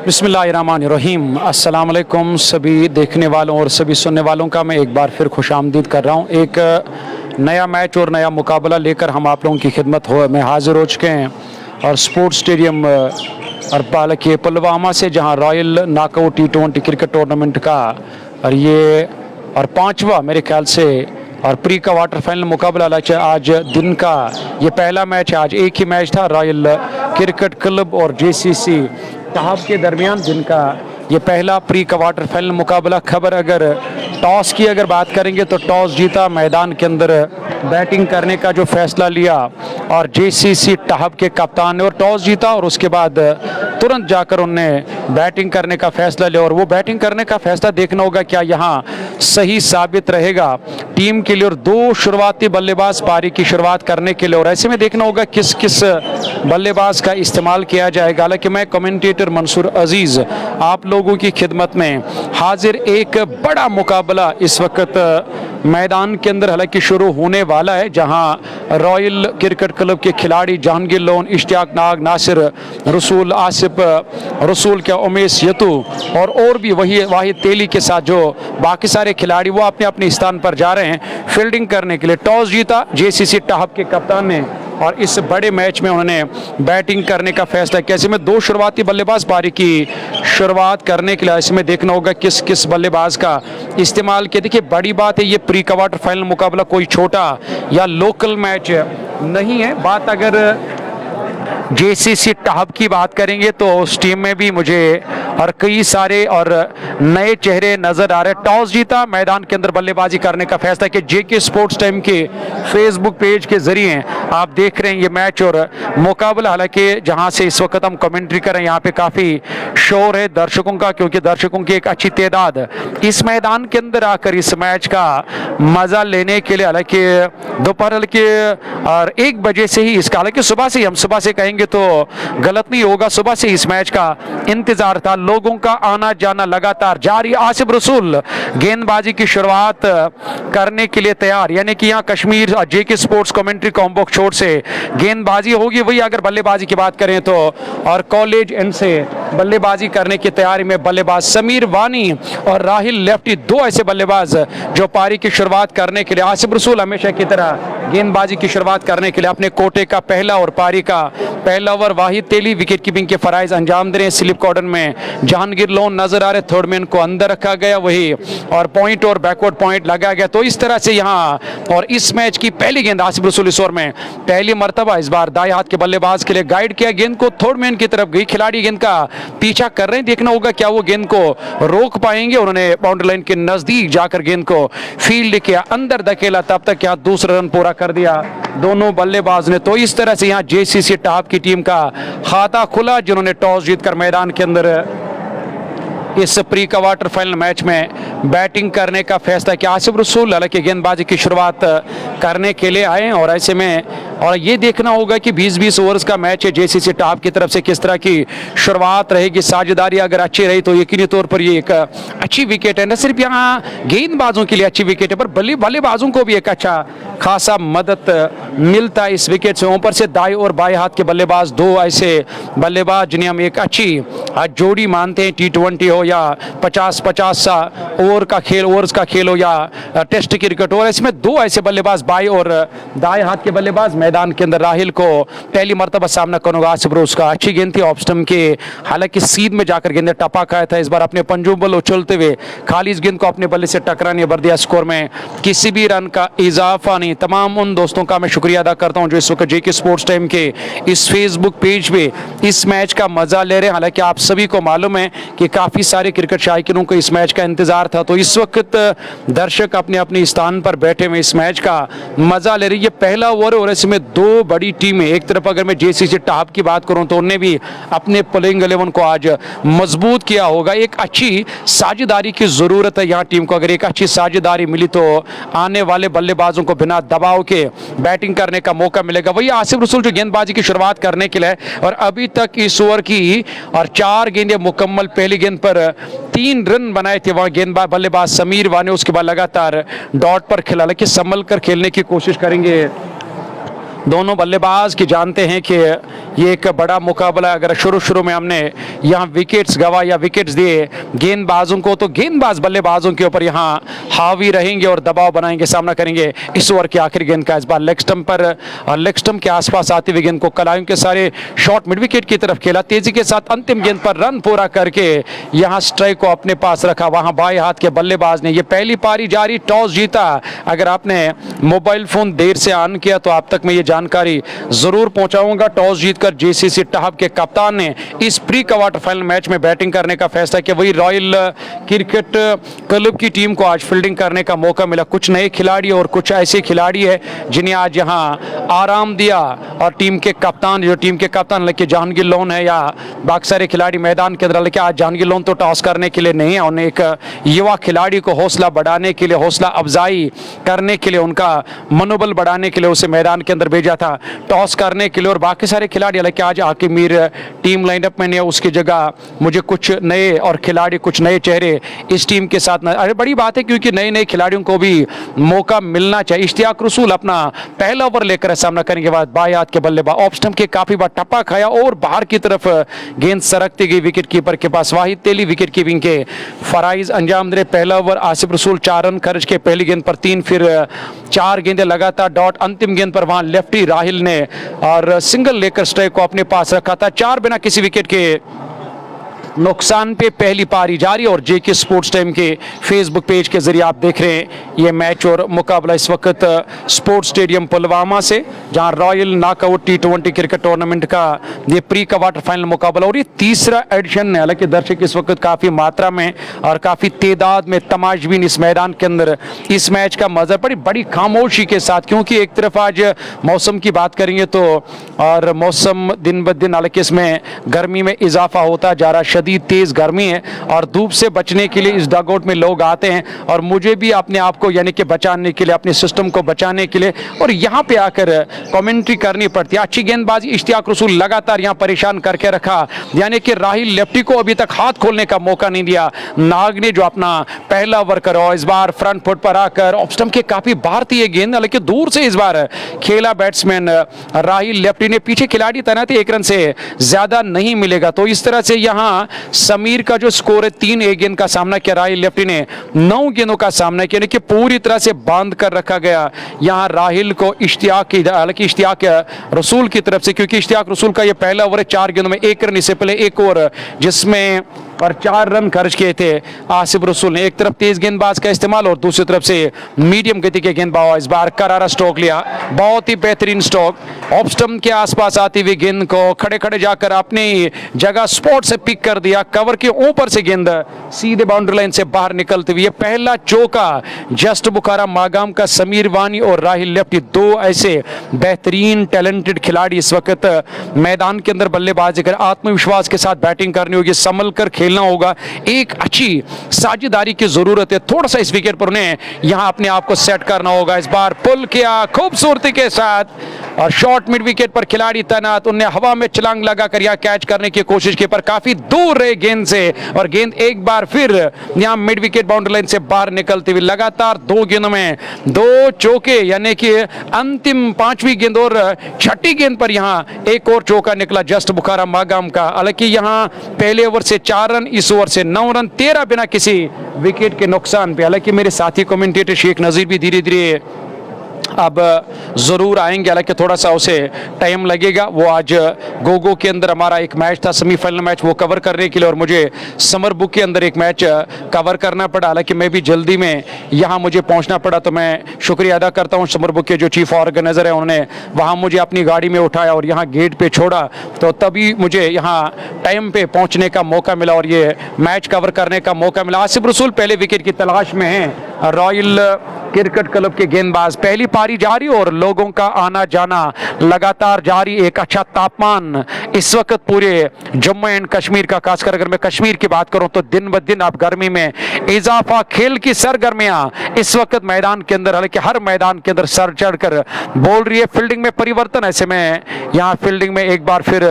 बिस्मिल्लाहिर्रहमानिर्रहीम। अस्सलाम वालेकुम सभी देखने वालों और सभी सुनने वालों का मैं एक बार फिर खुशामदीद कर रहा हूँ। एक नया मैच और नया मुकाबला लेकर हम आप लोगों की खिदमत में हाजिर हो चुके हैं और स्पोर्ट्स स्टेडियम और के पुलवामा से, जहाँ royal knockout T20 cricket tournament का और ये और पाँचवा मेरे ख्याल से और प्री का वाटर फाइनल मुकाबला आज दिन का ये पहला मैच है। आज एक ही मैच था रॉयल क्रिकेट क्लब और JCC टहाब के दरमियान, जिनका ये पहला प्री का वाटर फाइनल मुकाबला। खबर अगर टॉस की अगर बात करेंगे तो टॉस जीता, मैदान के अंदर बैटिंग करने का जो फैसला लिया और JCC टहाब के कप्तान ने और टॉस जीता और उसके बाद तुरंत जाकर उनने बैटिंग करने का फैसला लिया। और वो बैटिंग करने का फैसला देखना होगा क्या यहाँ सही साबित रहेगा टीम के लिए। और दो शुरुआती बल्लेबाज पारी की शुरुआत करने के लिए और ऐसे में देखना होगा किस किस बल्लेबाज का इस्तेमाल किया जाएगा। हालांकि मैं कमेंटेटर मंसूर अजीज आप लोगों की खिदमत में हाजिर। एक बड़ा मुकाबला इस वक्त मैदान के अंदर हालांकि शुरू होने वाला है, जहां रॉयल क्रिकेट क्लब के खिलाड़ी जहांगीर लोन, इश्तियाक नाग, नासिर रसूल, आसिफ रसूल के उमेश यतू और भी वही वाहिद तेली के साथ जो बाकी सारे खिलाड़ी वो अपने अपने स्थान पर जा रहे हैं फील्डिंग करने के लिए। टॉस जीता JCC टहाब के कप्तान ने और इस बड़े मैच में उन्होंने बैटिंग करने का फैसला किया। ऐसे में दो शुरुआती बल्लेबाज पारी की शुरुआत करने के लिए इसमें देखना होगा किस किस बल्लेबाज का इस्तेमाल किया। देखिए बड़ी बात है, ये प्री क्वार्टर फाइनल मुकाबला कोई छोटा या लोकल मैच नहीं है। बात अगर JCC टहाब की बात करेंगे तो उस टीम में भी मुझे और कई सारे और नए चेहरे नजर आ रहे हैं। टॉस जीता, मैदान के अंदर बल्लेबाजी करने का फैसला कि JK स्पोर्ट्स टाइम के फेसबुक पेज के जरिए आप देख रहे हैं ये मैच और मुकाबला। हालांकि जहां से इस वक्त हम कमेंट्री कर रहे हैं यहाँ पे काफी शोर है दर्शकों का, क्योंकि दर्शकों की एक अच्छी तादाद इस मैदान के अंदर आकर इस मैच का मजा लेने के लिए, हालांकि दोपहर के और 1 बजे से ही इसका, हालांकि सुबह से ही, हम सुबह से कहेंगे तो गलत नहीं होगा, सुबह से इस मैच का इंतजार था। लोगों का आना जाना लगातार जारी। आसिफ रसूल गेंदबाजी की शुरुआत करने के लिए तैयार, यानी कि यहाँ Kashmir JK sports commentary combo छोर से गेंदबाजी होगी। वही अगर बल्लेबाजी की बात करें तो और कॉलेज एंड से बल्लेबाजी करने की तैयारी में बल्लेबाज समीर वानी और राहिल लेफ्टी, दो ऐसे बल्लेबाज जो पारी की शुरुआत करने के लिए। आसिफ रसूल हमेशा की तरह गेंदबाजी की शुरुआत करने के लिए अपने कोटे का पहला और पारी का पहला ओवर। वाहिद तेली विकेट कीपिंग के फराइज अंजाम दे रहे हैं। स्लिप कॉर्डर में जहांगीर लोन नजर आ रहे, थर्ड मैन को अंदर रखा गया वही और पॉइंट और बैकवर्ड पॉइंट लगाया गया। तो इस तरह से यहाँ और इस मैच की पहली गेंद आसिफ रसूल इस ओवर में पहली मर्तबा इस बार दाएं हाथ के बल्लेबाज के लिए गाइड किया, गेंद को थर्ड मैन की तरफ गई। खिलाड़ी गेंद का पीछा कर रहे हैं, देखना होगा क्या वो गेंद को रोक पाएंगे। उन्होंने बाउंड्री लाइन के नजदीक जाकर गेंद को फील्ड किया, अंदर धकेला, तब तक यहाँ दूसरा रन पूरा कर दिया दोनों बल्लेबाज ने। तो इस तरह से यहाँ JCC टहाब की टीम का खाता खुला, जिन्होंने टॉस जीतकर मैदान के अंदर इस प्री क्वार्टर फाइनल मैच में बैटिंग करने का फैसला किया। आसिफ रसूल हालांकि गेंदबाजी की शुरुआत करने के लिए आए और ऐसे में और ये देखना होगा कि 20-20 ओवर्स का मैच है। JCC टहाब की तरफ से किस तरह की शुरुआत रहेगी। साझेदारी अगर अच्छी रही तो यकीनी तौर पर ये एक अच्छी विकेट है। न सिर्फ यहाँ गेंदबाजों के लिए अच्छी विकेट है, पर बल्लेबाजों को भी एक अच्छा खासा मदद मिलता है इस विकेट से। ऊपर से दाएं और बाएं हाथ के बल्लेबाज, दो ऐसे बल्लेबाज जिन्हें हम एक अच्छी जोड़ी मानते हैं, T20 हो या 50-50 ओवर का खेल, ओवर्स का खेल हो या टेस्ट क्रिकेट हो। इसमें दो ऐसे बल्लेबाज बाएं और दाएं हाथ के बल्लेबाज मैदान के अंदर। राहिल को पहली मर्तबा सामना करना होगा आसिफ रसूल का। अच्छी गेंद थी ऑफ स्टंप के, हालांकि सीध में जाकर गेंद टपा खाया था। इस बार अपने पंजों बल उछलते हुए खाली इस गेंद को अपने बल्ले से टकराने भर दिया। स्कोर में किसी भी रन का इजाफा नहीं। तमाम उन दोस्तों का मैं शुक्रिया अदा करता हूं जो इस वक्त JK स्पोर्ट्स टाइम के इस फेसबुक पेज पे इस मैच का मजा ले रहे हैं। हालांकि आप सभी को मालूम है कि काफी सारे क्रिकेट शायकीनों को इस मैच का इंतजार था, तो इस वक्त दर्शक अपने अपने स्थान पर बैठे हुए इस मैच का मजा ले रही है। पहला ओवर और इसमें दो बड़ी टीमें, एक तरफ अगर मैं JCC टहाब की बात करूं तो उन्होंने भी अपने प्लेइंग 11 को आज मजबूत किया होगा। एक अच्छी साझेदारी की जरूरत है यहाँ टीम को। अगर एक अच्छी साझेदारी मिली तो आने वाले बल्लेबाजों को बिना दबाव के बैटिंग करने का मौका मिलेगा। वही आसिफ रसूल जो गेंदबाजी की शुरुआत करने के लिए और अभी तक इस ओवर की और 4 गेंदें मुकम्मल, पहली गेंद पर 3 रन बनाए थे वहां गेंदबाज बल्लेबाज समीर वाने। उसके बाद लगातार डॉट पर खेला, लेकिन संभल कर खेलने की कोशिश करेंगे दोनों बल्लेबाज की जानते हैं कि ये एक बड़ा मुकाबला। अगर शुरू में हमने यहाँ विकेट्स गवा या विकेट्स दिए गेंदबाजों को, तो गेंदबाज बल्लेबाजों के ऊपर यहाँ हावी रहेंगे और दबाव बनाएंगे, सामना करेंगे। इस ओवर की आखिरी गेंद का इस बार लेग स्टंप पर और लेग स्टंप के आसपास आती हुई गेंद को कलाइयों के सारे शॉट मिड विकेट की तरफ खेला, तेजी के साथ अंतिम गेंद पर रन पूरा करके यहाँ स्ट्राइक को अपने पास रखा। वहां बाएं हाथ के बल्लेबाज ने ये पहली पारी जारी, टॉस जीता। अगर आपने मोबाइल फोन देर से ऑन किया तो आप तक मैं ये जानकारी जरूर पहुंचाऊंगा। टॉस जीतकर जेसीसी टहाब के कप्तान ने इस प्री क्वार्टर फाइनल मैच में बैटिंग करने का फैसला किया। वही रॉयल क्रिकेट क्लब की टीम को आज फील्डिंग करने का मौका मिला। कुछ नए खिलाड़ी और कुछ ऐसे खिलाड़ी है जिन्हें आज यहाँ आराम दिया, और टीम के कप्तान लेके जहांगीर लोन है या बाकी सारे खिलाड़ी मैदान के अंदर, लेकिन आज जहांगीर लोन तो टॉस करने के लिए नहीं है। उन्हें एक युवा खिलाड़ी को हौसला बढ़ाने के लिए, हौसला अफजाई करने के लिए, उनका मनोबल बढ़ाने के लिए उसे मैदान के अंदर भेजा था टॉस करने के लिए। और बाकी सारे खिलाड़ी, हालांकि आज आकिब मीर टीम लाइनअप में नहीं है, उसकी जगह मुझे कुछ नए और खिलाड़ी, कुछ नए चेहरे इस टीम के साथ। अरे बड़ी बात है, क्योंकि नए खिलाड़ियों को भी मौका मिलना चाहिए। इश्तियाक रसूल अपना पहला ओवर लेकर सामना करने के बाद बाएं हाथ के बल्लेबाज ऑफ स्टंप के काफी बार टप्पा खाया और बाहर की तरफ गेंद सरकती गई विकेट कीपर के पास। वाहिद तेली विकेट कीपिंग के फराइज अंजाम दे। पहला ओवर आसिफ रसूल 4 रन खर्च के, पहली गेंद पर 3, फिर 4 गेंदें लगातार डॉट। अंतिम गेंद पर वहां लेफ्टी राहिल ने और सिंगल लेकर स्ट्राइक को अपने पास रखा था। 4 बिना किसी विकेट के नुकसान पे पहली पारी जारी। और जेके स्पोर्ट्स टाइम के फेसबुक पेज के जरिए आप देख रहे हैं ये मैच और मुकाबला इस वक्त स्पोर्ट्स स्टेडियम पुलवामा से, जहां royal knockout T20 cricket tournament का ये प्री क्वार्टर फाइनल मुकाबला और ये तीसरा एडिशन है। हालांकि दर्शक इस वक्त काफी मात्रा में और काफी तादाद में तमाशबीन इस मैदान के अंदर इस मैच का मजा बड़ी खामोशी के साथ, क्योंकि एक तरफ आज मौसम की बात करेंगे तो और मौसम दिन ब दिन, हालांकि इसमें गर्मी में इजाफा होता जा रहा, शदीद तेज गर्मी है और धूप से बचने के लिए इस डगआउट में लोग आते हैं। और मुझे भी अपने आप को यानी कि बचाने के लिए, अपने सिस्टम को बचाने के लिए और यहाँ पे आकर कमेंट्री करनी पड़ती है। अच्छी गेंदबाजी इश्तियाक रसूल लगातार यहाँ परेशान करके रखा, यानी कि राहिल लेफ्टी को अभी तक हाथ खोलने का मौका नहीं दिया। नाग ने जो अपना पहला ओवर करा, इस बार फ्रंट फुट पर आकर ऑफ स्टंप के काफी बाहर थी ये गेंद, हालांकि दूर से इस बार खेला बैट्समैन राहिल लेफ्टी ने। पीछे खिलाड़ी तैनात, 1 रन से ज्यादा नहीं मिलेगा। तो इस तरह से यहाँ समीर का जो स्कोर है 3 एक गेंद का सामना किया, राहिल लेफ्टी ने 9 गेंदों का सामना किया, कि पूरी तरह से बांध कर रखा गया यहाँ राहिल को इश्तियाक की, हालांकि इश्तियाक रसूल की तरफ से, क्योंकि इश्तियाक रसूल का ये पहला ओवर है 4 गेंदों में 1 रन। इससे पहले एक ओवर जिसमें पर 4 रन खर्च किए थे आसिफ रसूल ने। एक तरफ तेज गेंदबाज का इस्तेमाल और दूसरी तरफ से मीडियम गति के गेंदबाज। इस बार करारा स्ट्रोक लिया, बहुत ही बेहतरीन स्ट्रोक। ऑफ स्टंप के आसपास आती हुई गेंद को खड़े खड़े जाकर अपनी जगह स्पॉट से पिक कर दिया, कवर के ऊपर से गेंद सीधे बाउंड्री लाइन से बाहर निकलती हुई। पहला चौका जस्ट बुखारा मागाम का समीर वानी और राहिल लेफ्टी, 2 ऐसे बेहतरीन टैलेंटेड खिलाड़ी इस वक्त मैदान के अंदर बल्लेबाजी कर आत्मविश्वास के साथ बैटिंग करनी होगी, संभल कर खेलना होगा। एक अच्छी साझेदारी की जरूरत है, थोड़ा सा इस विकेट पर उन्हें यहां अपने आप को सेट करना होगा। इस बार पुल किया खूबसूरती के साथ और शॉर्ट मिड विकेट पर खिलाड़ी तैनात, उन्हें हवा में छलांग लगाकर यहां कैच करने की कोशिश की, पर काफी दूर रहे गेंद से और गेंद एक बार फिर यहां मिड विकेट बाउंड्री लाइन से बाहर निकलती हुई। लगातार 2 गेंदों में 2 चौके, यानी कि अंतिम 5वीं गेंद और 6ठी गेंद पर यहां एक और चौका निकला जस्ट बुखारा मागाम का। हालांकि यहां पहले ओवर से 4 रन, इस ओवर से 9 रन, 13 बिना किसी विकेट के नुकसान पे। हालांकि मेरे साथी कमेंटेटर शेख नजीर भी धीरे धीरे अब ज़रूर आएंगे, हालांकि थोड़ा सा उसे टाइम लगेगा। वो आज गोगो के अंदर हमारा एक मैच था, सेमीफाइनल मैच, वो कवर करने के लिए, और मुझे समर बुक के अंदर एक मैच कवर करना पड़ा। हालांकि मैं भी जल्दी में यहाँ मुझे पहुँचना पड़ा, तो मैं शुक्रिया अदा करता हूँ समर बुक के जो चीफ ऑर्गेनाइजर है, उन्होंने वहाँ मुझे अपनी गाड़ी में उठाया और यहाँ गेट पे छोड़ा, तो तभी मुझे यहाँ टाइम पे पहुँचने का मौका मिला और ये मैच कवर करने का मौका मिला। आसिफ रसूल पहले विकेट की तलाश में हैं, रॉयल क्रिकेट क्लब के गेंदबाज। पहली पारी जारी और लोगों का आना जाना लगातार जारी। एक अच्छा तापमान इस वक्त पूरे जम्मू एंड कश्मीर का, खासकर अगर मैं कश्मीर की बात करूं तो दिन ब दिन अब गर्मी में इजाफा। खेल की सरगर्मियां इस वक्त मैदान के अंदर, हालांकि हर मैदान के अंदर सर चढ़कर बोल रही है। फील्डिंग में परिवर्तन, ऐसे में यहाँ फील्डिंग में एक बार फिर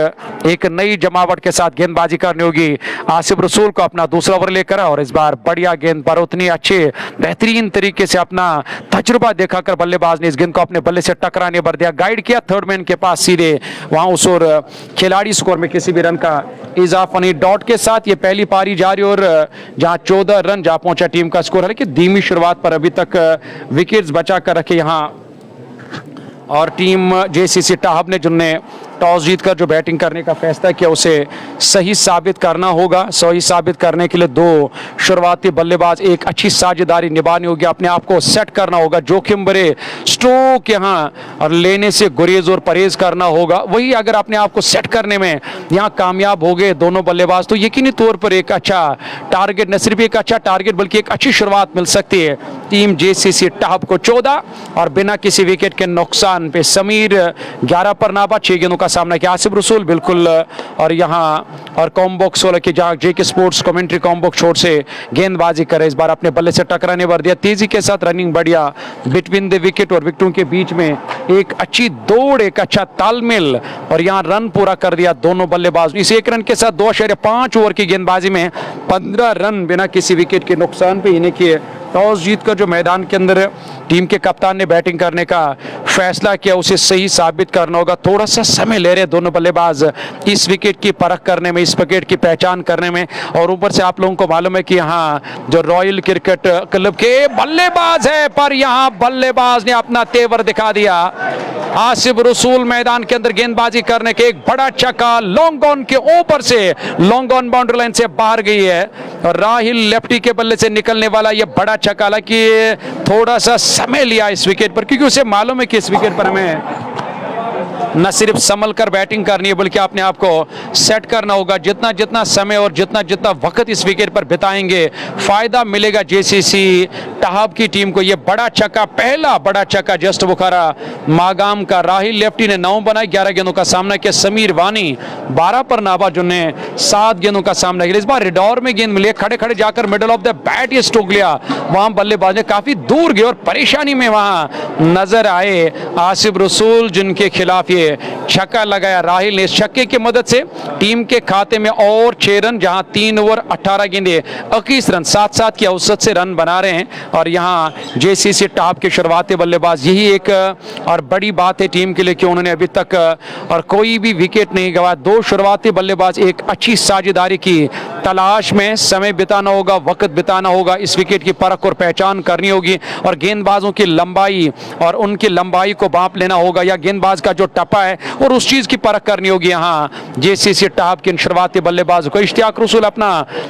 एक नई जमावट के साथ गेंदबाजी करनी होगी। आसिफ रसूल को अपना दूसरा ओवर लेकर और इस बार बढ़िया गेंद पर उतनी अच्छी बेहतरीन बेहतरीन तरीके से अपना तजुर्बा दिखाकर बल्लेबाज ने इस गेंद को अपने बल्ले से टकराने भर दिया, गाइड किया थर्ड मैन के पास सीधे वहां उस और खिलाड़ी स्कोर में किसी भी रन का इजाफा नहीं। डॉट के साथ ये पहली पारी जारी और जहां 14 रन जा पहुंचा टीम का स्कोर, हालांकि धीमी शुरुआत पर अभी तक विकेट्स बचा कर रखे यहां। और टीम जेसीसी टाहब ने जिनने टॉस जीतकर जो बैटिंग करने का फैसला किया उसे सही साबित करना होगा। सही साबित करने के लिए दो शुरुआती बल्लेबाज एक अच्छी साझेदारी निभानी होगी, अपने आप को सेट करना होगा, जोखिम भरे स्ट्रोक यहां और लेने से गुरेज और परहेज करना होगा। वही अगर अपने आप को सेट करने में यहां कामयाब हो गए दोनों बल्लेबाज तो यकीनी तौर पर एक अच्छा टारगेट, न सिर्फ एक अच्छा टारगेट बल्कि एक अच्छी शुरुआत मिल सकती है टीम जेसीसी टाहब को। 14 और बिना किसी विकेट के नुकसान पे समीर 11 पर नाबाद, 6 गेंदों का सामना किया आसिफ रसूल बिल्कुल। और यहां और कॉम्बॉक्स 16 की जहां जेके स्पोर्ट्स कमेंट्री कॉम्बॉक्स छोड़ से गेंदबाजी करे, इस बार अपने बल्ले से टकराने भर दिया, तेजी के साथ रनिंग बढ़िया बिटवीन द विकेट और विकेटों के बीच में एक अच्छी दौड़, एक अच्छा तालमेल और यहां रन पूरा कर दिया दोनों बल्लेबाज। इस एक रन के साथ 2.5 ओवर की गेंदबाजी में 15 रन बिना किसी विकेट के नुकसान पे इन्हें किए। टॉस जीतकर जो मैदान के अंदर टीम के कप्तान ने बैटिंग करने का फैसला किया उसे सही साबित करना होगा। थोड़ा सा समय ले रहे दोनों बल्लेबाज इस विकेट की परख करने में, इस विकेट की पहचान करने में। और ऊपर से आप लोगों को मालूम है कि यहाँ जो रॉयल क्रिकेट क्लब के बल्लेबाज है पर यहाँ बल्लेबाज ने अपना तेवर दिखा दिया। आसिफ रसूल मैदान के अंदर गेंदबाजी करने के एक बड़ा छक्का लॉन्ग ऑन के ऊपर से, लॉन्ग ऑन बाउंड्री लाइन से बाहर गई है और राहिल लेफ्टी के बल्ले से निकलने वाला ये बड़ा छक्का, हालांकि थोड़ा सा समय लिया इस विकेट पर क्योंकि उसे मालूम है कि इस विकेट पर हमें न सिर्फ संभल कर बैटिंग करनी है बल्कि अपने आप को सेट करना होगा। जितना जितना समय और जितना जितना वक्त इस विकेट पर बिताएंगे फायदा मिलेगा जेसीसी टाहब की टीम को। यह बड़ा छक्का, पहला बड़ा छक्का जस्ट बुखारा मागाम का, राहिल लेफ्टी ने 9 बनाए, 11 गेंदों का सामना किया। समीर वानी 12 पर नाबाद जिन्होंने 7 गेंदों का सामना किया। इस बार रिडोर में गेंद मिली, खड़े खड़े जाकर मिडल ऑफ द बैट ये स्ट्रोक लिया, वहां बल्लेबाज ने काफी दूर गए और परेशानी में वहां नजर आए आसिफ रसूल जिनके खिलाफ ये छक्का लगाया राहिल ने। इस छक्के की मदद से टीम के खाते में और 6 रन, जहां 3 ओवर 18 गेंदे 21 रन 7-7 की औसत से रन बना रहे हैं। और यहां जेसीसी टाहब के शुरुआती बल्लेबाज, यही एक और बड़ी बात है टीम के लिए कि उन्होंने अभी तक और कोई भी विकेट नहीं गंवाया। 2 शुरुआती बल्लेबाज एक अच्छी साझेदारी की तलाश में, समय बिताना होगा, वक्त बिताना होगा, इस विकेट की परख और पहचान करनी होगी और गेंदबाजों की लंबाई और उनकी लंबाई को भांप लेना होगा या गेंदबाज का जो टप्पा है और उस चीज की परख करनी होगी। यहां जेसीसी टाहब के शुरुआती बल्लेबाज को इश्तियाक रसूल अपना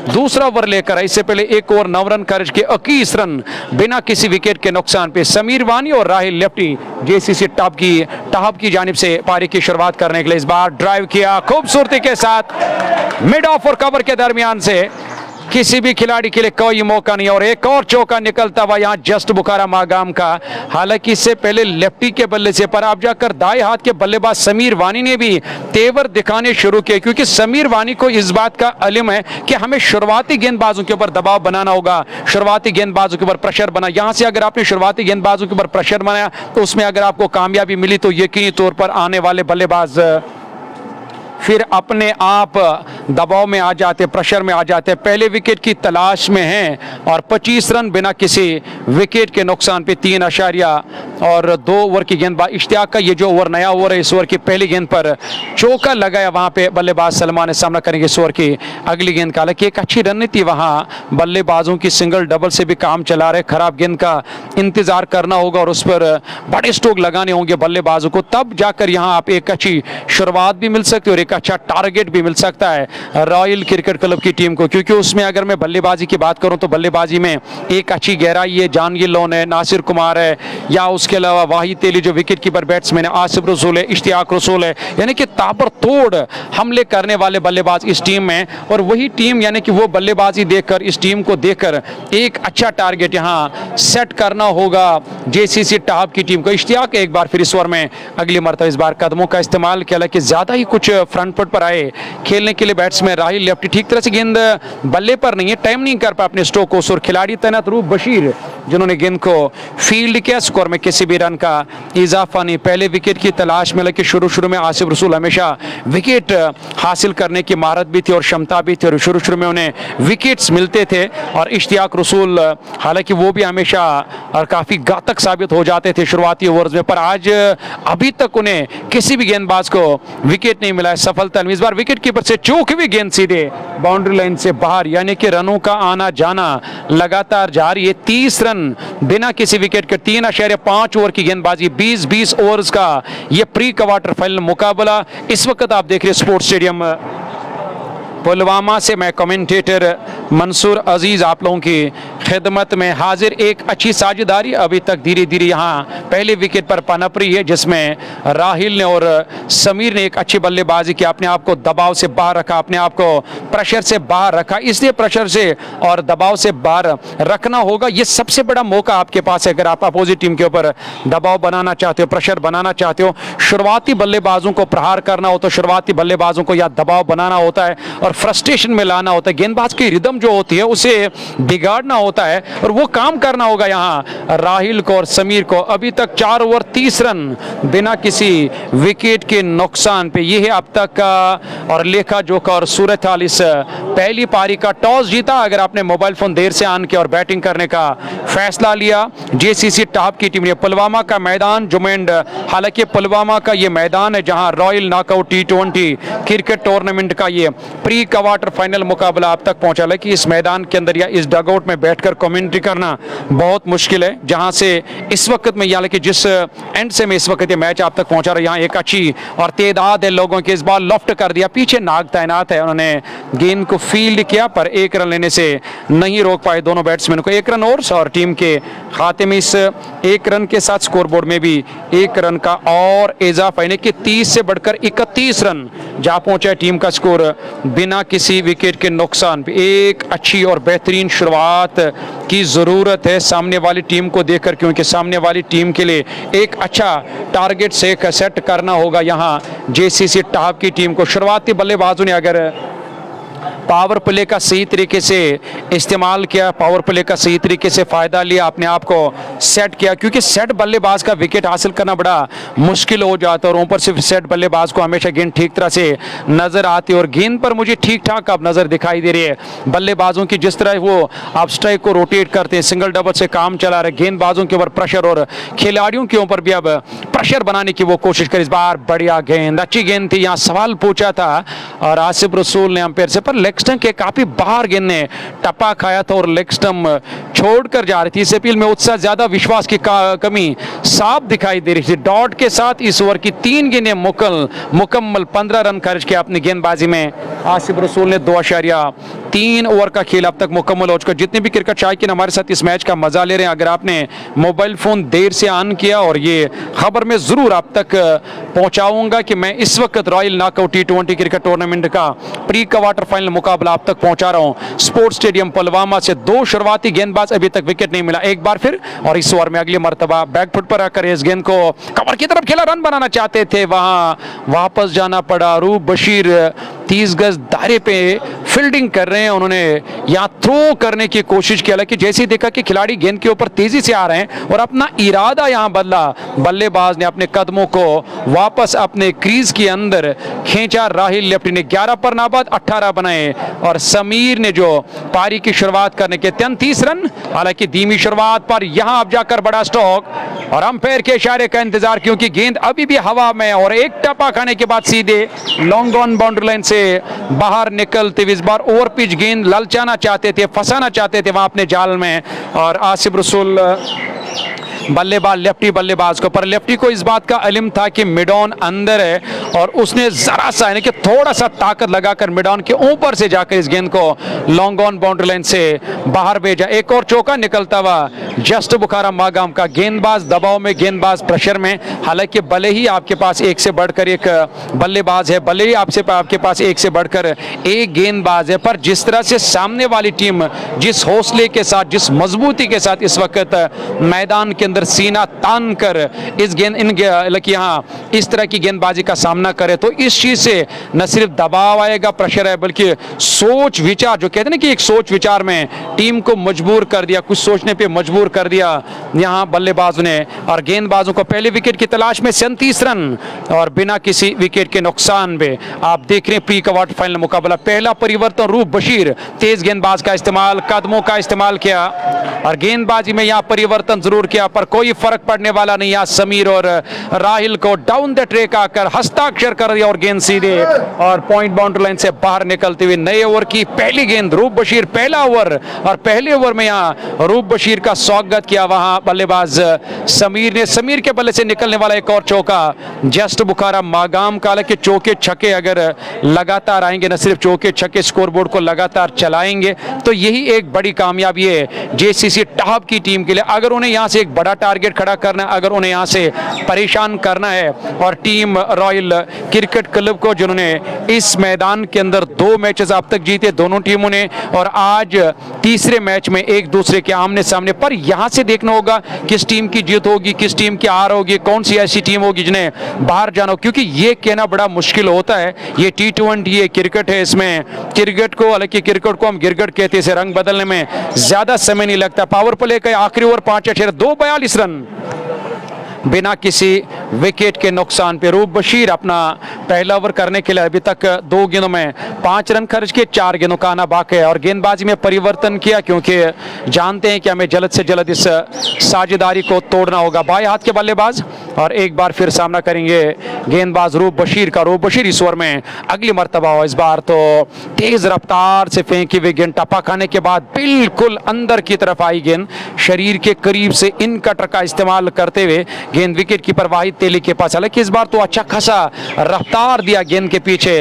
दूसरा ओवर लेकर, इससे पहले 1 ओवर 9 रन खर्च के 21 रन बिना किसी विकेट के नुकसान पे। समीर वानी और राहिल लेफ्टी जेसीसी टाहब की जानिब से पारी की शुरुआत करने के लिए इस बार ड्राइव किया खूबसूरती के साथ मिड ऑफ और कवर के दरमियान से, किसी भी खिलाड़ी के लिए कोई मौका नहीं और एक और चौका निकलता हुआ यहां जस्ट बुखारा मागाम का। हालांकि इससे पहले लेफ्टी के बल्ले से पर आप जाकर दाएं हाथ के बल्लेबाज समीर वानी ने भी तेवर दिखाने शुरू किए क्योंकि समीर वानी को इस बात का इल्म है कि हमें शुरुआती गेंदबाजों के ऊपर दबाव बनाना होगा, शुरुआती गेंदबाजों के ऊपर प्रेशर बना। यहां से अगर आपने शुरुआती गेंदबाजों के ऊपर प्रेशर बनाया तो उसमें अगर आपको कामयाबी मिली तो यकीनी तौर पर आने वाले बल्लेबाज फिर अपने आप दबाव में आ जाते, प्रेशर में आ जाते। पहले विकेट की तलाश में हैं और 25 रन बिना किसी विकेट के नुकसान पे 3.2 ओवर की गेंदबाज इश्तियाक का ये जो ओवर नया ओवर है, इस ओवर की पहली गेंद पर चौका लगाया, वहां पे बल्लेबाज सलमान ने सामना करेंगे इस ओवर की अगली गेंद का। हालांकि एक अच्छी रणनीति वहां बल्लेबाजों की सिंगल डबल से भी काम चला रहे, खराब गेंद का इंतजार करना होगा और उस पर बड़े स्ट्रोक लगाने होंगे बल्लेबाजों को, तब जाकर यहां आप एक अच्छी शुरुआत भी मिल सकती है और एक अच्छा टारगेट भी मिल सकता है रॉयल क्रिकेट क्लब की टीम को। क्योंकि उसमें अगर मैं बल्लेबाजी की बात करूं तो बल्लेबाजी में एक अच्छी गहराई है, जानगी लोन है, नासिर कुमार है, या उसके अलावा वाहिद तेली जो विकेट कीपर बैट्समैन है, आसिफ रसूल है, इश्तियाक रसूल है, यानी कि ताबड़तोड़ हमले करने वाले बल्लेबाज इस टीम में। और वही टीम यानी कि वो बल्लेबाजी देखकर, इस टीम को देखकर एक अच्छा टारगेट यहां सेट करना होगा जेसीसी टाहब की टीम को। इश्तियाक एक बार फिर इस ओवर में अगली मरतबा इस बार कदमों का इस्तेमाल किया, हालांकि ज्यादा ही कुछ फ्रंट फ्रंट फुट पर आए खेलने के लिए बैट्समैन राहिल लेफ्टी, ठीक तरह से गेंद बल्ले पर नहीं है, टाइम नहीं कर पाए अपने स्ट्रोक को। और खिलाड़ी तैनात रूप बशीर जिन्होंने गेंद को फील्ड किया, स्कोर में किसी भी रन का इजाफा नहीं। पहले विकेट की तलाश में लगे शुरू में आसिफ रसूल हमेशा विकेट हासिल करने की महारत भी थी और क्षमता भी थी और शुरू में उन्हें विकेट्स मिलते थे। और इश्तियाक रसूल हालांकि वो भी हमेशा और काफ़ी घातक साबित हो जाते थे शुरुआती ओवर्स में, पर आज अभी तक उन्हें किसी भी गेंदबाज को विकेट नहीं मिला है सफलता। इस बार विकेट कीपर से चूक हुई गेंद सीधे बाउंड्री लाइन से बाहर, यानी कि रनों का आना जाना लगातार जारी है। 30 रन बिना किसी विकेट के, 3.5 ओवर की गेंदबाजी, 20 ओवर्स का ये प्री क्वार्टर फाइनल मुकाबला इस वक्त आप देख रहे हैं स्पोर्ट्स स्टेडियम पुलवामा से। मैं कमेंटेटर मंसूर अजीज आप लोगों की खिदमत में हाजिर। एक अच्छी साझेदारी अभी तक धीरे धीरे यहाँ पहले विकेट पर पनप रही है, जिसमें राहिल ने और समीर ने एक अच्छी बल्लेबाजी की, अपने आप को दबाव से बाहर रखा, अपने आप को प्रेशर से बाहर रखा। इसलिए प्रेशर से और दबाव से बाहर रखना होगा, ये सबसे बड़ा मौका आपके पास है अगर आप अपोजिट टीम के ऊपर दबाव बनाना चाहते हो, प्रेशर बनाना चाहते हो। शुरुआती बल्लेबाजों को प्रहार करना हो तो शुरुआती बल्लेबाजों को या दबाव बनाना होता है और फ्रस्ट्रेशन में लाना होता है, गेंदबाज की रिदम जो होती है उसे बिगाड़ना होता है और वो काम करना होगा यहाँ राहिल को और समीर को। अभी तक 4 ओवर 30 रन बिना किसी विकेट के नुकसान पे, ये है अब तक का और लेखा जोखा और सूरत हाल इस पहली पारी का। टॉस जीता अगर आपने मोबाइल फोन देर से आन किया और बैटिंग करने का फैसला लिया जेसीसी टॉप की टीम ने। पुलवामा का मैदान जुमेंड, हालांकि पुलवामा का ये मैदान है जहां royal knockout T20 cricket tournament का ये प्री क्वार्टर फाइनल मुकाबला अब तक पहुंचा है कि इस मैदान के अंदर या इस डगआउट में बैठकर कमेंट्री करना बहुत मुश्किल है, जहां से इस वक्त में यानी कि जिस एंड से मैं इस वक्त ये मैच आप तक पहुंचा रहा हूं, यहाँ एक अच्छी और तादाद है लोगों के। इस बार लॉफ्ट कर दिया, पीछे नाग तैनात है, उन्होंने गेंद को फील्ड किया पर 1 रन लेने से नहीं रोक पाए दोनों बैट्समैन को। 1 रन और टीम के खाते में इस 1 रन के साथ स्कोरबोर्ड में भी 1 रन का और इजाफा, यानी कि 30 से बढ़कर 31 रन जा पहुंचा टीम का स्कोर बिना किसी विकेट के नुकसान पे। एक अच्छी और बेहतरीन शुरुआत की ज़रूरत है सामने वाली टीम को देखकर, क्योंकि सामने वाली टीम के लिए एक अच्छा टारगेट से सेट करना होगा यहाँ जेसीसी टॉप की टीम को। शुरुआती बल्लेबाजों ने अगर पावर प्ले का सही तरीके से इस्तेमाल किया, पावर प्ले का सही तरीके से फ़ायदा लिया, अपने आप को सेट किया, क्योंकि सेट बल्लेबाज का विकेट हासिल करना बड़ा मुश्किल हो जाता है और ऊपर से सेट बल्लेबाज को हमेशा गेंद ठीक तरह से नज़र आती है और गेंद पर मुझे ठीक ठाक अब नज़र दिखाई दे रही है बल्लेबाजों की, जिस तरह वो आप स्ट्राइक को रोटेट करते हैं, सिंगल डबल से काम चला रहे, गेंदबाजों के ऊपर प्रेशर और खिलाड़ियों के ऊपर भी अब प्रेशर बनाने की वो कोशिश करी। इस बार बढ़िया गेंद, अच्छी गेंद थी, यहाँ सवाल पूछा था और आसिफ रसूल ने अंपायर से, पर लेग स्टंप के काफी बाहर गेंद ने टप्पा खाया था और लेग स्टंप छोड़कर जा रही थी। इस अपील में उत्साह ज्यादा विश्वास की कमी साफ दिखाई दे रही थी। डॉट के साथ इस ओवर की 3 गेंदें मुकम्मल 15 रन खर्च किया अपनी गेंदबाजी में। आसिफ रसूल ने 2.3 ओवर का खेल अब तक मुकम्मल हो चुका। जितने भी क्रिकेट शायकीन हमारे साथ इस मैच का मजा ले रहे हैं, अगर आपने मोबाइल फोन देर से ऑन किया, और ये खबर मैं जरूर आप तक पहुंचाऊंगा कि मैं इस वक्त royal knockout T20 cricket tournament का प्री क्वार्टर फाइनल मुकाबला आप तक पहुंचा रहा हूं स्पोर्ट्स स्टेडियम पुलवामा से। 2 शुरुआती गेंदबाज अभी तक विकेट नहीं मिला, एक बार फिर और इस ओवर में अगली मर्तबा बैकफुट पर आकर इस गेंद को कवर की तरफ खेला, रन बनाना चाहते थे, वहां वापस जाना पड़ा। रूप बशीर 30 गज दायरे पे फील्डिंग कर रहे हैं, उन्होंने यहाँ थ्रो करने की कोशिश की, हालांकि जैसे ही देखा कि खिलाड़ी गेंद के ऊपर तेजी से आ रहे हैं और अपना इरादा यहाँ बदला, बल्लेबाज ने अपने कदमों को वापस अपने क्रीज के अंदर खींचा। राहिल लेफ्टी ने 11 पर नाबाद 18 बनाए और समीर ने जो पारी की शुरुआत करने के 33 रन, हालांकि धीमी शुरुआत पर यहाँ अब जाकर बड़ा स्ट्रोक और अंपायर के इशारे का इंतजार, क्योंकि गेंद अभी भी हवा में और एक टप्पा खाने के बाद सीधे लॉन्ग ऑन बाउंड्री लाइन से बाहर निकलते हुए इस बार ओवर पिच गेंद ललचाना चाहते थे, फंसाना चाहते थे वहां अपने जाल में, और आसिफ रसूल बल्लेबाज लेफ्टी बल्लेबाज को, पर लेफ्टी को इस बात का इल्म था कि मिड ऑन अंदर है और उसने जरा सा यानी कि थोड़ा सा ताकत लगाकर मिड ऑन के ऊपर से जाकर इस गेंद को लॉन्ग ऑन बाउंड्री लाइन से बाहर भेजा। एक और चौका निकलता हुआ जस्ट बुखारा मागाम का। गेंदबाज दबाव में, गेंदबाज प्रेशर में, हालांकि भले ही आपके पास एक से बढ़कर एक बल्लेबाज है, भले ही आपके पास एक से बढ़कर एक गेंदबाज है, पर जिस तरह से सामने वाली टीम जिस हौसले के साथ, जिस मजबूती के साथ इस वक्त मैदान के अंदर सीना तान कर इस गेंद यहाँ इस तरह की गेंदबाजी का सामना करे तो इस चीज से न सिर्फ दबाव आएगा, प्रेशर है, बल्कि सोच विचार, जो कहते हैं ना कि एक सोच विचार में टीम को मजबूर कर दिया, कुछ सोचने पे मजबूर कर दिया यहाँ बल्लेबाज ने। और गेंदबाजों को पहले विकेट की तलाश में 37 रन और बिना किसी विकेट के नुकसान पे आप देख रहे हैं प्री क्वार्टर फाइनल मुकाबला। पहला परिवर्तन रूप बशीर, तेज गेंदबाज का इस्तेमाल, कदमों का इस्तेमाल किया और गेंदबाजी में यहाँ परिवर्तन जरूर किया पर कोई फर्क पड़ने वाला नहीं। यहाँ समीर और राहिल को डाउन द ट्रैक आकर हस्ताक्षर कर दिया और गेंद सीधे और पॉइंट बाउंड्री लाइन से बाहर निकलती हुई। नए ओवर की पहली गेंद रूप बशीर, पहला ओवर और पहले ओवर में यहाँ रूप बशीर का स्वागत किया वहां बल्लेबाज समीर ने। समीर के बल्ले से निकलने वाला एक और चौका जस्ट बुखारा मागाम काला के चौके छक्के अगर लगातार आएंगे, न सिर्फ चौके छक्के स्कोरबोर्ड को लगातार चलाएंगे तो यही एक बड़ी कामयाबी है जेसीसी टाप की टीम के लिए। अगर उन्हें यहां से एक बड़ा टारगेट खड़ा करना है, अगर उन्हें यहां से परेशान करना है और टीम रॉयल क्रिकेट क्लब को जिन्होंने इस मैदान के अंदर 2 मैचेस अब तक जीते दोनों टीमों ने और आज तीसरे मैच में एक दूसरे के आमने सामने, पर यहां से देखना होगा किस टीम की जीत होगी, किस टीम की हार होगी, कौन सी ऐसी टीम होगी जिन्हें बाहर जाना हो, क्योंकि ये कहना बड़ा मुश्किल होता है। ये T20 ये क्रिकेट है, इसमें क्रिकेट को, हालांकि क्रिकेट को हम गिरगिट कहते हैं, इसे रंग बदलने में ज्यादा समय नहीं लगता। पावर प्ले का आखिरी ओवर 5/2 रन बिना किसी विकेट के नुकसान पे रूप बशीर अपना पहला ओवर करने के लिए अभी तक 2 गेंदों में 5 रन खर्च किए, 4 गेंदों का आना बाकी है और गेंदबाजी में परिवर्तन किया क्योंकि जानते हैं कि हमें जल्द से जल्द इस साझेदारी को तोड़ना होगा। बाएं हाथ के बल्लेबाज और एक बार फिर सामना करेंगे गेंदबाज रूप बशीर का। रूप बशीर इस ओवर में अगली मर्तबा हो, इस बार तो तेज रफ्तार से फेंकी हुई गेंद टप्पा खाने के बाद बिल्कुल अंदर की तरफ आई गेंद, शरीर के करीब से इन कटर का इस्तेमाल करते हुए गेंद विकेट कीपर वाहिद तेली के पास। हालांकि इस बार तो अच्छा खासा रफ्तार दिया गेंद के पीछे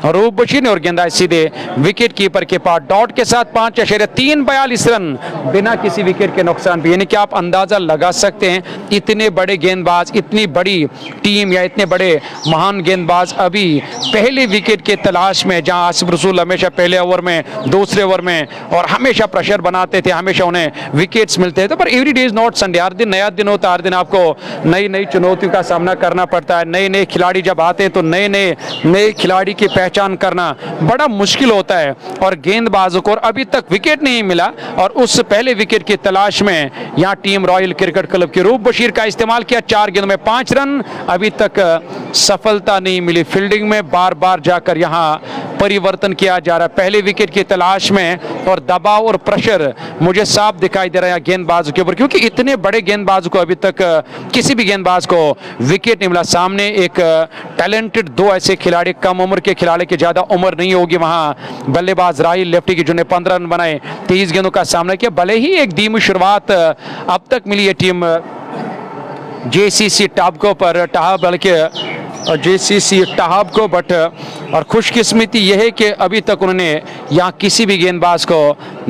रूप बशीर ने और गेंद आई सीधे विकेट कीपर के पास डॉट के साथ 5/3 रन बिना किसी विकेट के नुकसान भी। यानी कि आप अंदाजा लगा सकते हैं इतने बड़े गेंदबाज, इतनी बड़ी टीम या इतने बड़े महान गेंदबाज अभी पहले विकेट के तलाश में, जहां आसिफ रसूल हमेशा पहले ओवर में, दूसरे ओवर में और हमेशा प्रेशर बनाते थे, हमेशा उन्हें विकेट्स मिलते थे। पर every day is not Sunday, हर दिन नया दिन होता है, हर दिन आपको नई नई चुनौतियों का सामना करना पड़ता है। नए नए खिलाड़ी जब आते हैं तो नए खिलाड़ी की पहचान करना बड़ा मुश्किल होता है और गेंदबाजों को अभी तक विकेट नहीं मिला और उस पहले विकेट की तलाश में यहां टीम रॉयल क्रिकेट क्लब के रूप बशीर का इस्तेमाल किया। 4 गेंदों में 5 रन, अभी तक सफलता नहीं मिली। फील्डिंग में बार बार जाकर यहां परिवर्तन किया जा रहा है पहले विकेट की तलाश में और दबाव और प्रेशर मुझे साफ दिखाई दे रहा है गेंदबाजों के ऊपर, क्योंकि इतने बड़े गेंदबाजों को अभी तक किसी भी गेंदबाज को विकेट नहीं मिला। सामने एक टैलेंटेड 2 ऐसे खिलाड़ी, कम उम्र के खिलाड़ी की ज्यादा उम्र नहीं होगी, वहां बल्लेबाज राहिल लेफ्टी की जिन्होंने 15 रन बनाए, 23 गेंदों का सामना किया। भले ही एक धीमी शुरुआत अब तक मिली है टीम जेसीसी टाप पर जेसीसी टाप को, बट और खुशकिस्मती यह है कि अभी तक उन्होंने यहाँ किसी भी गेंदबाज को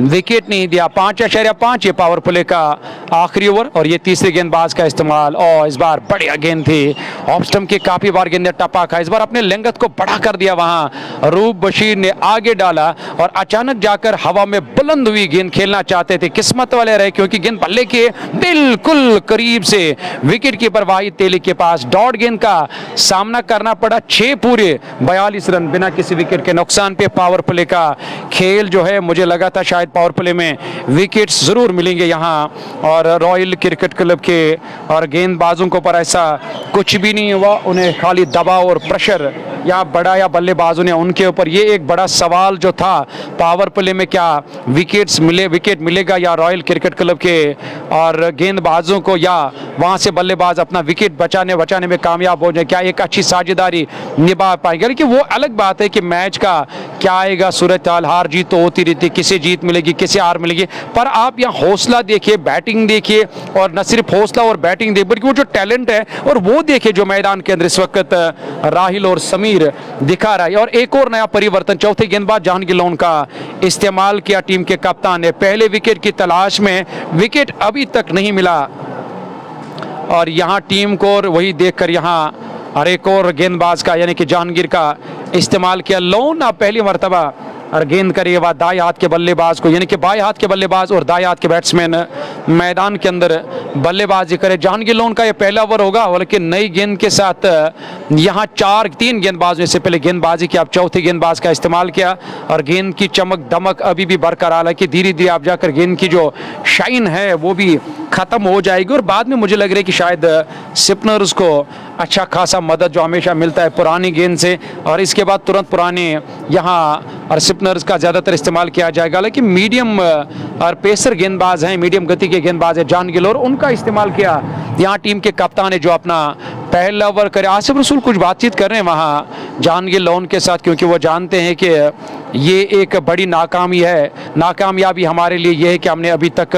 विकेट नहीं दिया। 5/5 ये पावर प्ले का आखिरी ओवर और ये तीसरे गेंदबाज का इस्तेमाल और इस बार बढ़िया गेंद थी, ऑफ स्टंप के काफी बार गेंद टप्पा खा, इस बार अपने लिंगत को बढ़ा कर दिया, वहां रूप बशीर ने आगे डाला और अचानक जाकर हवा में बुलंद हुई गेंद खेलना चाहते थे, किस्मत वाले रहे क्योंकि गेंद बल्ले के बिल्कुल करीब से विकेट कीपर वाहिद तेली के पास डॉट गेंद का सामना करना पड़ा। 6 पूरे 42 रन बिना किसी विकेट के नुकसान पे पावर प्ले का खेल जो है, मुझे लगा था शायद पावर प्ले में विकेट्स जरूर मिलेंगे यहाँ और रॉयल क्रिकेट क्लब के और गेंदबाजों को पर ऐसा कुछ भी नहीं हुआ, उन्हें खाली दबाव और प्रेशर या बढ़ाया बल्लेबाजों ने उनके ऊपर। ये एक बड़ा सवाल जो था पावर प्ले में, क्या विकेट मिलेगा या रॉयल क्रिकेट क्लब के और गेंदबाजों को, या वहां से बल्लेबाज अपना विकेट बचाने में कामयाब हो जाए, क्या एक अच्छी साझेदारी निभा पाएंगे। लेकिन वो अलग बात है कि मैच का क्या आएगा, सूरत हाल हार जीत तो होती रहती, किसे जीत मिलेगी किसे हार मिलेगी, पर आप यहाँ हौसला देखिए, बैटिंग देखिए और न सिर्फ हौसला और बैटिंग देखिए बल्कि वो जो टैलेंट है और वो देखिए जो मैदान के अंदर इस वक्त राहिल और समीर दिखा रहा है। और एक और नया परिवर्तन, चौथे गेंदबाज जहांगीर लोन का इस्तेमाल किया टीम के कप्तान ने, पहले विकेट की तलाश में, विकेट अभी तक नहीं मिला और यहाँ टीम को वही देखकर यहाँ और एक और गेंदबाज का यानी कि जहांगीर का इस्तेमाल किया। लोन अब पहली मर्तबा और गेंद करेगा दाएं हाथ के बल्लेबाज को, यानी कि बाएं हाथ के बल्लेबाज और दाएं हाथ के बैट्समैन मैदान के अंदर बल्लेबाजी करे। जहांगीर लोन का ये पहला ओवर होगा, बल्कि नई गेंद के साथ यहाँ 3 गेंदबाज में से पहले गेंदबाजी की, आप चौथी गेंदबाज का इस्तेमाल किया और गेंद की चमक दमक अभी भी बरकरार है कि धीरे धीरे आप जाकर गेंद की जो शाइन है वो भी खत्म हो जाएगी। और बाद में मुझे लग रहा है कि शायद स्पिनर्स को अच्छा खासा मदद जो हमेशा मिलता है पुरानी गेंद से, और इसके बाद तुरंत पुराने यहाँ और स्पिनर्स का ज़्यादातर इस्तेमाल किया जाएगा। लेकिन मीडियम और पेसर गेंदबाज हैं, मीडियम गति के गेंदबाज हैं जहांगीर लोन, उनका इस्तेमाल किया यहाँ टीम के कप्तान है जो अपना पहला ओवर करे। आसिफ रसूल कुछ बातचीत कर रहे हैं वहाँ जहांगीर लोन के साथ, क्योंकि वो जानते हैं कि ये एक बड़ी नाकामयाबी हमारे लिए ये है कि हमने अभी तक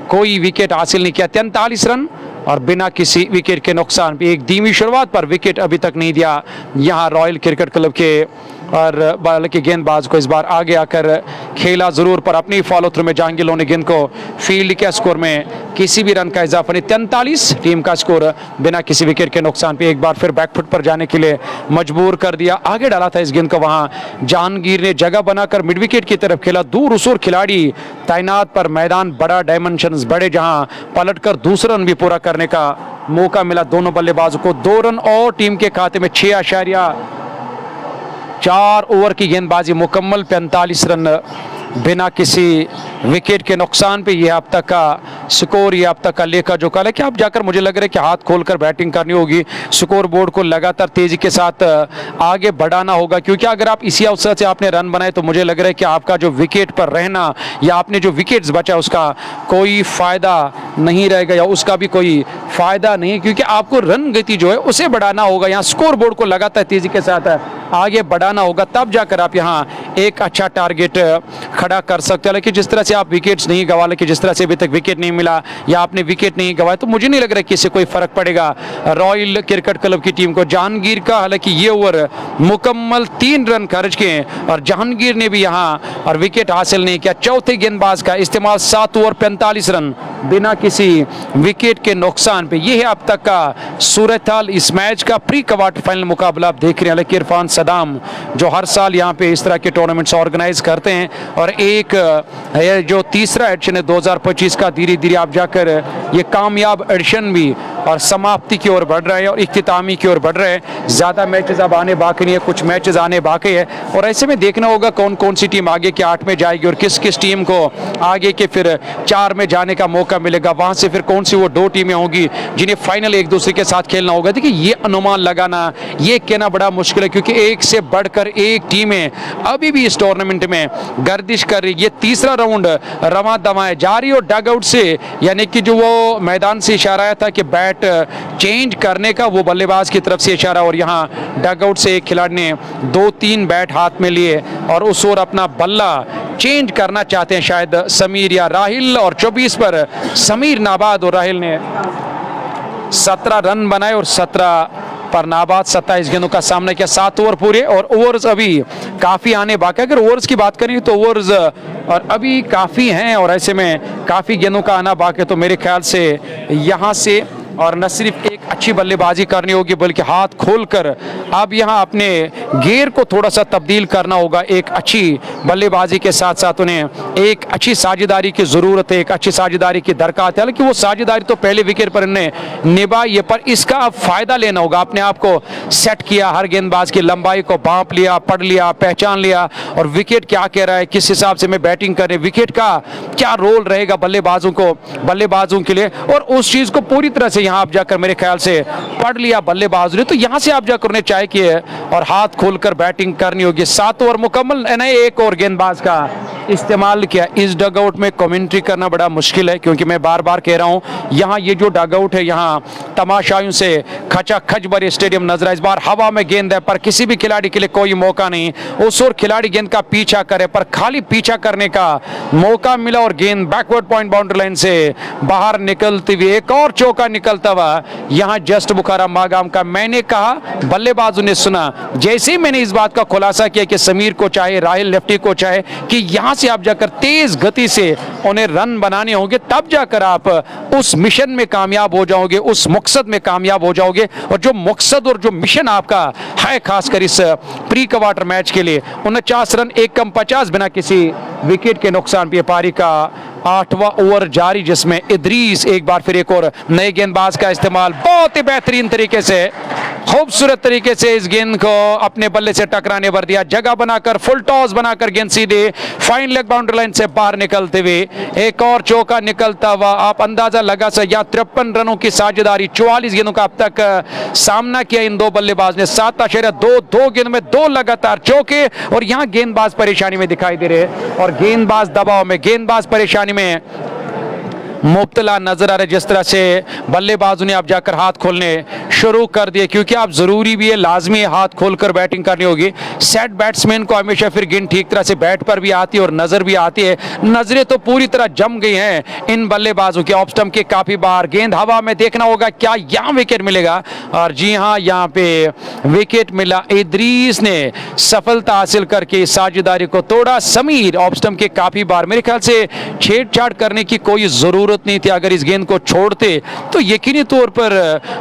कोई विकेट हासिल नहीं किया। 43 रन और बिना किसी विकेट के नुकसान भी, एक धीमी शुरुआत पर विकेट अभी तक नहीं दिया यहाँ रॉयल क्रिकेट क्लब के। और बल्कि गेंदबाज को इस बार आगे आकर खेला ज़रूर, पर अपनी फॉलो थ्रू में जहांगीर लोन ने गेंद को फील्ड के स्कोर में किसी भी रन का इजाफा नहीं। 43 टीम का स्कोर बिना किसी विकेट के नुकसान पे एक बार फिर बैकफुट पर जाने के लिए मजबूर कर दिया। आगे डाला था इस गेंद को, वहाँ जहांगीर ने जगह बनाकर मिड विकेट की तरफ खेला। दूर उसूर खिलाड़ी तैनात पर मैदान बड़ा, डायमेंशंस बड़े, जहाँ पलटकर दूसरा रन भी पूरा करने का मौका मिला दोनों बल्लेबाजों को। 2 रन और टीम के खाते में 6.4 ओवर की गेंदबाजी मुकम्मल, 45 रन बिना किसी विकेट के नुकसान पे ये अब तक का स्कोर, ये अब तक का लेखा जोखा है कि अब जाकर मुझे लग रहा है कि हाथ खोलकर बैटिंग करनी होगी, स्कोर बोर्ड को लगातार तेजी के साथ आगे बढ़ाना होगा। क्योंकि अगर आप इसी अवसर से आपने रन बनाए तो मुझे लग रहा है कि आपका जो विकेट पर रहना या आपने जो विकेट्स बचा उसका कोई फ़ायदा नहीं रहेगा, या उसका भी कोई फ़ायदा नहीं, क्योंकि आपको रन गति जो है उसे बढ़ाना होगा। यहाँ स्कोर बोर्ड को लगातार तेजी के साथ आगे बढ़ाना होगा, तब जाकर आप यहाँ एक अच्छा टारगेट खड़ा कर सकते हैं। लेकिन जिस तरह से आप विकेट्स नहीं गंवा, लेकिन जिस तरह से अभी तक विकेट नहीं मिला या आपने विकेट नहीं गंवाया, तो मुझे नहीं लग रहा कि इससे कोई फर्क पड़ेगा रॉयल क्रिकेट क्लब की टीम को। जहांगीर का हालांकि ये ओवर मुकम्मल 3 रन खर्च किए और जहांगीर ने भी यहाँ और विकेट हासिल नहीं किया। चौथे गेंदबाज का इस्तेमाल, 7 ओवर 45 रन बिना किसी विकेट के नुकसान पे। ये है अब तक का सूरत हाल इस मैच का। प्री क्वार्टर फाइनल मुकाबला आप देख रहे हैं, लेकिन इरफान सदाम जो हर साल यहाँ पे इस तरह के टूर्नामेंट्स ऑर्गेनाइज करते हैं, और एक जो तीसरा एडिशन है 2025 का, धीरे धीरे आप जाकर ये कामयाब एडिशन भी और समाप्ति की ओर बढ़ रहा है और इख्तितामी की ओर बढ़ रहे हैं। ज़्यादा मैचेस अब आने बाकी नहीं है, कुछ मैचेस आने बाकी है, और ऐसे में देखना होगा कौन कौन सी टीम आगे के 8 में जाएगी और किस किस टीम को आगे के फिर 4 में जाने का मौका मिलेगा। वहाँ से फिर कौन सी वो 2 टीमें होंगी जिन्हें फाइनल एक दूसरे के साथ खेलना होगा। देखिए ये अनुमान लगाना, ये कहना बड़ा मुश्किल है, क्योंकि एक से बढ़कर एक टीमें अभी भी इस टूर्नामेंट में गर्दिश कर रही। ये तीसरा राउंड रवां दवाएं जारी, और डग आउट से, यानी कि जो वो मैदान से इशारा आया था कि बैट चेंज करने का, वो बल्लेबाज की तरफ से इशारा, और यहाँ डग आउट से एक खिलाड़ी ने 2-3 बैट हाथ में लिए और उस ओर अपना बल्ला चेंज करना चाहते हैं शायद समीर या राहिल, और 24 पर समीर नाबाद और राहिल ने 17 रन बनाए और 17 पर नाबाद 27 गेंदों का सामना किया। 7 ओवर पूरे और ओवर्स अभी काफ़ी आने बाकी। अगर ओवर्स की बात करें तो ओवर्स और अभी काफ़ी हैं, और ऐसे में काफ़ी गेंदों का आना बाकी है, तो मेरे ख्याल से यहाँ से और न सिर्फ एक अच्छी बल्लेबाजी करनी होगी बल्कि हाथ खोलकर अब यहाँ अपने गेयर को थोड़ा सा तब्दील करना होगा। एक अच्छी बल्लेबाजी के साथ साथ उन्हें एक अच्छी साझेदारी की ज़रूरत है, एक अच्छी साझेदारी की दरकार है। हालांकि वो साझेदारी तो पहले विकेट पर इन्हें निभाई है, पर इसका अब फ़ायदा लेना होगा। अपने आप को सेट किया, हर गेंदबाज की लंबाई को भांप लिया, पढ़ लिया, पहचान लिया, और विकेट क्या कह रहा है, किस हिसाब से मैं बैटिंग कर रही, विकेट का क्या रोल रहेगा बल्लेबाजों के लिए, और उस चीज़ को पूरी तरह से यहाँ आप जाकर मेरे ख्याल से पढ़ लिया बल्लेबाज ने। तो यहाँ से आप जाकर उन्हें चाय किए और हाथ खोलकर बैटिंग करनी होगी। 7 ओवर मुकम्मल, एक और गेंदबाज का इस्तेमाल किया। इस डग आउट में कमेंट्री करना बड़ा मुश्किल है, क्योंकि मैं बार बार कह रहा हूँ यहाँ ये जो डग आउट है, यहाँ तमाशाइयों से खचाखच भरे स्टेडियम नजर आए। इस बार हवा में गेंद है, पर किसी भी खिलाड़ी के लिए कोई मौका नहीं। उस ओर खिलाड़ी गेंद का पीछा करे, पर खाली पीछा करने का मौका मिला और गेंद बैकवर्ड पॉइंट बाउंड्री लाइन से बाहर निकलती हुई एक और चौका निकलता हुआ यहाँ जस्ट बुखारा मागाम का। मैंने कहा, बल्लेबाजों ने सुना। जैसे ही मैंने इस बात का खुलासा किया कि समीर को चाहे, राहिल लेफ्टी को चाहे, कि यहाँ से आप जाकर तेज गति से उन्हें रन बनाने होंगे, तब जाकर आप उस मिशन में कामयाब हो जाओगे, उस मकसद में कामयाब हो जाओगे। और जो मकसद और जो मिशन आपका है खासकर इस प्री क्वार्टर मैच के लिए, 49 रन 1 कम 50 बिना किसी विकेट के नुकसान पे पारी का 8वां ओवर जारी, जिसमें इदरीस एक बार फिर एक और नए गेंदबाज का इस्तेमाल बहुत ही बेहतरीन तरीके से, खूबसूरत तरीके से इस गेंद को अपने बल्ले से टकराने पर दिया, जगह बनाकर फुल टॉस बनाकर गेंद सीधे फाइन लेग बाउंड्री लाइन से बाहर निकलते हुए एक और चौका निकलता हुआ आप अंदाजा लगा सकते। 53 रनों की साझेदारी, 44 गेंदों का अब तक सामना किया इन दो बल्लेबाज ने, 7.2 गेंद में 2 लगातार चौके। और यहां गेंदबाज परेशानी में दिखाई दे रहे हैं और गेंदबाज दबाव में, गेंदबाज परेशानी में मुब्तला नजर आ रहे। जिस तरह से बल्लेबाजों ने अब जाकर हाथ खोलने शुरू कर दिए, क्योंकि आप जरूरी भी है, लाजमी है, हाथ खोलकर बैटिंग करनी होगी। सेट बैट्समैन को हमेशा फिर गेंद ठीक तरह से बैट पर भी आती है और नजर भी आती है। नजरें तो पूरी तरह जम गई हैं इन बल्लेबाजों के। ऑफ स्टंप के काफी बार गेंद हवा में, देखना होगा क्या यहाँ विकेट मिलेगा। और जी हाँ, यहाँ पे विकेट मिला। इदरीस ने सफलता हासिल करके साझेदारी को तोड़ा। समीर ऑफ स्टंप के काफी बार, मेरे ख्याल से छेड़छाड़ करने की कोई जरूरत नहीं थी। अगर इस गेंद को छोड़ते तो यकीनी तौर पर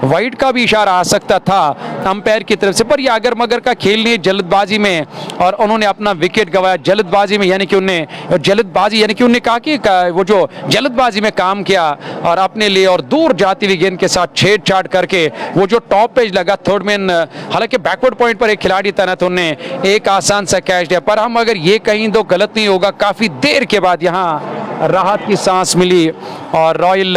वाइड का भी इशारा आ सकता था अंपायर की तरफ से, पर यह अगर मगर का खेल नहीं, जल्दबाजी में, और उन्होंने अपना विकेट गंवाया जल्दबाजी में। यानी कि उन्हें कहा कि वो जो जल्दबाजी में काम किया और अपने लिए और दूर जाती हुई गेंद के साथ छेड़छाड़ करके वो जो टॉप पेज लगा थर्ड मैन, हालांकि बैकवर्ड पॉइंट पर एक खिलाड़ी तैनात, उन्होंने एक आसान सा कैच दिया। पर हम अगर ये कहीं तो गलत नहीं होगा, काफी देर के बाद यहाँ राहत की सांस मिली और रॉयल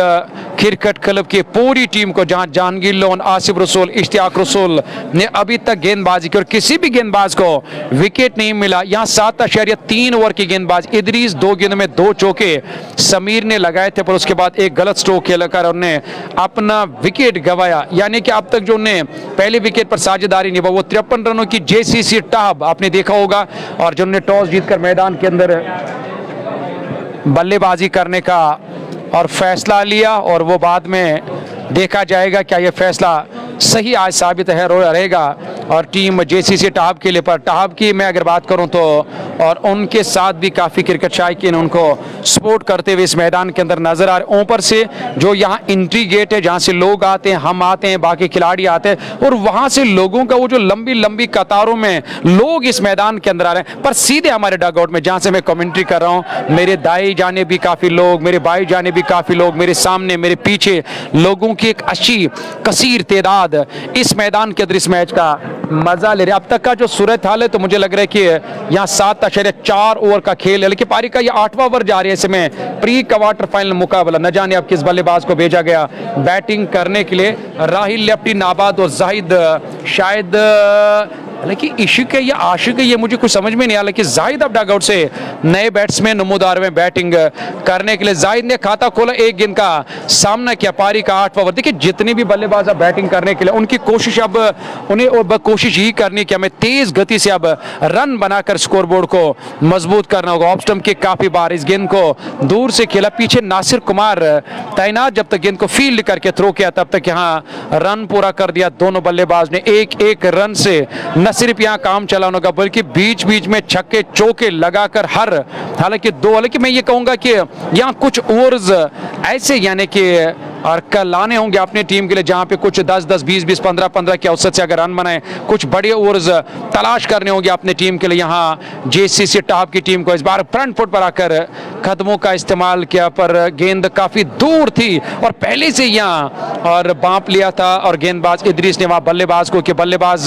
क्रिकेट क्लब की पूरी टीम को, जहां जहांगीर लोन, आसिफ रसूल, इश्तियाक रसूल ने अभी तक गेंदबाजी की और किसी भी गेंदबाज को विकेट नहीं मिला। यहां 7.3 ओवर की गेंदबाज, इदरीस 2 गेंद में 2 चौके समीर ने लगाए थे, पर उसके बाद एक गलत स्ट्रोक खेलकर उन्होंने अपना विकेट गंवाया। यानी कि अब तक जो उन्हें पहले विकेट पर साझेदारी निभा वो 53 रनों की जेसीसी टाब आपने देखा होगा, और जिन्होंने टॉस जीतकर मैदान के अंदर बल्लेबाजी करने का और फैसला लिया, और वो बाद में देखा जाएगा क्या ये फैसला सही आज साबित है रहेगा। और टीम जेसीसी टाब के लिए, पर टाब की मैं अगर बात करूं तो, और उनके साथ भी काफ़ी क्रिकेट शायकीन उनको सपोर्ट करते हुए इस मैदान के अंदर नजर आ रहे। ऊपर से जो यहाँ एंट्री गेट है जहाँ से लोग आते हैं, हम आते हैं, बाकी खिलाड़ी आते हैं, और वहाँ से लोगों का वो जो लंबी लंबी कतारों में लोग इस मैदान के अंदर आ रहे हैं। पर सीधे हमारे डग आउट में जहाँ से मैं कमेंट्री कर रहा हूँ, मेरे दाएं जाने भी काफ़ी लोग, मेरे बाएं जाने भी काफ़ी लोग, मेरे सामने मेरे पीछे लोगों की एक अच्छी कसीर तादाद इस मैदान के अंदर इस मैच का मजा ले रहे। अब तक का जो सूरत हाल है तो मुझे लग रहा है कि यहाँ 7.4 ओवर का खेल है, लेकिन पारी का ये 8वां ओवर जा रही है। इसमें प्री क्वार्टर फाइनल मुकाबला, न जाने अब किस बल्लेबाज को भेजा गया बैटिंग करने के लिए। राहिल, लेफ्टी नाबाद और जाहिद शायद, हालांकि इशिक है या आशिक है ये मुझे कुछ समझ में नहीं आया, लेकिन जाहिद अब डग आउट से नए बैट्समैन नमूदार में बैटिंग करने के लिए। जाहिद ने खाता खोला, एक गेंद का सामना किया, पारी का 8वां ओवर। देखिए जितने भी बल्लेबाज अब बैटिंग करने के लिए, उनकी कोशिश अब उन्हें कोशिश यही करनी कि हमें तेज गति से अब रन बनाकर स्कोरबोर्ड को मजबूत करना होगा। ऑफ स्टंप के काफी बार इस गेंद को दूर से खेला, पीछे नासिर कुमार तैनात, जब तक गेंद को फील्ड करके थ्रो किया तब तक यहाँ रन पूरा कर दिया दोनों बल्लेबाज ने। एक रन से न सिर्फ यहाँ काम चलाने का बल्कि बीच बीच में छक्के चौके लगाकर हालांकि मैं ये कहूंगा कि यहाँ कुछ ओवर्स ऐसे यानी कि और कल लाने होंगे अपनी टीम के लिए जहां पे कुछ 10-10, 20-20, 15-15 के औसत से अगर रन बनाए, कुछ बड़े ओवर्स तलाश करने होंगे अपनी टीम के लिए। यहाँ जेसीसी टाप की टीम को इस बार फ्रंट फुट पर आकर कदमों का इस्तेमाल किया, पर गेंद काफी दूर थी और पहले से यहाँ और बांप लिया था। और गेंदबाज इदरीस ने वहां बल्लेबाज को कि बल्लेबाज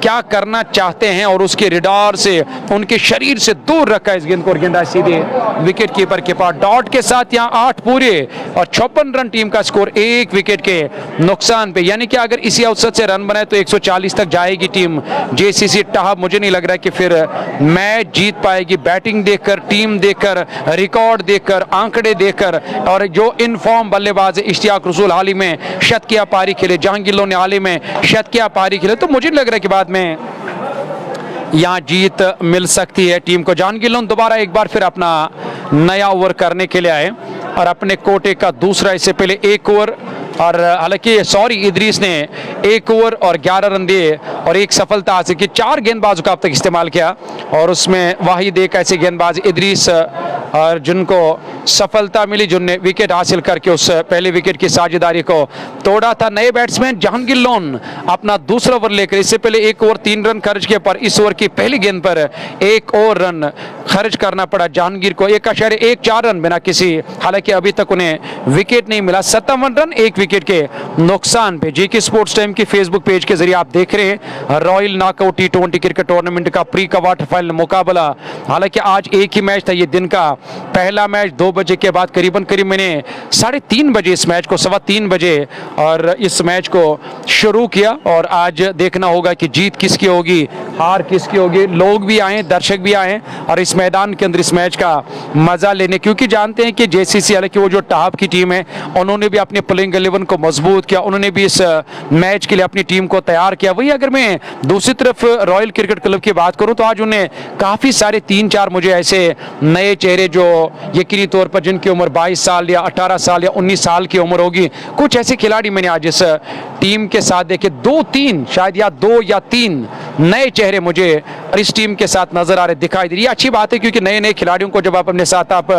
क्या करना चाहते हैं और उसके रिडार से उनके शरीर से दूर रखा इस गेंद को, और गेंदा सीधे विकेट कीपर के पास डॉट के साथ यहाँ 8 पूरे और 56 रन टीम का स्कोर, 1 विकेट के नुकसान पे। यानी कि अगर इसी औसत से रन बनाए तो 140 तक जाएगी टीम जेसीसी टाप। मुझे नहीं लग रहा है कि फिर मैच जीत पाएगी। बैटिंग देखकर, टीम देखकर, रिकॉर्ड देखकर, आंकड़े देखकर, और जो इन फॉर्म बल्लेबाज है इश्तियाक रसूल हाल ही में शतकीय पारी खेले, जहांगीर लोन ने हाल ही में शतकीय पारी खेले, तो मुझे लग रहा है कि बाद में यहाँ जीत मिल सकती है टीम को। जहांगीर लोन दोबारा एक बार फिर अपना नया ओवर करने के लिए आए और अपने कोटे का दूसरा, इससे पहले 1 ओवर और हालांकि सॉरी इदरीस ने 1 ओवर और 11 रन दिए और एक सफलता हासिल की। 4 गेंदबाजों का अब तक इस्तेमाल किया और उसमें वाहिद एक ऐसे गेंदबाज इदरीस और जिनको सफलता मिली, जिनने विकेट हासिल करके उस पहले विकेट की साझेदारी को तोड़ा था। नए बैट्समैन जहांगीर लोन अपना दूसरा ओवर लेकर, इससे पहले 1 ओवर 3 रन खर्च किए, पर इस ओवर की पहली गेंद पर 1 और रन खर्च करना पड़ा जहांगीर को। 1.14 रन बिना किसी, हालांकि अभी तक उन्हें विकेट नहीं मिला। 57 रन 1 विकेट के नुकसान पे। जीके स्पोर्ट्स टाइम के फेसबुक पेज के जरिए आप देख रहे हैं royal knockout T20 cricket tournament का प्री क्वार्टर फाइनल मुकाबला। हालांकि आज एक ही मैच था, ये दिन का पहला मैच 2 बजे के बाद करीब मैंने 3:30 बजे इस मैच को 3:15 बजे और इस मैच को शुरू किया। और आज देखना होगा कि जीत किसकी होगी, हार किसकी होगी। लोग भी आए, दर्शक भी आए और इस मैदान के अंदर इस मैच का मजा लेने, क्योंकि जानते हैं कि जेसीसी, हालांकि वो जो टाप की टीम है, उन्होंने भी अपने प्लेइंग 11 को मजबूत किया, उन्होंने भी इस मैच के लिए अपनी टीम को तैयार किया। वही अगर मैं दूसरी तरफ रॉयल क्रिकेट क्लब की बात करूं तो आज उन्हें काफी सारे 3-4 मुझे ऐसे नए चेहरे जो यकीनी तौर पर जिनकी उम्र 22 साल या 18 साल या 19 साल की उम्र होगी, कुछ ऐसे खिलाड़ी मैंने आज इस टीम के साथ देखे। 2-3 शायद या 2 या 3 नए चेहरे मुझे इस टीम के साथ नजर आ रहे, दिखाई दे रही है। अच्छी बात है, क्योंकि नए नए खिलाड़ियों को जब आप अपने साथ आप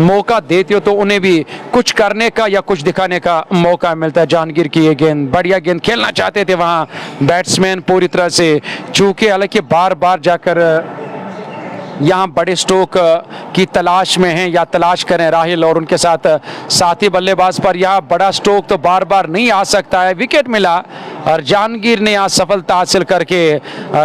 मौका देते हो तो उन्हें भी कुछ करने का या कुछ दिखाने का मौका मिलता है। जहांगीर की ये गेंद, बढ़िया गेंद खेलना चाहते थे वहां बैट्समैन पूरी तरह से चूके, हालांकि बार बार जाकर यहाँ बड़े स्ट्रोक की तलाश में हैं या तलाश करें राहिल और उनके साथ साथी बल्लेबाज, पर यहाँ बड़ा स्ट्रोक तो बार बार नहीं आ सकता है। विकेट मिला और जहांगीर ने यहाँ सफलता हासिल करके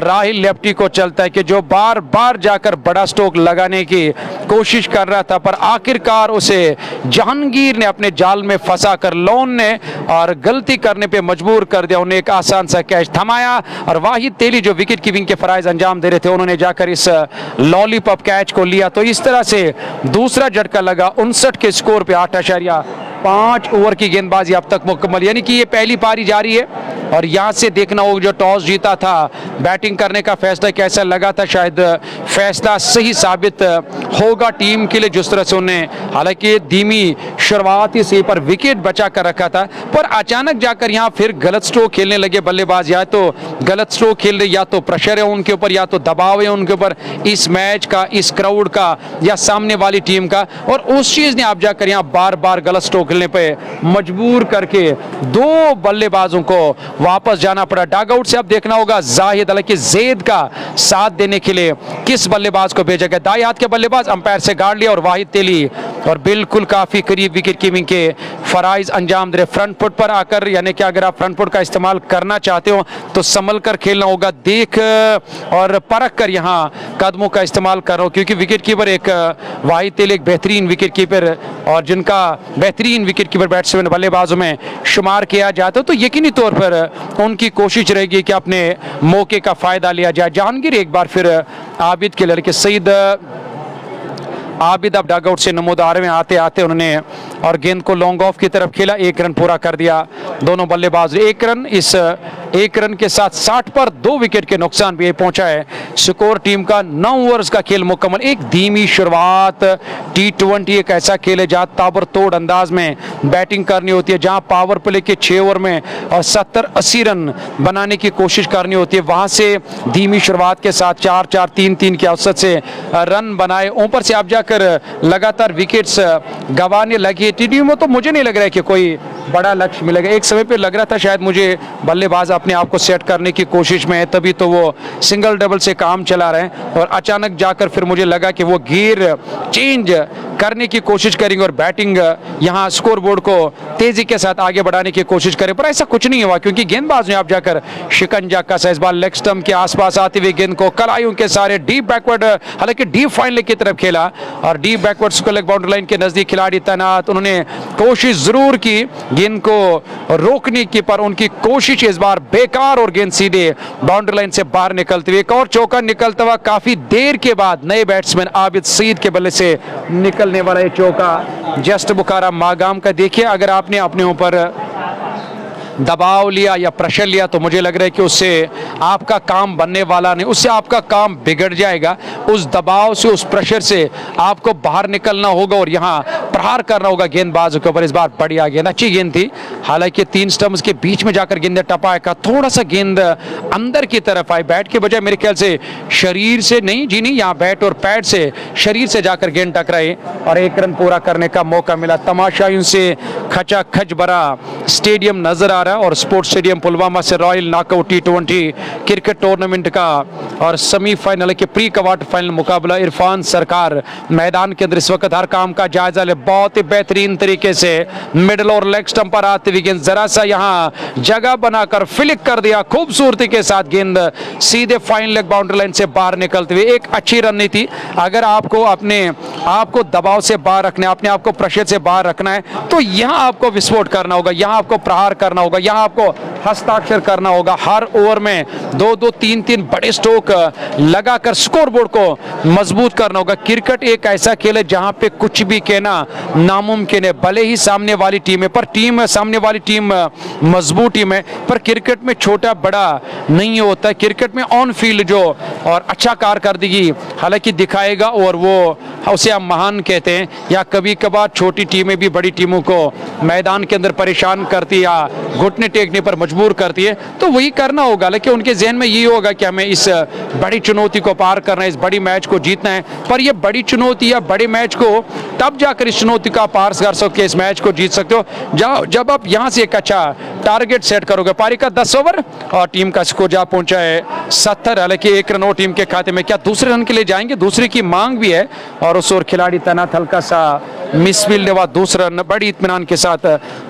राहिल लेफ्टी को चलता है कि जो बार बार जाकर बड़ा स्ट्रोक लगाने की कोशिश कर रहा था, पर आखिरकार उसे जहांगीर ने अपने जाल में फंसा कर लोन ने और गलती करने पे मजबूर कर दिया। उन्हें एक आसान सा कैच थमाया और वाहिद तेली जो विकेट कीपिंग के फराइज अंजाम दे रहे थे, उन्होंने जाकर इस लॉलीपॉप कैच को लिया। तो इस तरह से दूसरा झटका लगा 59 के स्कोर पे 8.5 ओवर की गेंदबाजी अब तक मुकम्मल, यानी कि ये पहली पारी जारी है और यहां से देखना होगा जो टॉस जीता था, बैटिंग करने का फैसला कैसा लगा था। शायद फैसला सही साबित होगा टीम के लिए, जिस तरह से उन्हें हालांकि धीमी शुरुआत ही से पर विकेट बचा कर रखा था, पर अचानक जाकर यहां फिर गलत स्ट्रोक खेलने लगे बल्लेबाज। या तो गलत स्ट्रोक खेल रहे, या तो प्रेशर है उनके ऊपर, या तो दबाव है उनके ऊपर इस मैच का, इस क्राउड का या सामने वाली टीम का, और उस चीज ने आप जाकर यहां बार बार गलत स्ट्रोक खेलने पे मजबूर करके 2 बल्लेबाजों को वापस जाना पड़ा डग आउट से। अब देखना होगा जाहिद, हालांकि जैद का साथ देने के लिए किस बल्लेबाज को भेजा गया। दाएं हाथ के बल्लेबाज अंपायर से गाड़ लिया और वाहिद तेली और बिल्कुल काफी करीब विकेट कीपिंग के फराइज अंजाम दे। फ्रंट फुट पर आकर, यानी कि अगर आप फ्रंट फुट का इस्तेमाल करना चाहते हो तो संभल कर खेलना होगा, देख और परख कर यहाँ कदमों का इस्तेमाल कर रहा हो, क्योंकि विकेट कीपर एक वाहिद तेली एक बेहतरीन विकेट कीपर और जिनका बेहतरीन विकेट कीपर बैट्समैन बल्लेबाजों में शुमार किया जाता है, तो यकीनी तौर पर उनकी कोशिश रहेगी कि अपने मौके का फायदा लिया जाए। जहांगीर एक बार फिर आबिद के लड़के सईद आबिद अब डग आउट से नमूदार में आते आते उन्होंने और गेंद को लॉन्ग ऑफ की तरफ खेला, 1 रन पूरा कर दिया दोनों बल्लेबाज। 1 रन, इस 1 रन के साथ 60 पर 2 विकेट के नुकसान भी पहुंचा है। स्कोर टीम का 9 ओवर्स का खेल मुकम्मल। एक धीमी शुरुआत, T20 एक ऐसा खेल है जहां ताबड़तोड़ अंदाज में बैटिंग करनी होती है, जहां पावर प्ले के 6 ओवर में और 70-80 रन बनाने की कोशिश करनी होती है। वहां से धीमी शुरुआत के साथ 4-4, 3-3 के औसत से रन बनाए, ऊपर से आप जाकर लगातार विकेट्स गंवाने लगी। टीम में तो मुझे नहीं लग रहा है कि कोई बड़ा लक्ष्य मिलेगा। एक समय पे लग रहा था शायद मुझे बल्लेबाज अपने आप को सेट करने की कोशिश में है, तभी तो वो सिंगल डबल से काम चला रहे हैं, और अचानक जाकर फिर मुझे लगा कि वो गियर चेंज करने की कोशिश करेंगे और बैटिंग यहाँ स्कोर बोर्ड को तेजी के साथ आगे बढ़ाने की कोशिश करें, पर ऐसा कुछ नहीं हुआ, क्योंकि गेंदबाज ने आप जाकर शिकंजा का इस बार लेग स्टंप के आसपास आते हुए गेंद को कलाइयों के सारे डीप बैकवर्ड, हालांकि डीप फाइन लेग की तरफ खेला और deep backward square leg boundary line के नजदीक खिलाड़ी तैनात, उन्होंने कोशिश जरूर की गेंद को रोकने की, पर उनकी कोशिश इस बार बेकार और गेंद सीधे बाउंड्री लाइन से बाहर निकलते हुए एक और चौका निकलता हुआ काफी देर के बाद नए बैट्समैन आबिद सईद के बल्ले से निकलने वाला ये चौका जस्ट बुखारा मागाम का। देखिए, अगर आपने अपने ऊपर दबाव लिया या प्रेशर लिया तो मुझे लग रहा है कि उससे आपका काम बनने वाला नहीं, उससे आपका काम बिगड़ जाएगा। उस दबाव से, उस प्रेशर से आपको बाहर निकलना होगा और यहाँ प्रहार करना होगा गेंदबाजों के ऊपर। इस बार बढ़िया गेंद, अच्छी गेंद थी, हालांकि 3 स्टंप्स के बीच में जाकर गेंद टपाया का, थोड़ा सा गेंद अंदर की तरफ आई, बैट के बजाय मेरे ख्याल से शरीर से नहीं जी नहीं, यहाँ बैट और पैड से शरीर से जाकर गेंद टकराई और 1 रन पूरा करने का मौका मिला। तमाशाइयों से खचाखच भरा स्टेडियम नजर आ रहा है और स्पोर्ट्स स्टेडियम पुलवामा से royal knockout T20 cricket tournament का और सेमीफाइनल के प्री क्वार्टर फाइनल मुकाबला। इरफान सरकार मैदान के अंदर इस वक्त हर काम का जायजा ले, बहुत ही बेहतरीन तरीके से मिडल और लेग स्टंप पर आते हुए गेंद जरा सा यहाँ जगह बनाकर फ्लिक कर दिया खूबसूरती के साथ, गेंद सीधे फाइन लेग बाउंड्री लाइन से बाहर निकलते हुए। एक अच्छी रणनीति, अगर आपको अपने आपको दबाव से बाहर रखना है, अपने आप को प्रेशर से बाहर रखना है, तो यहाँ आपको विस्फोट करना होगा, यहाँ आपको प्रहार करना होगा, यहाँ आपको हस्ताक्षर करना होगा। हर ओवर में 2-2, 3-3 बड़े स्ट्रोक लगाकर स्कोरबोर्ड को मजबूत करना होगा। क्रिकेट एक ऐसा खेल है जहां पे कुछ भी कहना नामुमकिन है, भले ही सामने वाली टीम है, पर सामने वाली टीम मजबूत टीम है, पर क्रिकेट में छोटा बड़ा नहीं होता है। क्रिकेट में ऑन फील्ड जो और अच्छा कारकर्दगी हालांकि दिखाएगा और वो उसे हम महान कहते हैं, या कभी कभार छोटी टीमें भी बड़ी टीमों को मैदान के अंदर परेशान करती या घुटने टेकने पर मजबूर करती है, तो वही करना होगा। लेकिन उनके जहन में ये होगा कि हमें इस बड़ी चुनौती को पार करना है, इस बड़ी मैच को जीतना है। पर ये बड़ी चुनौती या बड़े मैच को तब जाकर इस चुनौती का पार कर सकते हो, इस मैच को जीत सकते हो जब आप यहाँ से एक अच्छा टारगेट सेट करोगे। पारी का 10 ओवर और टीम का स्कोर जा पहुंचा है 70, हालांकि 1 रन और टीम के खाते में। क्या दूसरे रन के लिए जाएंगे? दूसरे की मांग भी है और उस ओर खिलाड़ी तैनात, हल्का सा मिसफील्ड हुआ, दूसरा रन बड़ी इत्मीनान के साथ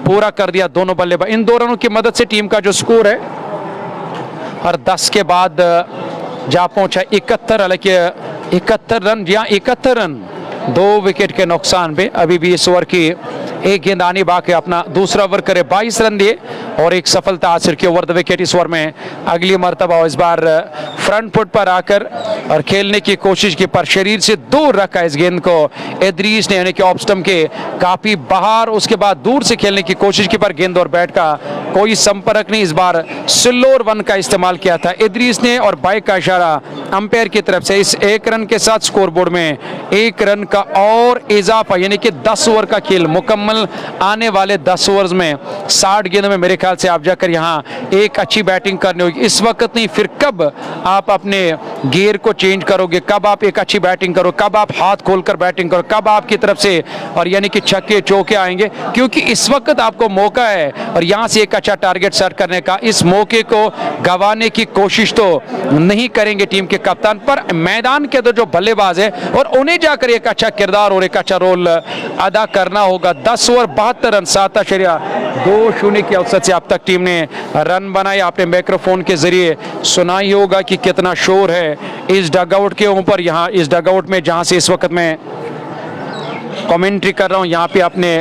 पूरा कर दिया दोनों बल्लेबाज। इन 2 रनों की मदद से टीम का जो स्कोर है और 10 के बाद जा पहुंचा 71, हालांकि 71 रन, या 71 रन 2 विकेट के नुकसान पे। अभी भी इस ओवर की एक गेंद आनी बाकी, अपना दूसरा ओवर करे, 22 रन दिए और एक सफलता हासिल की ओवर द विकेट इस ओवर में। अगली मरतबा इस बार फ्रंट फुट पर आकर और खेलने की कोशिश की, पर शरीर से दूर रखा इस गेंद को इदरीस ने, यानी कि ऑफ स्टंप के काफी बाहर। उसके बाद दूर से खेलने की कोशिश की, पर गेंद और बैट का कोई संपर्क नहीं। इस बार स्लोअर वन का इस्तेमाल किया था इदरीस ने और बाइक का इशारा अंपायर की तरफ से। इस 1 रन के साथ स्कोरबोर्ड में 1 रन का और इजाफा, यानी कि 10 ओवर का खेल मुकम्मल। आने वाले 10 ओवर्स में 60 गेंदों में मेरे ख्याल से आप जाकर यहाँ एक अच्छी बैटिंग करनी होगी। इस वक्त नहीं, फिर कब आप अपने गियर को चेंज करोगे, कब आप एक अच्छी बैटिंग करो, कब आप हाथ खोलकर बैटिंग करो, कब आपकी तरफ से और यानी कि छक्के चौके आएंगे, क्योंकि इस वक्त आपको मौका है और यहाँ से एक अच्छा टारगेट सेट करने का। इस मौके को गंवाने की कोशिश तो नहीं करेंगे टीम के कप्तान, पर मैदान के अंदर जो बल्लेबाज है और उन्हें जाकर एक अच्छा किरदार और एक अच्छा रोल अदा करना होगा। 10 ओवर 72 रन 7.20 के औसत से अब तक टीम ने रन बनाए। आपने माइक्रोफोन के जरिए सुना ही होगा कि कितना शोर है इस डगआउट के ऊपर, यहाँ इस डगआउट में जहाँ से इस वक्त मैं कमेंट्री कर रहा हूँ। यहाँ पे अपने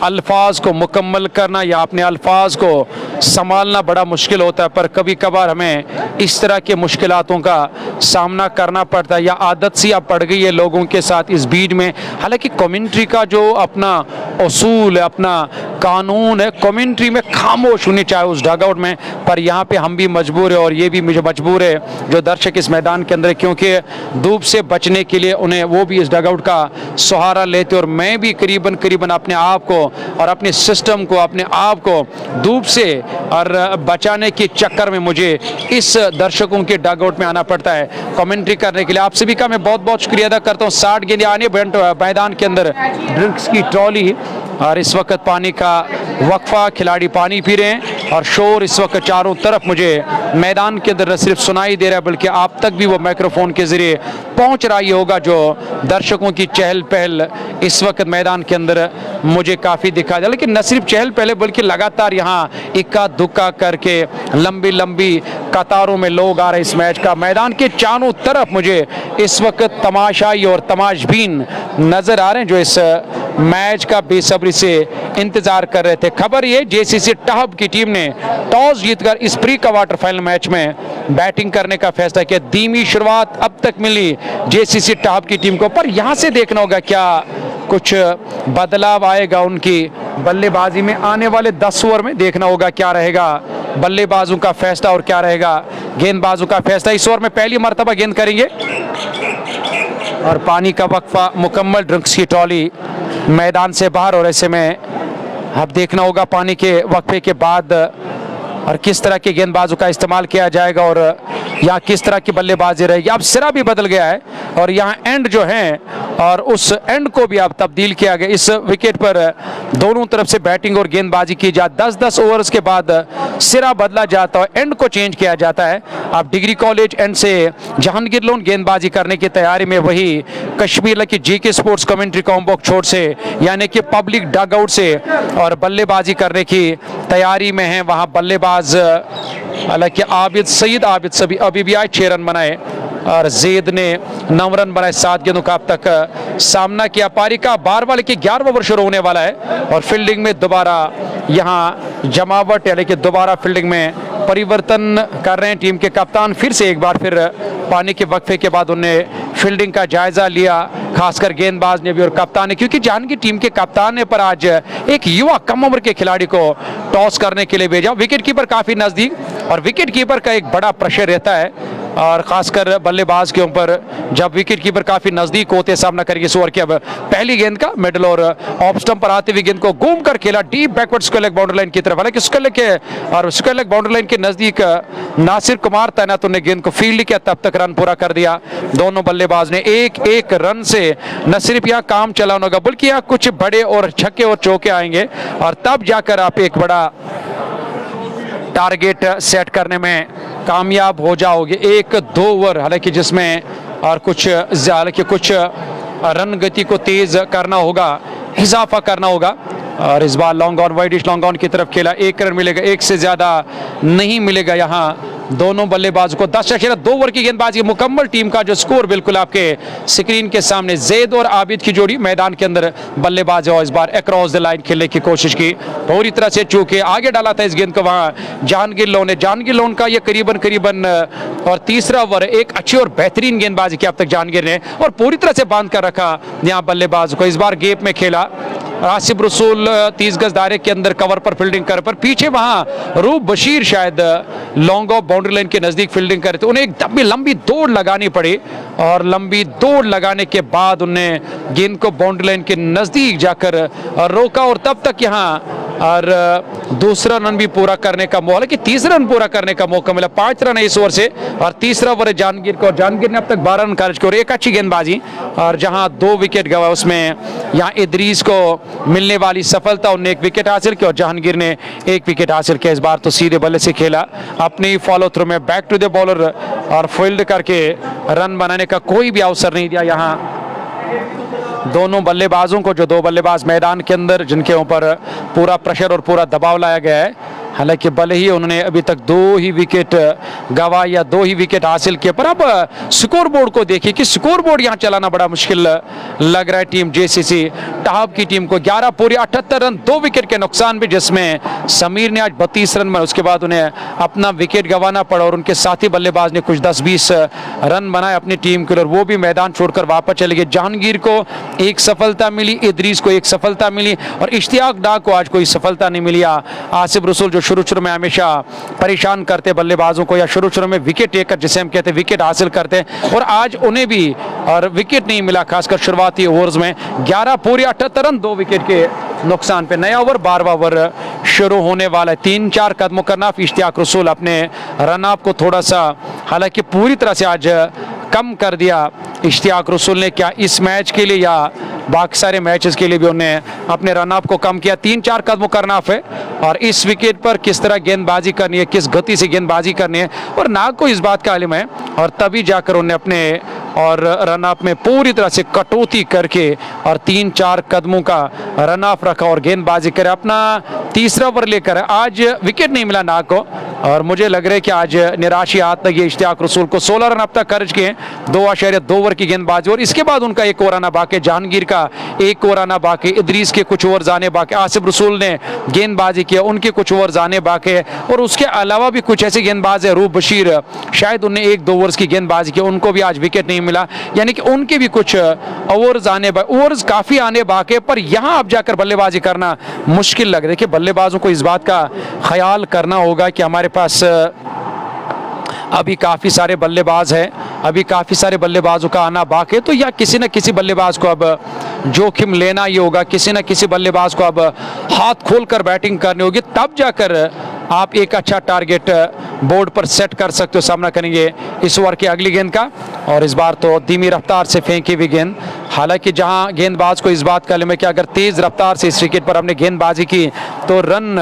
अल्फाज को मुकम्मल करना या अपने अल्फाज को संभालना बड़ा मुश्किल होता है, पर कभी कभार हमें इस तरह के मुश्किलातों का सामना करना पड़ता है, या आदत सी अब पड़ गई है लोगों के साथ इस बीच में। हालांकि कमेंट्री का जो अपना उसूल है, अपना कानून है, कमेंट्री में खामोश होनी चाहिए उस डगआउट में, पर यहाँ पे हम भी मजबूर है और ये भी मुझे मजबूर है जो दर्शक इस मैदान के अंदर, क्योंकि धूप से बचने के लिए उन्हें वो भी इस डगआउट का सहारा लेते, और मैं भी करीबन अपने आप को और अपने सिस्टम को, अपने आप को धूप से और बचाने के चक्कर में मुझे इस दर्शकों के डगआउट में आना पड़ता है कमेंट्री करने के लिए। आप सभी का मैं बहुत बहुत शुक्रिया अदा करता हूँ। 60 गेंदें आने मैदान के अंदर, ड्रिंक्स की ट्रॉली और इस वक्त पानी का वक्फा, खिलाड़ी पानी पी रहे हैं और शोर इस वक्त चारों तरफ मुझे मैदान के अंदर न सिर्फ सुनाई दे रहा है बल्कि आप तक भी वो माइक्रोफोन के जरिए पहुंच रहा ही होगा। जो दर्शकों की चहल पहल इस वक्त मैदान के अंदर मुझे काफ़ी दिखा जाए, लेकिन न सिर्फ चहल पहल बल्कि लगातार यहाँ इक्का दुक्का करके लंबी लंबी कतारों में लोग आ रहे इस मैच का। मैदान के चारों तरफ मुझे इस वक्त तमाशाई और तमाशबीन नजर आ रहे हैं जो इस मैच का बेसब्री से इंतजार कर रहे थे। खबर ये, जेसीसी टहब की टीम ने टॉस जीतकर इस प्री क्वार्टर फाइनल मैच में बैटिंग करने का फैसला किया। धीमी शुरुआत अब तक मिली जेसीसी टहब की टीम को, पर यहां से देखना होगा क्या कुछ बदलाव आएगा उनकी बल्लेबाजी में। आने वाले 10 ओवर में देखना होगा क्या रहेगा बल्लेबाजों का फैसला और क्या रहेगा गेंदबाजों का फैसला। इस ओवर में पहली मर्तबा गेंद करेंगे और पानी का वक्फा मुकम्मल, ड्रिंक्स की ट्रॉली मैदान से बाहर। और ऐसे में अब देखना होगा पानी के वक्फे के बाद और किस तरह के गेंदबाजों का इस्तेमाल किया जाएगा और यहाँ किस तरह की बल्लेबाजी रहेगी। अब सिरा भी बदल गया है और यहाँ एंड जो है और उस एंड को भी अब तब्दील किया गया। इस विकेट पर दोनों तरफ से बैटिंग और गेंदबाजी की जाती। 10-10 ओवर्स के बाद सिरा बदला जाता है, एंड को चेंज किया जाता है। अब डिग्री कॉलेज एंड से जहांगीर लोन गेंदबाजी करने की तैयारी में, वही कश्मीर की जीके स्पोर्ट्स कमेंट्री कॉम्बो छोड़ से यानी कि पब्लिक डग आउट से और बल्लेबाजी करने की तैयारी में है। वहाँ बल्लेबाज हालांकि आबिद सईद सभी अभी भी आए, 6 रन बनाए और जैद ने 9 रन बनाए। 7 गेंदों का अब तक सामना किया। पारी का 12वां के 11वां ओवर शुरू होने वाला है और फील्डिंग में दोबारा यहाँ जमावट यानी कि दोबारा फील्डिंग में परिवर्तन कर रहे हैं टीम के कप्तान। फिर से एक बार फिर पानी के वक्फे के बाद उन्हें फील्डिंग का जायजा लिया, खासकर गेंदबाज ने भी और कप्तान ने, क्योंकि जहांगीर टीम के कप्तान ने पर आज एक युवा कम उम्र के खिलाड़ी को टॉस करने के लिए भेजा। विकेट कीपर काफी नजदीक और विकेट कीपर का एक बड़ा प्रेशर रहता है और खासकर बल्लेबाज के ऊपर जब विकेट कीपर काफी नजदीक होते सामना करेंगे। इस ओवर की अब पहली गेंद का मिडल और ऑफ स्टंप पर आते हुए गेंद को घूम कर खेला deep backward square leg boundary line की तरफ। हालांकि स्क्वायर लेग के और स्क्वायर लेग बाउंड्री लाइन के नजदीक नासिर कुमार तैनात, उन्हें गेंद को फील्ड किया, तब तक रन पूरा कर दिया। दोनों बल्लेबाज ने एक रन से न सिर्फ यहाँ काम चलाना होगा बल्कि यहाँ कुछ बड़े और छक्के और चौके आएंगे और तब जाकर आप एक बड़ा टारगेट सेट करने में कामयाब हो जाओगे। 1-2 ओवर हालांकि जिसमें और कुछ रन गति को तेज करना होगा, इजाफा करना होगा। और इस बार long on wideish long on की तरफ खेला, 1 रन मिलेगा, 1 से ज्यादा नहीं मिलेगा। यहाँ दोनों बल्लेबाजों को 10-2 ओवर की गेंदबाजी मुकम्मल। टीम का जो स्कोर बिल्कुल आपके स्क्रीन के सामने, जैद और आबिद की जोड़ी मैदान के अंदर बल्लेबाज है और इस बार अक्रॉस द लाइन खेलने की कोशिश की, पूरी तरह से चूके आगे डाला था इस गेंद को वहां जहांगीर लोन का ये करीबन और तीसरा ओवर, एक अच्छी और बेहतरीन गेंदबाजी की अब तक जहांगीर ने और पूरी तरह से बांध कर रखा यहाँ बल्लेबाज को। इस बार गेप में खेला आसिफ रसूल 30 गज दायरे के अंदर कवर पर फील्डिंग कर, पर पीछे वहां रूप बशीर शायद लॉन्ग ऑफ बाउंड्री लाइन के नजदीक फील्डिंग करे थे। उन्हें एक लंबी दौड़ लगानी पड़ी और लंबी दौड़ लगाने के बाद उन्हें गेंद को बाउंड्री लाइन के नजदीक जाकर रोका और तब तक यहाँ और दूसरा रन भी पूरा करने का मौका, कि तीसरा रन पूरा करने का मौका मिला। 5 रन है इस ओवर से और तीसरा ओवर है जहांगीर को। जहांगीर ने अब तक 12 रन खर्च किए और एक अच्छी गेंदबाजी और जहां 2 विकेट गवा उसमें यहाँ इदरीस को मिलने वाली सफलता, उन्हें 1 विकेट हासिल किया और जहांगीर ने 1 विकेट हासिल किया। इस बार तो सीधे बल्ले से खेला, अपनी फॉलो थ्रू में बैक टू द बॉलर और फील्ड करके रन बनाने का कोई भी अवसर नहीं दिया यहाँ दोनों बल्लेबाजों को, जो 2 बल्लेबाज मैदान के अंदर जिनके ऊपर पूरा प्रेशर और पूरा दबाव लाया गया है। हालांकि भले ही उन्होंने अभी तक 2 ही विकेट गवा या 2 ही विकेट हासिल किए, पर अब स्कोर बोर्ड को देखिए कि स्कोर बोर्ड यहाँ चलाना बड़ा मुश्किल लग रहा है टीम जेसीसी टाप की टीम को। 11 पूरे 78 रन, 2 विकेट के नुकसान भी, जिसमें समीर ने आज 32 रन बनाए, उसके बाद उन्हें अपना विकेट गंवाना पड़ा और उनके साथी बल्लेबाज ने कुछ 10-20 रन बनाए अपनी टीम के लिए और वो भी मैदान छोड़कर वापस चले गए। जहांगीर को 1 सफलता मिली, इदरीस को 1 सफलता मिली और इश्तियाक डार को आज कोई सफलता नहीं मिली। आसिफ रसूल जो शुरू में हमेशा परेशान करते बल्लेबाजों को या शुरू में विकेट टेकर जिसे हम कहते हैं विकेट हासिल करते और आज उन्हें भी और विकेट नहीं मिला, खासकर शुरुआती ओवर्स में। 11 पूरे 78 रन, 2 विकेट के नुकसान पे नया ओवर 12वां ओवर शुरू होने वाला है। 3-4 कदमों का नाफ इश्तियाक रसूल अपने रन अप को थोड़ा सा हालांकि पूरी तरह से आज कम कर दिया इश्तियाक रसूल ने, क्या इस मैच के लिए या बाकी सारे मैचेस के लिए भी उन्हें अपने रन अप को कम किया। 3-4 कदमों का नाफ है और इस विकेट पर किस तरह गेंदबाजी करनी है, किस गति से गेंदबाजी करनी है और नाग को इस बात का इल्म है और तभी जाकर उन्हें अपने और रन अप में पूरी तरह से कटौती करके और 3-4 कदमों का रन अप रखा और गेंदबाजी करे। अपना तीसरा ओवर लेकर आज विकेट नहीं मिला नाग को और मुझे लग रहा है कि आज निराशी हाथ लगी इश्तियाक रसूल को। 16 रन अब तक खर्च किए, 2.2 ओवर की गेंदबाजी और इसके बाद उनका 1 ओवर आना बाकी, जहांगीर का 1 ओवर आना बाकी, इदरीस के कुछ ओवर आने बाकी, आसिफ रसूल ने गेंदबाजी किया उनके कुछ ओवर आने बाकी और उसके अलावा भी कुछ ऐसे गेंदबाज है, रूप बशीर शायद उन्हें 1-2 ओवर्स की गेंदबाजी की, उनको भी आज विकेट नहीं मिला, यानी कि उनके भी कुछ ओवर्स आने ओवर्स काफी आने बाकी, पर यहां अब जाकर बल्लेबाजी करना मुश्किल लग रहा है कि बल्लेबाजों को इस बात का ख्याल करना होगा कि हमारे पास अभी काफ़ी सारे बल्लेबाज हैं, अभी काफ़ी सारे बल्लेबाजों का आना बाकी है, तो या किसी न किसी बल्लेबाज को अब जोखिम लेना ही होगा, किसी न किसी बल्लेबाज को अब हाथ खोलकर बैटिंग करनी होगी, तब जाकर आप एक अच्छा टारगेट बोर्ड पर सेट कर सकते हो, सामना करेंगे इस ओवर की अगली गेंद का। और इस बार तो धीमी रफ्तार से फेंकी हुई गेंद, हालांकि जहां गेंदबाज को इस बात का लिमिट कि अगर तेज रफ्तार से इस विकेट पर हमने गेंदबाजी की तो रन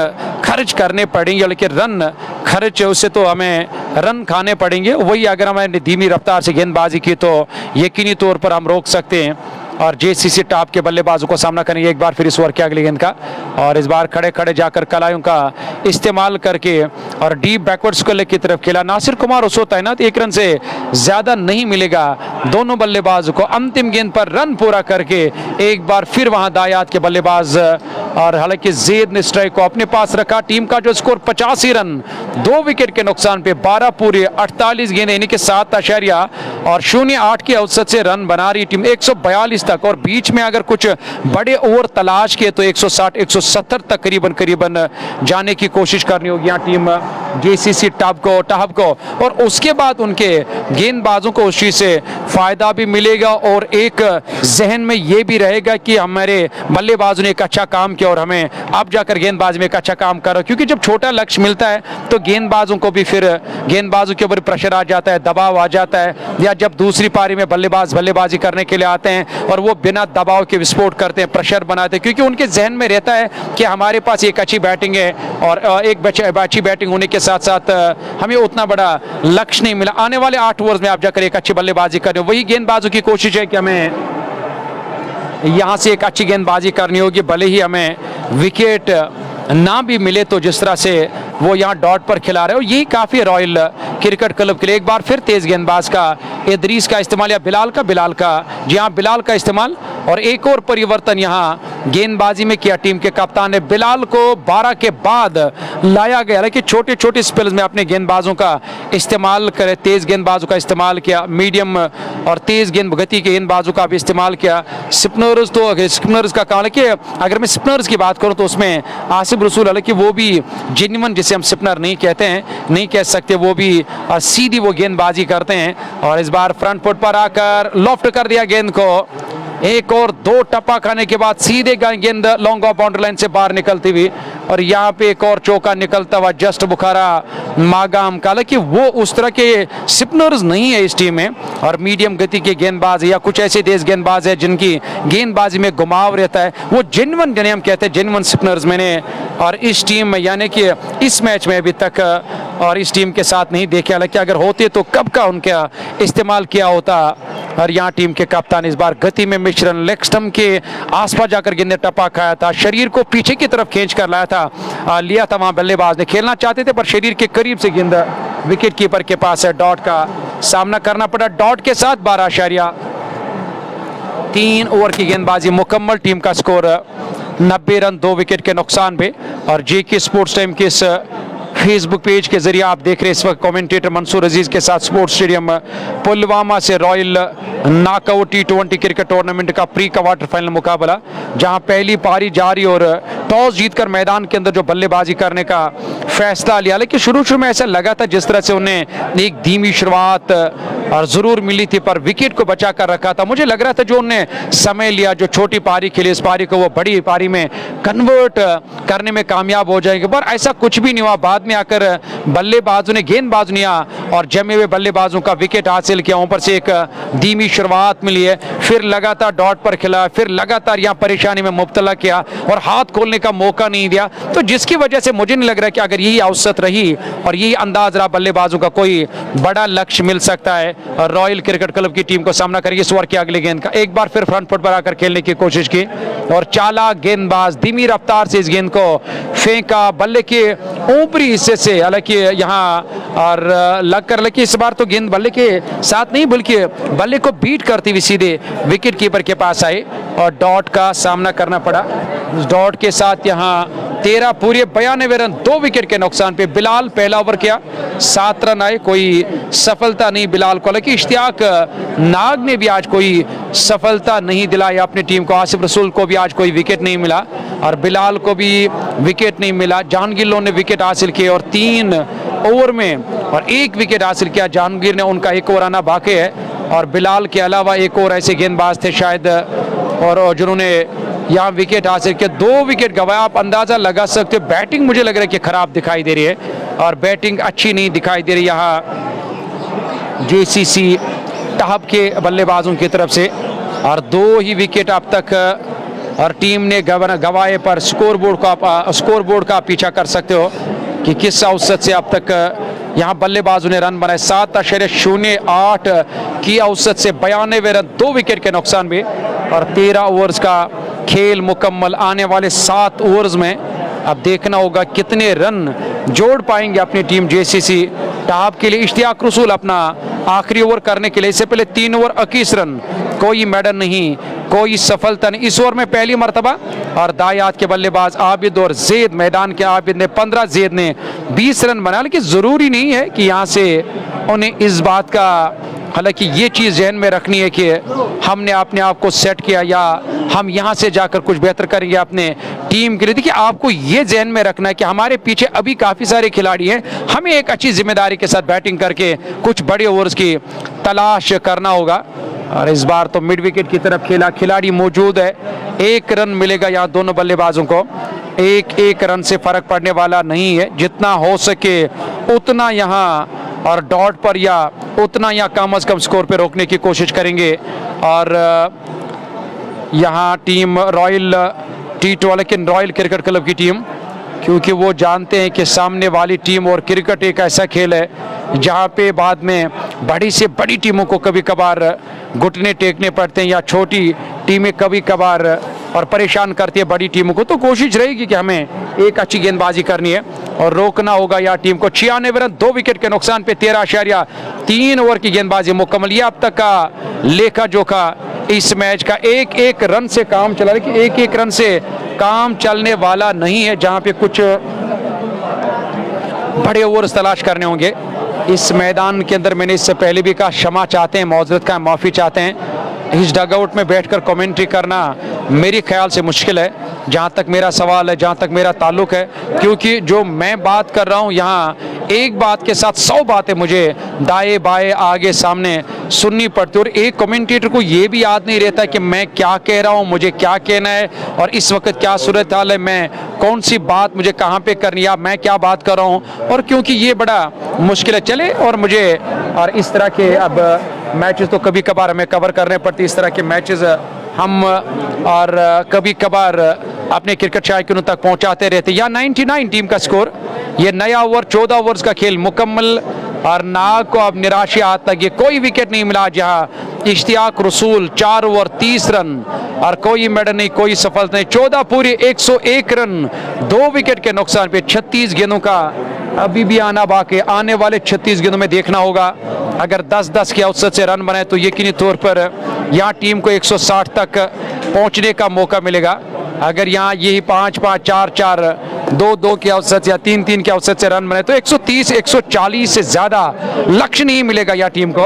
खर्च करने पड़ेंगे, लेकिन रन खर्च उससे तो हमें रन खाने पड़ेंगे, वही अगर हमें धीमी रफ्तार से गेंदबाजी की तो यकीनी तौर पर हम रोक सकते हैं और जेसीसी टॉप के बल्लेबाजों को सामना करेंगे एक बार फिर इस ओवर की अगली गेंद का। और इस बार खड़े खड़े जाकर कलाइयों का इस्तेमाल करके और डीप बैकवर्ड स्क्वेयर की तरफ खेला नासिर कुमार उसको तैनात, 1 रन से ज़्यादा नहीं मिलेगा दोनों बल्लेबाजों को। अंतिम गेंद पर रन पूरा करके एक बार फिर वहां दायाद के बल्लेबाज और हालांकि जेद ने स्ट्राइक को अपने पास रखा। टीम का जो स्कोर 85 रन 2 विकेट के नुकसान पे 12 पूरे 48 गेंद यानी कि 7.08 के औसत से रन बना रही टीम 142 तक, और बीच में अगर कुछ बड़े ओवर तलाश किए तो 160 170 तक करीबन जाने की कोशिश करनी होगी यहाँ टीम जेसीसी टॉप को और उसके बाद उनके गेंदबाजों को उस चीज से फायदा भी मिलेगा और एक जहन में ये भी रहेगा कि हमारे बल्लेबाजों ने एक अच्छा काम किया और हमें अब जाकर गेंदबाज में एक अच्छा काम करो, क्योंकि जब छोटा लक्ष्य मिलता है तो गेंदबाजों को भी फिर गेंदबाजों के ऊपर प्रेशर आ जाता है, दबाव आ जाता है, या जब दूसरी पारी में बल्लेबाज बल्लेबाजी करने के लिए आते हैं और वो बिना दबाव के विस्फोट करते हैं, प्रेशर बनाते हैं, क्योंकि उनके जहन में रहता है कि हमारे पास एक अच्छी बैटिंग है और एक अच्छी बैटिंग होने के साथ साथ हमें उतना बड़ा लक्ष्य नहीं मिला, आने वाले 8 ओवर्स में आप जाकर एक अच्छी बल्लेबाजी करें। वही गेंदबाजों की कोशिश है कि हमें यहां से एक अच्छी गेंदबाजी करनी होगी, भले ही हमें विकेट ना भी मिले तो जिस तरह से वो यहाँ डॉट पर खिला रहे हो, यही काफ़ी रॉयल क्रिकेट क्लब के लिए। एक बार फिर तेज गेंदबाज का इदरीस का इस्तेमाल या बिलाल का जी हाँ बिलाल का इस्तेमाल, और एक और परिवर्तन यहाँ गेंदबाजी में किया टीम के कप्तान ने, बिलाल को 12 के बाद लाया गया, हालांकि छोटे छोटे स्पेल्स में अपने गेंदबाजों का इस्तेमाल करे, तेज गेंदबाजों का इस्तेमाल किया, मीडियम और तेज गति के गेंदबाजों का भी इस्तेमाल किया। स्पिनर्स का काम है कि अगर मैं स्पिनर्स की बात करूँ तो उसमें आसिफ रसूल, हालांकि वो भी जेन्युइन जिसे हम स्पिनर नहीं कहते हैं, नहीं कह सकते, वो भी सीधी वो गेंदबाजी करते हैं। और इस बार फ्रंट फुट पर आकर लॉफ्ट कर दिया गेंद को, एक और 2 टप्पा खाने के बाद सीधे गेंद लॉन्ग ऑफ बाउंड्री लाइन से बाहर निकलती हुई, और यहाँ पे एक और चौका निकलता हुआ जस्ट बुखारा मागाम का, हालांकि वो उस तरह के स्पिनर्स नहीं है इस टीम में, और मीडियम गति के गेंदबाज या कुछ ऐसे तेज गेंदबाज है जिनकी गेंदबाजी में घुमाव रहता है, वो जेन्युइन जिन्हें हम कहते हैं जेन्युइन स्पिनर्स मैंने और इस टीम में यानी कि इस मैच में अभी तक और इस टीम के साथ नहीं देखे, हालांकि अगर होते तो कब का उनका इस्तेमाल किया होता। और यहाँ टीम के कप्तान इस बार गति में मिश्रण लेग स्टंप के आसपास जाकर गेंद ने टप्पा खाया था, शरीर को पीछे की तरफ खींच कर लाया था, लिया था वहां बल्लेबाज ने, खेलना चाहते थे पर शरीर के करीब से गेंद विकेट कीपर के पास है, डॉट का सामना करना पड़ा। डॉट के साथ 12.3 ओवर की गेंदबाजी मुकम्मल, टीम का स्कोर 90 रन 2 विकेट के नुकसान पे। और जेके स्पोर्ट्स टाइम के इस फेसबुक पेज के जरिए आप देख रहे हैं इस वक्त कमेंटेटर मंसूर अजीज के साथ स्पोर्ट्स स्टेडियम पुलवामा से royal knockout T20 cricket tournament का प्री क्वार्टर फाइनल मुकाबला, जहां पहली पारी जारी और टॉस जीतकर मैदान के अंदर जो बल्लेबाजी करने का फैसला लिया, लेकिन शुरू में ऐसा लगा था जिस तरह से उन्हें एक धीमी शुरुआत और जरूर मिली थी पर विकेट को बचा कर रखा था, मुझे लग रहा था जो उन्हें समय लिया, जो छोटी पारी खेली इस पारी को वो बड़ी पारी में कन्वर्ट करने में कामयाब हो जाएंगे, पर ऐसा कुछ भी नहीं हुआ। बाद में आकर बल्लेबाजों ने गेंदबाजों ने और जमे हुए बल्लेबाजों का विकेट हासिल किया, ऊपर से एक धीमी शुरुआत मिली है, फिर लगातार डॉट पर खिला, फिर लगातार यहाँ परेशानी में मुब्तला किया और हाथ खोलने का मौका नहीं दिया, तो जिसकी वजह से मुझे नहीं लग रहा कि अगर यही औसत रही और यही अंदाज रहा बल्लेबाजों का कोई बड़ा लक्ष्य मिल सकता है और रॉयल क्रिकेट क्लब की टीम को सामना करेगी। इस ओवर की अगली गेंद का एक बार फिर फ्रंट फुट पर आकर खेलने की कोशिश की और चालाक गेंदबाज धीमी रफ्तार से इस गेंद को फेंका बल्ले के ऊपरी हिस्से से, हालांकि यहाँ और लगकर, हालांकि इस बार तो गेंद बल्ले के साथ नहीं बल्कि बल्ले को बीट करती हुई सीधे विकेट कीपर के पास आई और डॉट का सामना करना पड़ा। डॉट के साथ यहाँ 13 पूरे 92 रन 2 विकेट के नुकसान पे बिलाल पहला ओवर किया, 7 रन आए, कोई सफलता नहीं बिलाल को, हालांकि इश्तियाक नाग ने भी आज कोई सफलता नहीं दिलाई अपनी टीम को, आसिफ रसूल को भी आज कोई विकेट नहीं मिला और बिलाल को भी विकेट नहीं मिला, जहांगीर लोन ने विकेट हासिल किए और 3 ओवर में और एक विकेट हासिल किया। जहांगीर ने, उनका एक ओवर आना बाकी है और बिलाल के अलावा एक और ऐसे गेंदबाज थे शायद और जिन्होंने यहाँ विकेट हासिल किया। 2 विकेट गंवाया। आप अंदाज़ा लगा सकते हो बैटिंग मुझे लग रहा है कि ख़राब दिखाई दे रही है और बैटिंग अच्छी नहीं दिखाई दे रही यहाँ जेसीसी टाप के बल्लेबाजों की तरफ से। और 2 ही विकेट अब तक और टीम ने गंवाए पर स्कोरबोर्ड का आप पीछा कर सकते हो कि किस औसत से अब तक यहाँ बल्लेबाजों ने रन बनाए। 7.08 की औसत से 92 रन, 2 विकेट के नुकसान भी और 13 ओवर्स का खेल मुकम्मल। आने वाले 7 ओवर्स में अब देखना होगा कितने रन जोड़ पाएंगे अपनी टीम जेसीसी टाप के लिए। इश्तियाक रसूल अपना आखिरी ओवर करने के लिए, इससे पहले 3 ओवर 21 रन, कोई मेडल नहीं, कोई सफलता नहीं। इस ओवर में पहली मरतबा और दायात के बल्लेबाज आबिद और जैद, मैदान के आबिद ने 15, जैद ने 20 रन बनाया। लेकिन ज़रूरी नहीं है कि यहाँ से उन्हें इस बात का, हालांकि ये चीज़ जहन में रखनी है कि हमने अपने आप को सेट किया या हम यहाँ से जाकर कुछ बेहतर करेंगे अपने टीम के लिए। देखिए आपको ये जहन में रखना है कि हमारे पीछे अभी काफ़ी सारे खिलाड़ी हैं, हमें एक अच्छी जिम्मेदारी के साथ बैटिंग करके कुछ बड़े ओवर्स की तलाश करना होगा। और इस बार तो मिड विकेट की तरफ खेला, खिलाड़ी मौजूद है, 1 रन मिलेगा यहाँ दोनों बल्लेबाजों को। एक रन से फर्क पड़ने वाला नहीं है, जितना हो सके उतना यहाँ और डॉट पर या उतना या कम से कम स्कोर पे रोकने की कोशिश करेंगे। और यहाँ टीम रॉयल T12, लेकिन रॉयल क्रिकेट क्लब की टीम, क्योंकि वो जानते हैं कि सामने वाली टीम और क्रिकेट एक ऐसा खेल है जहाँ पे बाद में बड़ी से बड़ी टीमों को कभी कभार घुटने टेकने पड़ते हैं या छोटी टीमें कभी कभार और परेशान करती है बड़ी टीमों को। तो कोशिश रहेगी कि हमें एक अच्छी गेंदबाजी करनी है और रोकना होगा या टीम को। 96 रन, 2 विकेट के नुकसान पे 13.3 ओवर की गेंदबाजी मुकम्मल। ये अब तक का लेखा जोखा इस मैच का। एक रन से काम चला, लेकिन एक रन से काम चलने वाला नहीं है, जहां पे कुछ बड़े ओवर्स तलाश करने होंगे इस मैदान के अंदर। मैंने इससे पहले भी कहा, क्षमा चाहते हैं, माजरत का माफ़ी चाहते हैं। इस डगआउट में बैठकर कमेंट्री करना मेरे ख्याल से मुश्किल है, जहाँ तक मेरा सवाल है, जहाँ तक मेरा ताल्लुक है, क्योंकि जो मैं बात कर रहा हूँ यहाँ एक बात के साथ 100 बातें मुझे दाएं बाएं आगे सामने सुननी पड़ती है। और एक कमेंटेटर को ये भी याद नहीं रहता कि मैं क्या कह रहा हूँ, मुझे क्या कहना है और इस वक्त क्या सूरत हाल है, मैं कौन सी बात मुझे कहाँ पे करनी है, मैं क्या बात कर रहा हूँ। और क्योंकि ये बड़ा मुश्किल है चले, और मुझे और इस तरह के अब मैचेस तो कभी कभार हमें कवर करने पड़ते, इस तरह के मैचेस हम और कभी कभार अपने क्रिकेट शायकीनों तक पहुंचाते रहते। या 99 टीम का स्कोर, ये नया ओवर, 14 ओवर्स का खेल मुकम्मल और नाग को अब निराशा हाथ लगी। कोई विकेट नहीं मिला, जहां इश्तियाक रसूल 4 ओवर 30 रन और कोई मेडल नहीं, कोई सफलता नहीं। 14 पूरे 101 रन, 2 विकेट के नुकसान पे 36 गेंदों का अभी भी आना बाकी। आने वाले 36 गेंदों में देखना होगा, अगर 10-10 के औसत से रन बनाए तो यकीनी तौर पर यहाँ टीम को 160 तक पहुँचने का मौका मिलेगा। अगर यहाँ यही 5-5, 4-4, 2-2 के औसत या 3-3 के औसत से रन बने तो 130, 140 से ज़्यादा लक्ष्य नहीं मिलेगा यहाँ टीम को,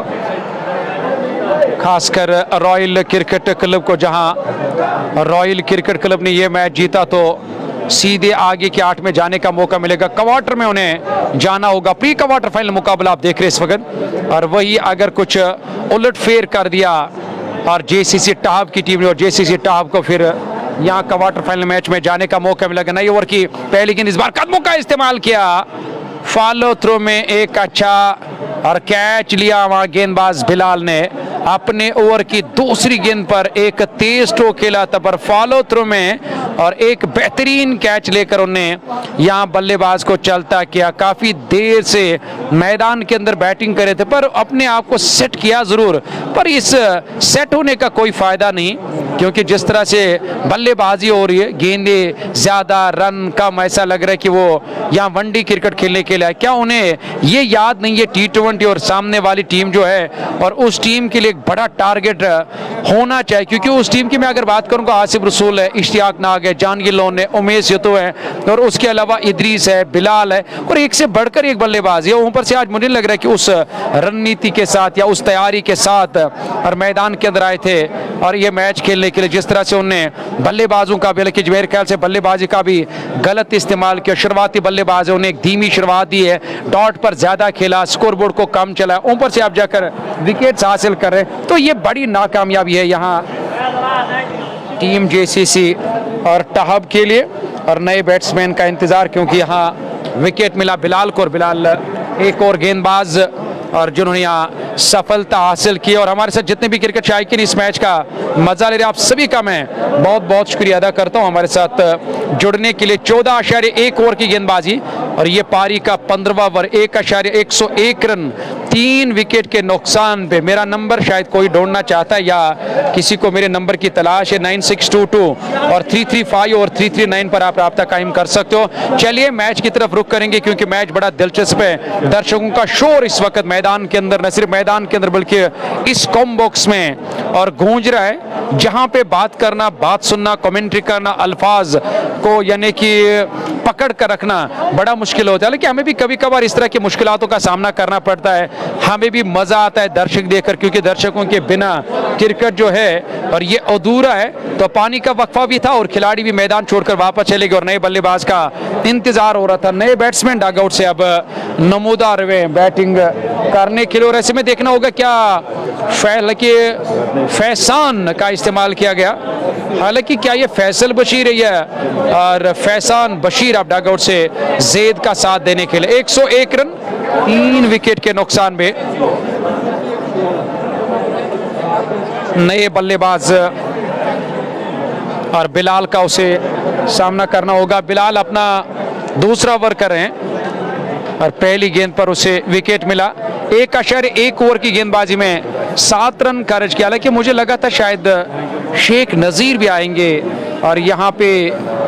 खासकर रॉयल क्रिकेट क्लब को। जहां रॉयल क्रिकेट क्लब ने ये मैच जीता तो सीधे आगे के 8 में जाने का मौका मिलेगा। क्वार्टर में उन्हें जाना होगा, प्री क्वार्टर फाइनल मुकाबला आप देख रहे हैं इस वक्त। और वही अगर कुछ उलटफेर कर दिया और जेसीसी टाप की टीम ने, और जेसीसी टाप को फिर यहाँ क्वार्टर फाइनल मैच में जाने का मौका मिलेगा। नई ओवर की पहली गेंद, इस बार कदमों का इस्तेमाल किया, फॉलो थ्रो में एक अच्छा और कैच लिया वहां गेंदबाज बिलाल ने। अपने ओवर की दूसरी गेंद पर एक तेज स्ट्रोक खेला था, पर फॉलो थ्रो में और एक बेहतरीन कैच लेकर उन्हें यहां बल्लेबाज को चलता किया। काफी देर से मैदान के अंदर बैटिंग करे थे, पर अपने आप को सेट किया जरूर, पर इस सेट होने का कोई फायदा नहीं, क्योंकि जिस तरह से बल्लेबाजी हो रही है, गेंदे ज्यादा, रन कम, ऐसा लग रहा है कि वो यहाँ वनडे क्रिकेट खेलने के लिए। क्या उन्हें ये याद नहीं है T20 और सामने वाली टीम जो है, और उस टीम के लिए एक बड़ा टारगेट होना चाहिए, क्योंकि उस टीम की मैं अगर बात करूंगा, आसिफ रसूल है, इश्तियाक नाग है, है, जानगिलोन है, उमेश युतो है और उसके अलावा इदरीस है, बिलाल है और एक से बढ़कर एक बल्लेबाज है। ऊपर से आज मुझे लग रहा है कि उस रणनीति के साथ या उस तैयारी के साथ और मैदान के अंदर आए थे और ये मैच खेलने के लिए जिस तरह से उन्होंने बल्लेबाजों का भी, लेकिन मेरे ख्याल से बल्लेबाजी का भी गलत इस्तेमाल किया। शुरुआती बल्लेबाज है, उन्हें एक धीमी शुरुआत दी है, डॉट पर ज्यादा खेला, स्कोरबोर्ड को कम चला, ऊपर से आप जाकर विकेट्स हासिल कर रहे हैं, तो ये बड़ी नाकामयाबी है यहाँ टीम जेसीसी और टहब के लिए। और नए बैट्समैन का इंतजार, क्योंकि यहाँ विकेट मिला बिलाल को और बिलाल एक और गेंदबाज और जिन्होंने यहाँ सफलता हासिल की। और हमारे साथ जितने भी क्रिकेट शायकीन इस मैच का मजा ले रहे, आप सभी का मैं बहुत बहुत शुक्रिया अदा करता हूँ हमारे साथ जुड़ने के लिए। 14.1 ओवर की गेंदबाजी और ये पारी का 15वां ओवर, 1.101 रन, 3 विकेट के नुकसान पे। मेरा नंबर शायद कोई ढूंढना चाहता है या किसी को मेरे नंबर की तलाश है, 9622 और 335 और 339 पर आप राब्ता कायम कर सकते हो। चलिए मैच की तरफ रुख करेंगे क्योंकि मैच बड़ा दिलचस्प है। दर्शकों का शोर इस वक्त मैदान के अंदर, न सिर्फ मैदान के अंदर बल्कि इस कॉम बॉक्स में और गूंज रहा है, जहां पे बात करना, बात सुनना, कमेंट्री करना, अल्फाज को यानी कि पकड़ कर रखना बड़ा मुश्किल होता है। लेकिन हमें भी कभी कभार इस तरह की मुश्किलों का सामना करना पड़ता है। हमें भी मजा आता है दर्शक देखकर, क्योंकि दर्शकों के बिना क्रिकेट जो है और ये अधूरा है। तो पानी का वक्फा भी था और खिलाड़ी भी मैदान छोड़कर वापस चले गए और नए बल्लेबाज का इंतजार हो रहा था। नए बैट्समैन डगआउट से अब नमूदार हुए बैटिंग करने के लिए और ऐसे में देखना होगा क्या फैसान का इस्तेमाल किया गया। हालांकि क्या ये फैसल बशीर है या और फैसान बशीर अब डगआउट से जेद का साथ देने के लिए। 101 रन, 3 विकेट के नुकसान में। नए बल्लेबाज और बिलाल का उसे सामना करना होगा। बिलाल अपना दूसरा ओवर कर रहे हैं और पहली गेंद पर उसे विकेट मिला। 1.1 ओवर की गेंदबाजी में 7 रन खर्च किया। हालांकि मुझे लगा था शायद शेख नज़ीर भी आएंगे और यहाँ पे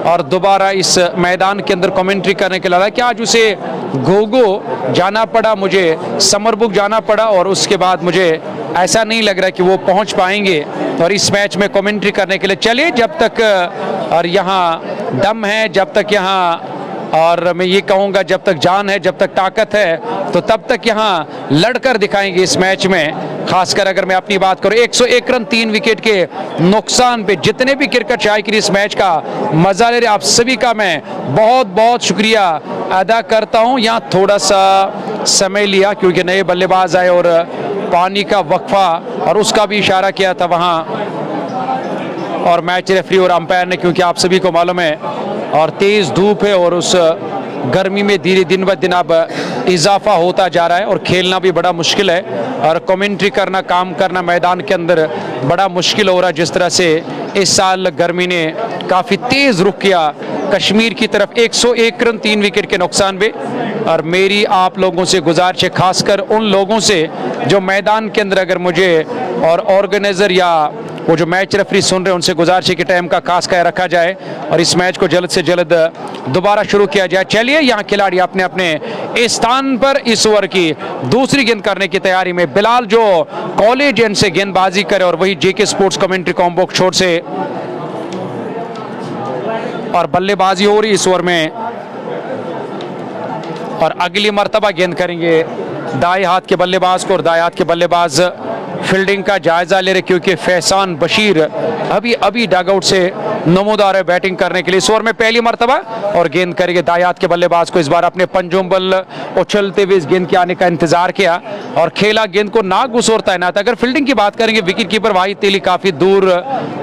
और दोबारा इस मैदान के अंदर कमेंट्री करने के लिए, कि आज उसे गोगो जाना पड़ा, मुझे समरबुक जाना पड़ा और उसके बाद मुझे ऐसा नहीं लग रहा कि वो पहुँच पाएंगे और इस मैच में कमेंट्री करने के लिए। चलिए जब तक और यहाँ दम है, जब तक यहाँ और मैं ये कहूँगा जब तक जान है, जब तक ताकत है, तो तब तक यहाँ लड़कर दिखाएंगे इस मैच में। खासकर अगर मैं अपनी बात करूँ, 101 रन, 3 विकेट के नुकसान पे जितने भी क्रिकेट शायकीन इस मैच का मजा ले रहे, आप सभी का मैं बहुत बहुत शुक्रिया अदा करता हूँ। यहाँ थोड़ा सा समय लिया क्योंकि नए बल्लेबाज आए और पानी का वक्फा और उसका भी इशारा किया था वहाँ और मैच रेफरी और अंपायर ने, क्योंकि आप सभी को मालूम है और तेज़ धूप है और उस गर्मी में धीरे दिन ब दिन अब इजाफा होता जा रहा है और खेलना भी बड़ा मुश्किल है और कमेंट्री करना, काम करना मैदान के अंदर बड़ा मुश्किल हो रहा है। जिस तरह से इस साल गर्मी ने काफ़ी तेज़ रुख किया कश्मीर की तरफ। 101 रन, 3 विकेट के नुकसान पे। और मेरी आप लोगों से गुजारिश है, खासकर उन लोगों से जो मैदान के अंदर अगर मुझे और ऑर्गेनाइज़र या वो जो मैच रेफरी सुन रहे हैं उनसे गुजारिश है कि टाइम का खास ख्याल रखा जाए और इस मैच को जल्द से जल्द दोबारा शुरू किया जाए। चलिए यहाँ खिलाड़ी अपने अपने स्थान पर इस ओवर की दूसरी गेंद करने की तैयारी में। बिलाल जो कॉलेज एंड से गेंदबाजी करे और वही जेके स्पोर्ट्स कमेंट्री कॉम्बो छोड़ से और बल्लेबाजी हो रही इस ओवर में और अगली मर्तबा गेंद करेंगे दाएं हाथ के बल्लेबाज को और दाएं हाथ के बल्लेबाज फील्डिंग का जायजा ले रहे क्योंकि फैसान बशीर अभी अभी डगआउट से नमूदार है बैटिंग करने के लिए। इस ओवर में पहली मर्तबा और गेंद करेंगे दाएं हाथ के बल्लेबाज को। इस बार अपने पंजों बल उछलते हुए इस गेंद के आने का इंतजार किया और खेला, गेंद को ना घुसोर तैनात। अगर फील्डिंग की बात करेंगे, विकेट कीपर वाहिद तेली काफी दूर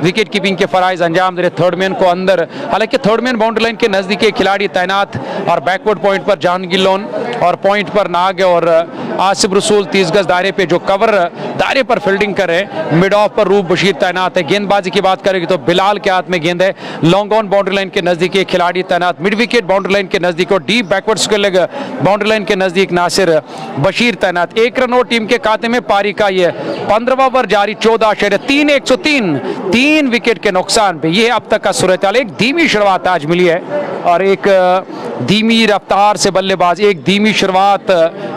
विकेट कीपिंग के फराइज अंजाम दे रहे, थर्ड मैन को अंदर। हालांकि थर्ड मैन बाउंड्री लाइन के नजदीक खिलाड़ी तैनात और बैकवर्ड पॉइंट पर जानगिलोन और पॉइंट पर नाग और आसिफ रसूल 30 गज दायरे पे जो कवर दायरे पर फील्डिंग करे। मिड ऑफ पर रूप बशीर तैनात है। गेंदबाजी की बात करेंगे तो बिलाल के हाथ में गेंद है। लॉन्ग ऑन बाउंड्री लाइन के नजदीक खिलाड़ी तैनात, मिड विकेट बाउंड्री लाइन के नजदीक और deep backward square leg boundary line के नजदीक नासिर बशीर तैनात। 1 रन और टीम के खाते में। पारी का ये 15वां ओवर जारी। 14.3 103, 3 विकेट के नुकसान पे। ये अब तक का सूरत हाल। एक धीमी शुरुआत आज मिली है और एक धीमी रफ्तार से बल्लेबाज, एक धीमी शुरुआत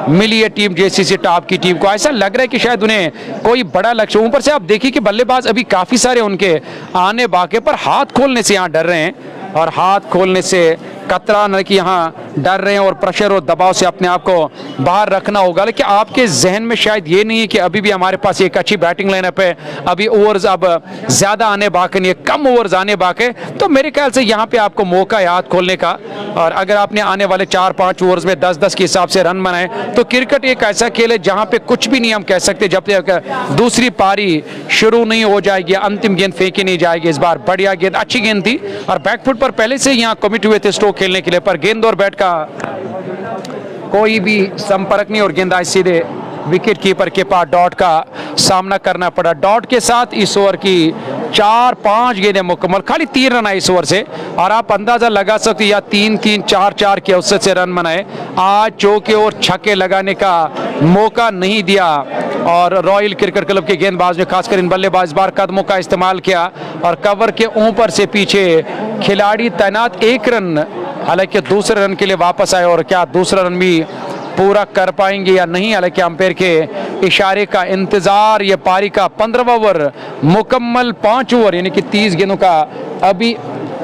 मिली है टीम जेसीसी टॉप की टीम को। ऐसा लग रहा है कि शायद उन्हें कोई बड़ा लक्ष्य, ऊपर से आप देखिए कि बल्लेबाज अभी काफी सारे उनके आने बाकी, पर हाथ खोलने से यहाँ डर रहे हैं और हाथ खोलने से कतरा न कि यहाँ डर रहे हैं और प्रेशर और दबाव से अपने आप को बाहर रखना होगा। लेकिन आपके जहन में शायद ये नहीं है कि अभी भी हमारे पास एक अच्छी बैटिंग लाइनअप है, अभी ओवर्स अब ज़्यादा आने बाकी नहीं है, कम ओवर्स आने बाकी, तो मेरे ख्याल से यहाँ पे आपको मौका है हाथ खोलने का। और अगर आपने आने वाले 4-5 ओवर्स में 10-10 के हिसाब से रन बनाए तो क्रिकेट एक ऐसा खेल है जहाँ पे कुछ भी नहीं हम कह सकते जब तक दूसरी पारी शुरू नहीं हो जाएगी, अंतिम गेंद फेंकी नहीं जाएगी। इस बार बढ़िया गेंद, अच्छी गेंद थी और बैकफुट पर पहले से यहाँ कमिट हुए थे स्ट्रोक खेलने के लिए, पर गेंद और बैट का कोई भी संपर्क नहीं और गेंद आई सीधे विकेट कीपर के पास डॉट का सामना करना पड़ा। डॉट के साथ इस ओवर की 4-5 गेंदें मुकम्मल, खाली 3 रन आए इस ओवर से और आप अंदाजा लगा सकते या 3-3, 4-4 के औसत से रन बनाए। आज चौके और छक्के लगाने का मौका नहीं दिया और रॉयल क्रिकेट क्लब के गेंदबाज ने खासकर इन बल्लेबाज बार कदमों का इस्तेमाल किया और कवर के ऊपर से पीछे खिलाड़ी तैनात, 1 रन हालांकि दूसरे रन के लिए वापस आए और क्या दूसरा रन भी पूरा कर पाएंगे या नहीं, हालांकि अंपायर के इशारे का इंतजार। ये पारी का 15वां ओवर मुकम्मल, 5 ओवर यानी कि 30 गेंदों का अभी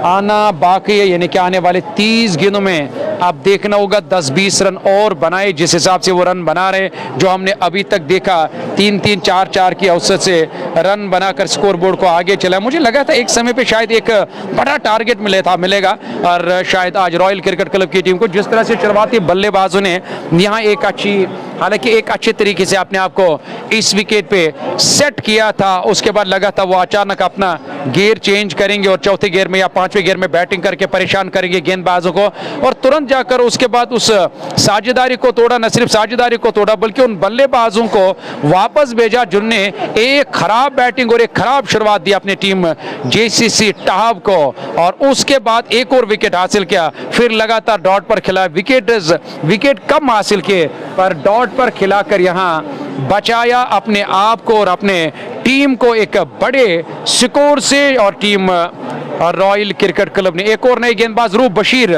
आना बाकी है, यानी कि आने वाले 30 गेंदों में आप देखना होगा 10-20 रन और बनाए, जिस हिसाब से वो रन बना रहे जो हमने अभी तक देखा 3-3, 4-4 की औसत से रन बनाकर स्कोरबोर्ड को आगे चला। मुझे लगा था एक समय पे शायद एक बड़ा टारगेट मिलेगा और शायद आज रॉयल क्रिकेट क्लब की टीम को जिस तरह से शुरुआती बल्लेबाजों ने यहाँ एक अच्छी, हालांकि एक अच्छे तरीके से अपने आप को इस विकेट पे सेट किया था, उसके बाद लगा था वो अचानक अपना गियर चेंज करेंगे और चौथे गियर में या 5वें गियर में बैटिंग करके परेशान करेंगे गेंदबाजों को और तुरंत जाकर उसके बाद उस साझेदारी को तोड़ा, न सिर्फ साझेदारी को तोड़ा बल्कि उन बल्लेबाजों को वापस भेजा जिनने एक खराब बैटिंग और एक खराब शुरुआत दी अपनी टीम जेसीसी टॉप को और उसके बाद एक और विकेट हासिल किया, फिर लगातार डॉट पर खिला। विकेट कम हासिल किए पर डॉट पर खिलाकर यहाँ बचाया अपने आप को और अपने टीम को एक बड़े स्कोर से और टीम और रॉयल क्रिकेट क्लब ने एक और नए गेंदबाज रूप बशीर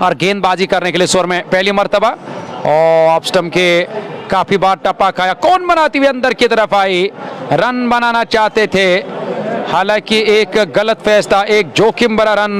और गेंदबाजी करने के लिए स्वर में पहली मर्तबा और ऑफ स्टंप के काफी बार टप्पा खाया, कौन बनाती हुई अंदर की तरफ आई, रन बनाना चाहते थे, हालांकि एक गलत फैसला, एक जोखिम भरा रन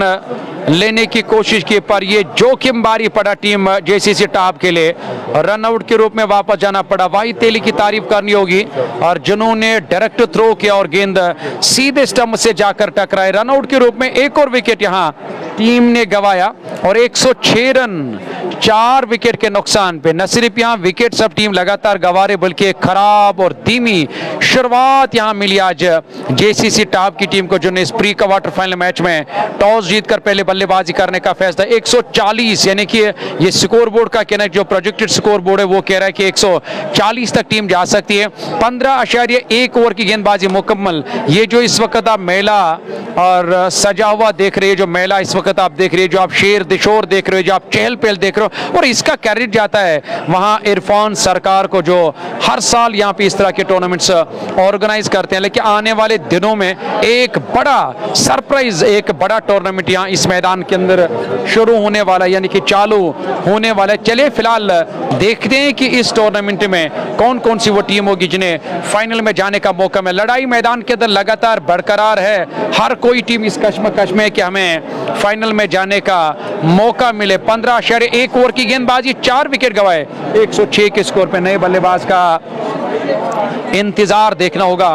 लेने की कोशिश की पर ये जोखिम बारी पड़ा टीम जेसीसी टॉप के लिए, रन आउट के रूप में वापस जाना पड़ा। वाहिद तेली की तारीफ करनी होगी और जिन्होंने डायरेक्ट थ्रो किया और गेंद सीधे स्टंप से जाकर टकराए। रन आउट के रूप में एक और विकेट यहाँ टीम ने गंवाया और 106 रन 4 विकेट के नुकसान पे। न सिर्फ यहाँ विकेट सब टीम लगातार गंवा रहे बल्कि एक खराब और धीमी शुरुआत यहाँ मिली आज जेसीसी टॉप की टीम को, जिन्होंने इस प्री क्वार्टर फाइनल मैच में टॉस जीतकर पहले बल्लेबाजी करने का फैसला। 140 यानी कि ये स्कोर बोर्ड का कहना है, जो प्रोजेक्टेड स्कोर बोर्ड है वो कह रहा है कि 140 तक टीम जा सकती है। 15.1 ओवर की गेंदबाजी मुकम्मल। ये जो इस वक्त आप मेला और सजा हुआ देख रहे हैं, जो मेला इस वक्त आप देख रहे हैं, जो आप शेर दिशोर देख रहे हो, जो आप चहल पहल देख रहे हो, और इसका क्रेडिट जाता है वहां इरफान सरकार को जो हर साल यहाँ पे इस तरह के टूर्नामेंट्स ऑर्गेनाइज करते हैं। लेकिन आने वाले दिनों में एक बड़ा सरप्राइज, एक बड़ा टूर्नामेंट यहाँ इस मैदान के अंदर शुरू होने वाला है, यानी कि चालू होने वाला है। चलिए फिलहाल देखते हैं कि इस टूर्नामेंट में कौन कौन सी वो टीम होगी जिन्हें फाइनल में जाने का मौका मिले। लड़ाई मैदान के अंदर लगातार बरकरार है, हर कोई टीम इस कश्मकश में कि हमें फाइनल में जाने का मौका मिले। 15.1 ओवर की गेंदबाजी, 4 विकेट गंवाए, 106 के स्कोर पे नए बल्लेबाज का इंतजार देखना होगा।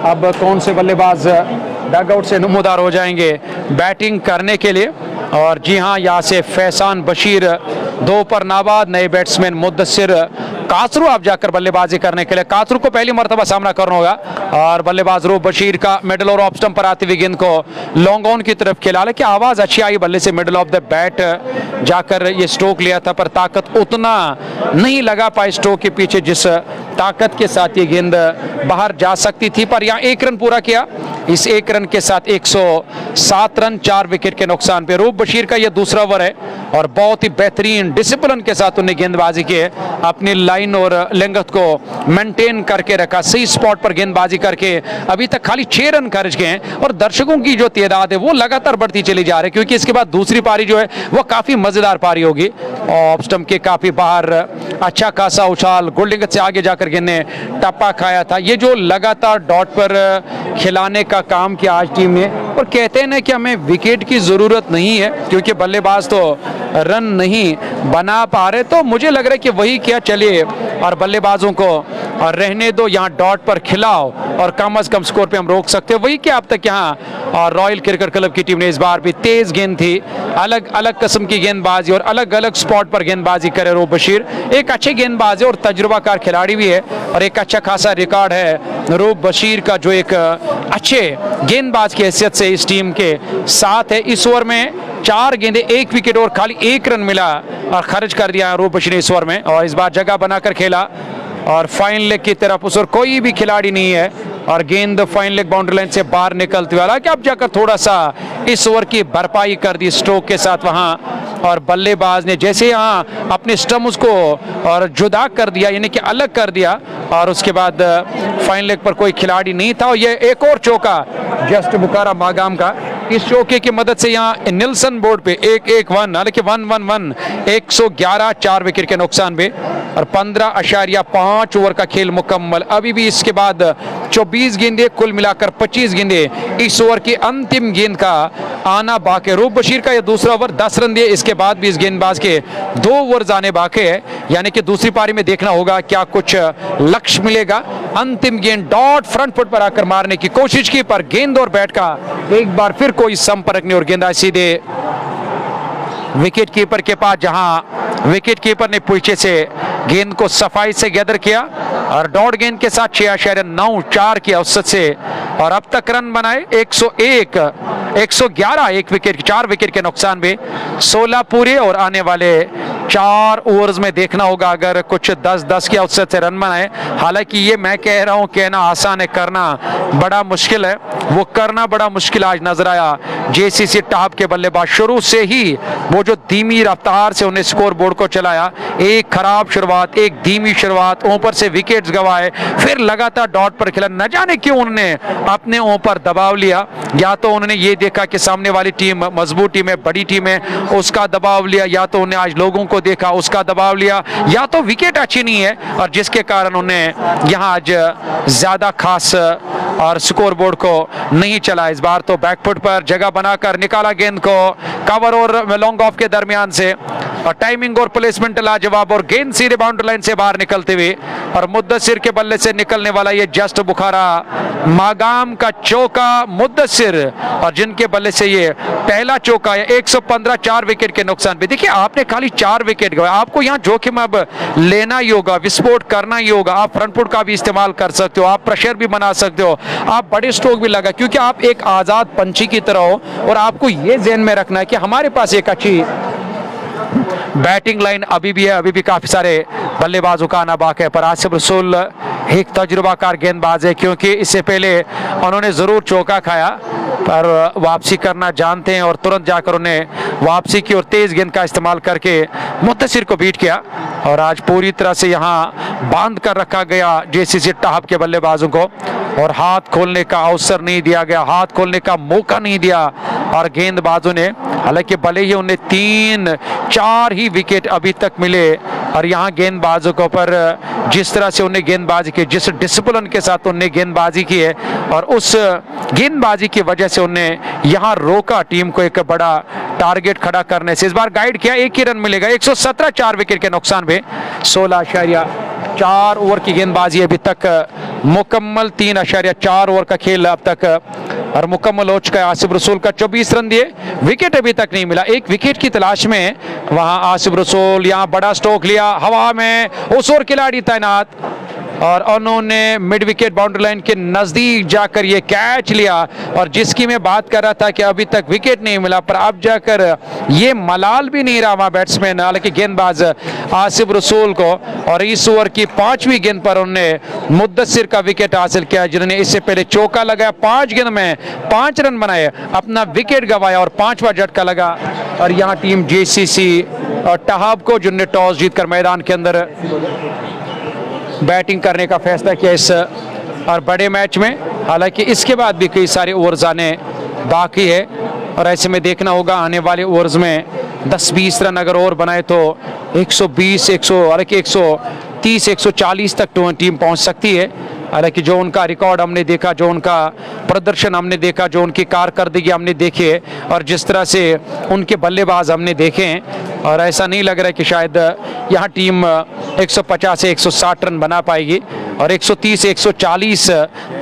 अब कौन से बल्लेबाज डगआउट से नमूदार हो जाएंगे बैटिंग करने के लिए। और जी हाँ, यहाँ से फैसान बशीर 2 पर नाबाद, नए बैट्समैन मुद्दसिर कासरू आप जाकर बल्लेबाजी करने के लिए। कासरू को पहली मर्तबा सामना करना होगा और बल्लेबाज रूप बशीर का मिडल और ऑफ स्टंप पर आती हुई गेंद को लॉन्ग ऑन की तरफ खेला, लेकिन आवाज अच्छी आई बल्ले से, मिडल ऑफ द बैट जाकर ये स्ट्रोक लिया था पर ताकत उतना नहीं लगा पाई स्ट्रोक के पीछे जिस ताकत के साथ ये गेंद बाहर जा सकती थी। पर यहाँ 1 रन पूरा किया, इस 1 रन के साथ 107 रन 4 विकेट के नुकसान पे। रूप बशीर का यह दूसरा ओवर है और बहुत ही बेहतरीन डिसिप्लिन के साथ उन्हें गेंदबाजी की है, अपनी लाइन लाइन और लेंगथ को मेंटेन करके रखा, सही स्पॉट पर गेंदबाजी करके अभी तक खाली 6 रन खर्च गए हैं और दर्शकों की जो तादाद है वो लगातार बढ़ती चली जा रही है, क्योंकि इसके बाद दूसरी पारी जो है वो काफी मजेदार पारी होगी। ऑफ स्टंप के काफी बाहर अच्छा खासा उछाल, गोल्डिंग से आगे जाकर गेंद ने टप्पा खाया था। ये जो लगातार डॉट पर खिलाने का काम किया आज टीम ने, और कहते हैं ना कि हमें विकेट की जरूरत नहीं है क्योंकि बल्लेबाज तो रन नहीं बना पा रहे, तो मुझे लग रहा है कि वही क्या, चलिए और बल्लेबाजों को और रहने दो, यहाँ डॉट पर खिलाओ और कम से कम स्कोर पे हम रोक सकते हैं। वही क्या अब तक यहाँ और रॉयल क्रिकेट क्लब की टीम ने इस बार भी तेज गेंद थी, अलग अलग किस्म की गेंदबाजी और अलग अलग स्पॉट पर गेंदबाजी करे। रूप बशीर एक अच्छे गेंदबाज है और तजुर्बाकार खिलाड़ी भी है और एक अच्छा खासा रिकॉर्ड है रूप बशीर का, जो एक अच्छे गेंदबाज की हैसियत से इस टीम के साथ है। इस ओवर में 4 गेंदे 1 विकेट और खाली 1 रन मिला और खर्च कर दिया रूप बशीर ने इस ओवर में, और इस बार जगह बनाकर खेला और फाइन लेग की तरफ उस ओर कोई भी खिलाड़ी नहीं है और गेंद फाइन लेग बाउंड्री लाइन से बाहर निकलती हुई, हालांकि अब जाकर थोड़ा सा इस ओवर की भरपाई कर दी स्ट्रोक के साथ वहां, और बल्लेबाज ने जैसे यहाँ अपने स्टम्प्स को और जुदा कर दिया, यानी कि अलग कर दिया, और उसके बाद फाइन लेग पर कोई खिलाड़ी नहीं था। और ये एक और चौका जस्ट बुखारा मागाम का, इस चौके की मदद से यहाँ निल्सन बोर्ड पे 1-1-1, हालांकि 1-1-1 111 4 विकेट के नुकसान पे और 15.5 ओवर का खेल मुकम्मल। अभी भी इसके बाद 24 गेंदे, कुल मिलाकर 25 गेंदे इस ओवर की अंतिम गेंद का आना बाकी। रूप बशीर का यह दूसरा ओवर 10 रन दिए, इसके बाद भी इस गेंदबाज के 2 ओवर आने बाकी है, यानी कि दूसरी पारी में देखना होगा क्या कुछ लक्ष्य मिलेगा। अंतिम गेंद डॉट फ्रंट फुट पर आकर मारने की कोशिश की, पर गेंद और बैट का एक बार फिर कोई संपर्क नहीं और गेंद सीधे विकेट कीपर के पास, जहां विकेट कीपर ने पीछे से गेंद को सफाई से गैदर किया और डॉट गेंद के साथ 6.94 की औसत से, और अब तक रन बनाए 101 111 1 विकेट 4 विकेट के नुकसान में 16 पूरे, और आने वाले 4 ओवर्स में देखना होगा अगर कुछ 10-10 की औसत से रन बनाए। हालांकि ये मैं कह रहा हूं, कहना आसान है, करना बड़ा मुश्किल है, वो करना बड़ा मुश्किल आज नजर आया जेसीसी टॉप के बल्लेबाज। शुरू से ही वो जो धीमी रफ्तार से उन्हें स्कोर बोर्ड को चलाया, एक खराब शुरुआत, एक धीमी शुरुआत, ऊपर से विकेट्स गंवाए, फिर लगातार डॉट पर खेला। न जाने क्यों उन्होंने अपने ऊपर दबाव लिया, या तो उन्होंने ये देखा कि सामने वाली टीम मजबूत टीम है, बड़ी टीम है, उसका दबाव लिया, या तो उन्हें आज लोगों को देखा उसका दबाव लिया, या तो विकेट अच्छी नहीं है और जिसके कारण उन्हें यहाँ आज ज्यादा खास और स्कोर बोर्ड को नहीं चला। इस बार तो बैकफुट पर जगह बनाकर निकाला गेंद को कवर और लॉन्ग ऑफ के दरमियान से, और टाइमिंग और प्लेसमेंट लाजवाब, और गेंद सीधे बाउंड्री लाइन से बाहर निकलते हुए, और मुद्दसिर के बल्ले से निकलने वाला ये जस्ट बुखारा मागाम का चौका मुद्दसिर, और जिनके बल्ले से ये पहला चौका है 115 4 विकेट के नुकसान पे। देखिए आपने खाली 4 विकेट गए, आपको यहाँ जोखिम अब लेना ही होगा, विस्फोट करना ही होगा। आप फ्रंट फुट का भी इस्तेमाल कर सकते हो, आप प्रेशर भी बना सकते हो, आप बड़े स्ट्रोक भी लगा, क्योंकि आप एक आजाद पंछी की तरह हो, और आपको ये ध्यान में रखना है कि हमारे पास एक अच्छी बैटिंग लाइन अभी भी है, अभी भी काफी सारे बल्लेबाजों का आना बाकी है। पर आसिफ रसूल एक तजुर्बाकार गेंदबाज है, क्योंकि इससे पहले उन्होंने जरूर चौका खाया पर वापसी करना जानते हैं, और तुरंत जाकर उन्हें वापसी की और तेज गेंद का इस्तेमाल करके मुद्दसिर को बीट किया, और आज पूरी तरह से यहाँ बांध कर रखा गया जेसीसी टॉप के बल्लेबाजों को, और हाथ खोलने का अवसर नहीं दिया गया, हाथ खोलने का मौका नहीं दिया, और गेंदबाजों ने, हालांकि भले ही उन्हें 3-4 ही विकेट अभी तक मिले, और यहाँ गेंदबाजों के ऊपर जिस तरह से उन्हें गेंदबाजी की, जिस डिसिप्लिन के साथ उन्हें गेंदबाजी की है, और उस गेंदबाजी की वजह से उन्हें यहाँ रोका टीम को एक बड़ा टारगेट खड़ा करने से। इस बार गाइड किया, 1 ही रन मिलेगा, 117 4 विकेट के नुकसान में 16.4 ओवर की गेंदबाजी अभी तक मुकम्मल, 3.4 ओवर का खेल अब तक और मुकम्मल हो चुका है। आसिफ रसूल का 24 रन दिए, विकेट अभी तक नहीं मिला, एक विकेट की तलाश में वहां आसिफ रसूल, यहाँ बड़ा स्ट्रोक लिया, हवा में उस ओर खिलाड़ी तैनात, और उन्होंने मिड विकेट बाउंड्री लाइन के नजदीक जाकर ये कैच लिया, और जिसकी मैं बात कर रहा था कि अभी तक विकेट नहीं मिला, पर अब जाकर ये मलाल भी नहीं रहा वहां बैट्समैन, हालांकि गेंदबाज आसिफ रसूल को, और इस ओवर की 5वीं गेंद पर उन्होंने मुद्दसिर का विकेट हासिल किया, जिन्होंने इससे पहले चौका लगाया, 5 गेंद में 5 रन बनाए, अपना विकेट गंवाया और 5वां झटका लगा। और यहाँ टीम जेसीसी टॉप को, जिन्होंने टॉस जीतकर मैदान के अंदर बैटिंग करने का फैसला किया इस और बड़े मैच में। हालांकि इसके बाद भी कई सारे ओवर्स आने बाकी है और ऐसे में देखना होगा आने वाले ओवर्स में 10-20 रन अगर और बनाए तो 120 हालांकि 130 140 तक टीम पहुंच सकती है। हालांकि जो उनका रिकॉर्ड हमने देखा, जो उनका प्रदर्शन हमने देखा, जो उनकी कारकर्दगी हमने देखी है और जिस तरह से उनके बल्लेबाज हमने देखे हैं, और ऐसा नहीं लग रहा है कि शायद यहाँ टीम 150 से 160 रन बना पाएगी और 130 140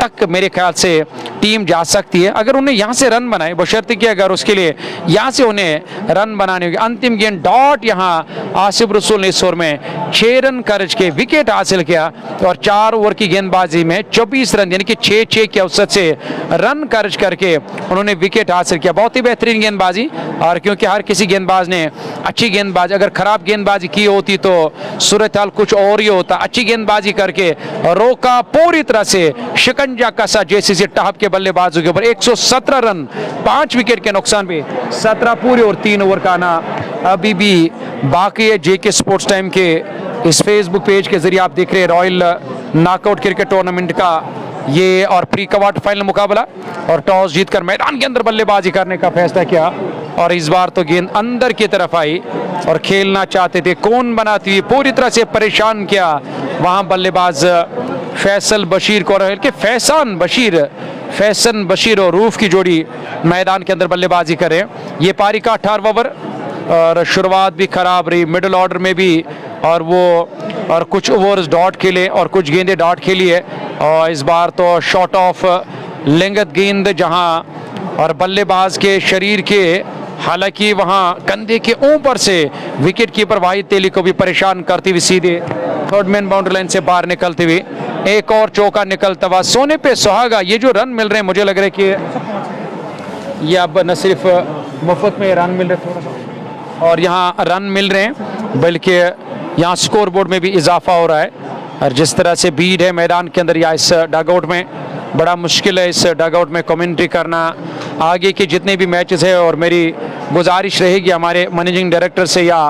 तक मेरे ख्याल से टीम जा सकती है अगर उन्हें यहाँ से रन बनाए, बशर्ते कि अगर उसके लिए यहाँ से उन्हें रन बनाने होंगे। अंतिम गेंद डॉट, यहाँ आसिफ रसूल ने इस ओवर में 6 रन खर्च के विकेट हासिल किया और 4 ओवर की गेंदबाजी में 24 रन यानी कि 6-6 के औसत से रन खर्च करके उन्होंने विकेट हासिल किया। बहुत ही बेहतरीन गेंदबाजी, और क्योंकि हर किसी गेंदबाज ने अच्छी गेंदबाजी, अगर खराब गेंदबाजी की होती तो सूरत हाल कुछ और ही होता। अच्छी गेंदबाजी करके रोका, पूरी तरह से शिकंजा कसा जेसीसी टॉप के बल्लेबाजों के ऊपर। 117 रन 5 विकेट के नुकसान पे 17 पूरे और 3 ओवर का आना अभी भी बाकी है। जेके स्पोर्ट्स टाइम के इस फेसबुक पेज के जरिए आप देख रहे हैं रॉयल नॉकआउट क्रिकेट टूर्नामेंट का ये और प्री क्वार्टर फाइनल मुकाबला, और टॉस जीतकर मैदान के अंदर बल्लेबाजी करने का फैसला किया और इस बार तो गेंद अंदर की तरफ आई और खेलना चाहते थे, कौन बनाती हुई पूरी तरह से परेशान किया वहां बल्लेबाज फैसल बशीर को, के फैसन बशीर और रूफ की जोड़ी मैदान के अंदर बल्लेबाजी करें। ये पारी का 18वां ओवर और शुरुआत भी खराब रही, मिडिल ऑर्डर में भी, और कुछ ओवर्स डॉट खेले और कुछ गेंदें डॉट खेली है और इस बार तो शॉट ऑफ लेंगत गेंद जहां और बल्लेबाज के शरीर के, हालांकि वहां कंधे के ऊपर से विकेट कीपर वाहिद तेली को भी परेशान करती हुई सीधे थर्ड मैन बाउंड्री लाइन से बाहर निकलते हुए एक और चौका निकलता हुआ सोने पे सुहागा। ये जो रन मिल रहे हैं मुझे लग रहा है कि ये अब न सिर्फ मुफ्त में रन मिल रहे थोड़ा सा और यहाँ रन मिल रहे हैं, बल्कि यहाँ स्कोर बोर्ड में भी इजाफा हो रहा है। और जिस तरह से भीड़ है मैदान के अंदर या इस डगआउट में, बड़ा मुश्किल है इस डगआउट में कमेंट्री करना आगे के जितने भी मैचेस है, और मेरी गुजारिश रहेगी हमारे मैनेजिंग डायरेक्टर से या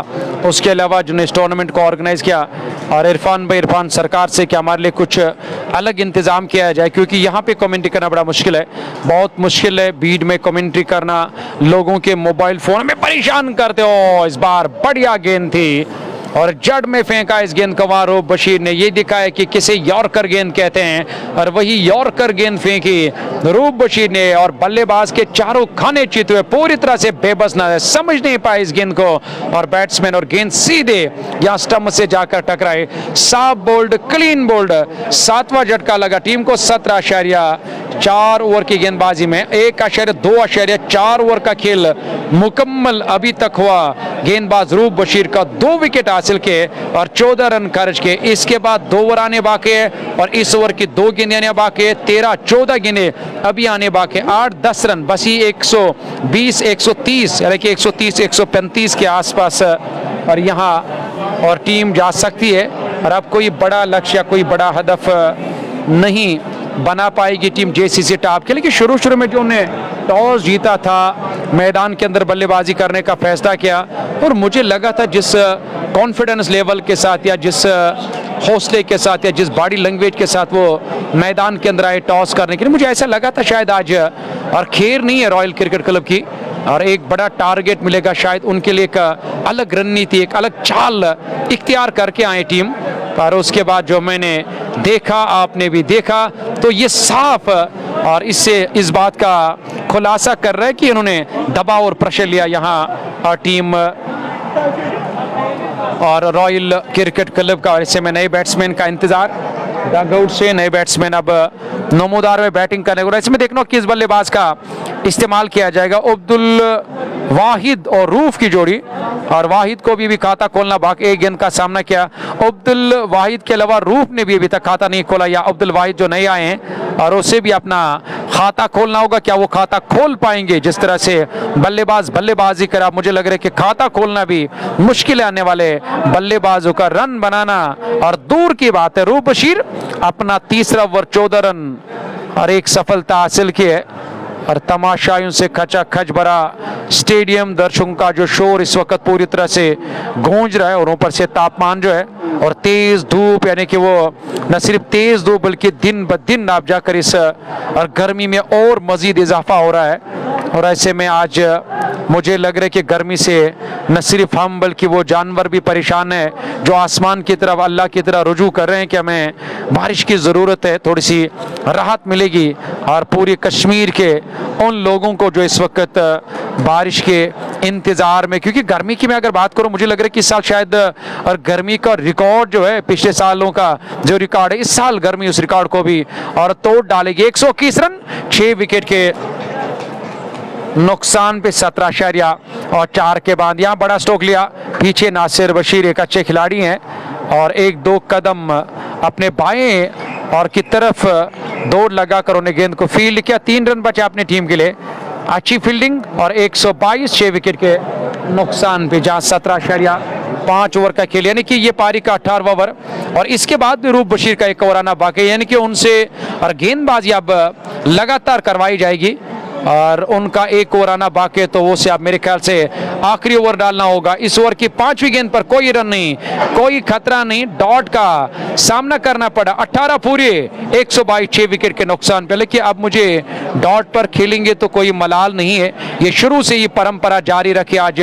उसके अलावा जिन्होंने इस टूर्नामेंट को ऑर्गेनाइज़ किया और इरफान सरकार से कि हमारे लिए कुछ अलग इंतज़ाम किया जाए, क्योंकि यहाँ पे कमेंट्री करना बड़ा मुश्किल है, बहुत मुश्किल है भीड़ में कमेंट्री करना, लोगों के मोबाइल फ़ोन में परेशान करते हो। इस बार बढ़िया गेंद थी और जड़ में फेंका इस गेंद को वारो बशीर ने, ये दिखाया कि किसे यॉर्कर गेंद कहते हैं और वही यॉर्कर गेंद फेंकी रूप बशीर ने और बल्लेबाज के चारों खाने चित हुए, पूरी तरह से बेबस न समझ नहीं पाए इस गेंद को और बैट्समैन, और गेंद सीधे यहाँ स्टंप से जाकर टकराए। साफ बोल्ड, क्लीन बोल्ड, 7वां झटका लगा टीम को। 17.4 ओवर की गेंदबाजी में 1.2.4 ओवर का खेल मुकम्मल अभी तक हुआ। गेंदबाज रूप बशीर का 2 विकेट हासिल के और 14 रन खर्च के। इसके बाद 2 ओवर आने बाकी है और इस ओवर की 2 गेंदें आने बाकी है, 13-14 गेंदें अभी आने बाकी, 8-10 रन बस ही 120 130 यानी कि 130 135 के आसपास और यहाँ और टीम जा सकती है। और अब कोई बड़ा लक्ष्य, कोई बड़ा हदफ नहीं बना पाएगी टीम जेसीसी टॉप के, लेकिन शुरू में जो उन्हें टॉस जीता था, मैदान के अंदर बल्लेबाजी करने का फैसला किया और मुझे लगा था जिस कॉन्फिडेंस लेवल के साथ या जिस हौसले के साथ या जिस बॉडी लैंग्वेज के साथ वो मैदान के अंदर आए टॉस करने के लिए, मुझे ऐसा लगा था शायद आज और खेर नहीं है रॉयल क्रिकेट क्लब की और एक बड़ा टारगेट मिलेगा शायद उनके लिए, एक अलग रणनीति, एक अलग चाल इख्तियार करके आए टीम। और उसके बाद जो मैंने देखा, आपने भी देखा, तो ये साफ और इससे इस बात का खुलासा कर रहा है कि इन्होंने दबाव और प्रेशर लिया यहाँ टीम और रॉयल क्रिकेट क्लब का। और इससे में नए बैट्समैन का इंतजार, डगआउट से नए बैट्समैन अब नमोदार में बैटिंग करने को। इसमें देखना किस बल्लेबाज का इस्तेमाल किया जाएगा। अब्दुल वाहिद और रूफ की जोड़ी, और वाहिद को भी खाता खोलना बाकी, एक गेंद का सामना किया। अब्दुल वाहिद के अलावा रूफ ने भी अभी तक खाता नहीं खोला, या अब्दुल वाहिद जो नए आए हैं और उसे भी अपना खाता खोलना होगा। क्या वो खाता खोल पाएंगे? जिस तरह से बल्लेबाजी करा, मुझे लग रहा है कि खाता खोलना भी मुश्किल है आने वाले बल्लेबाजों का, रन बनाना और दूर की बात है। रूप बशीर अपना तीसरा ओवर 14 रन और एक सफलता हासिल की है और तमाशाइयों से खचाखच भरा स्टेडियम, दर्शकों का जो शोर इस वक्त पूरी तरह से गूंज रहा है, और ऊपर से तापमान जो है और तेज धूप, यानी कि वो न सिर्फ तेज धूप बल्कि दिन ब दिन आप जाकर इस और गर्मी में और मजीद इजाफा हो रहा है। और ऐसे में आज मुझे लग रहा है कि गर्मी से न सिर्फ हम बल्कि वो जानवर भी परेशान है जो आसमान की तरफ, अल्लाह की तरफ रुजू कर रहे हैं कि हमें बारिश की ज़रूरत है, थोड़ी सी राहत मिलेगी। और पूरी कश्मीर के उन लोगों को जो इस वक्त बारिश के इंतज़ार में, क्योंकि गर्मी की मैं अगर बात करूं, मुझे लग रहा है कि इस साल शायद और गर्मी का रिकॉर्ड जो है, पिछले सालों का जो रिकॉर्ड है, इस साल गर्मी उस रिकॉर्ड को भी और तोड़ डालेगी। 121 रन 6 विकेट के नुकसान पे 17.4 के बाद यहाँ बड़ा स्ट्रोक लिया। पीछे नासिर बशीर एक अच्छे खिलाड़ी हैं और 1-2 कदम अपने बाएं और की तरफ दौड़ लगाकर उन्हें गेंद को फील्ड किया। 3 रन बचे अपनी टीम के लिए। अच्छी फील्डिंग और 122 6 विकेट के नुकसान पे, जहाँ 17.5 ओवर का खेल, यानी कि ये पारी का 18वां ओवर। और इसके बाद भी रूप बशीर का एक ओवर आना बाकी, यानी कि उनसे और गेंदबाजी अब लगातार करवाई जाएगी और उनका एक ओवर आना बाकी है, तो वो से अब मेरे ख्याल से आखिरी ओवर डालना होगा। इस ओवर की 5वीं गेंद पर कोई रन नहीं, कोई खतरा नहीं, डॉट का सामना करना पड़ा। 18 पूरे 122 6 विकेट के नुकसान पे। लेकिन अब मुझे डॉट पर खेलेंगे तो कोई मलाल नहीं है, ये शुरू से ये परंपरा जारी रखी। आज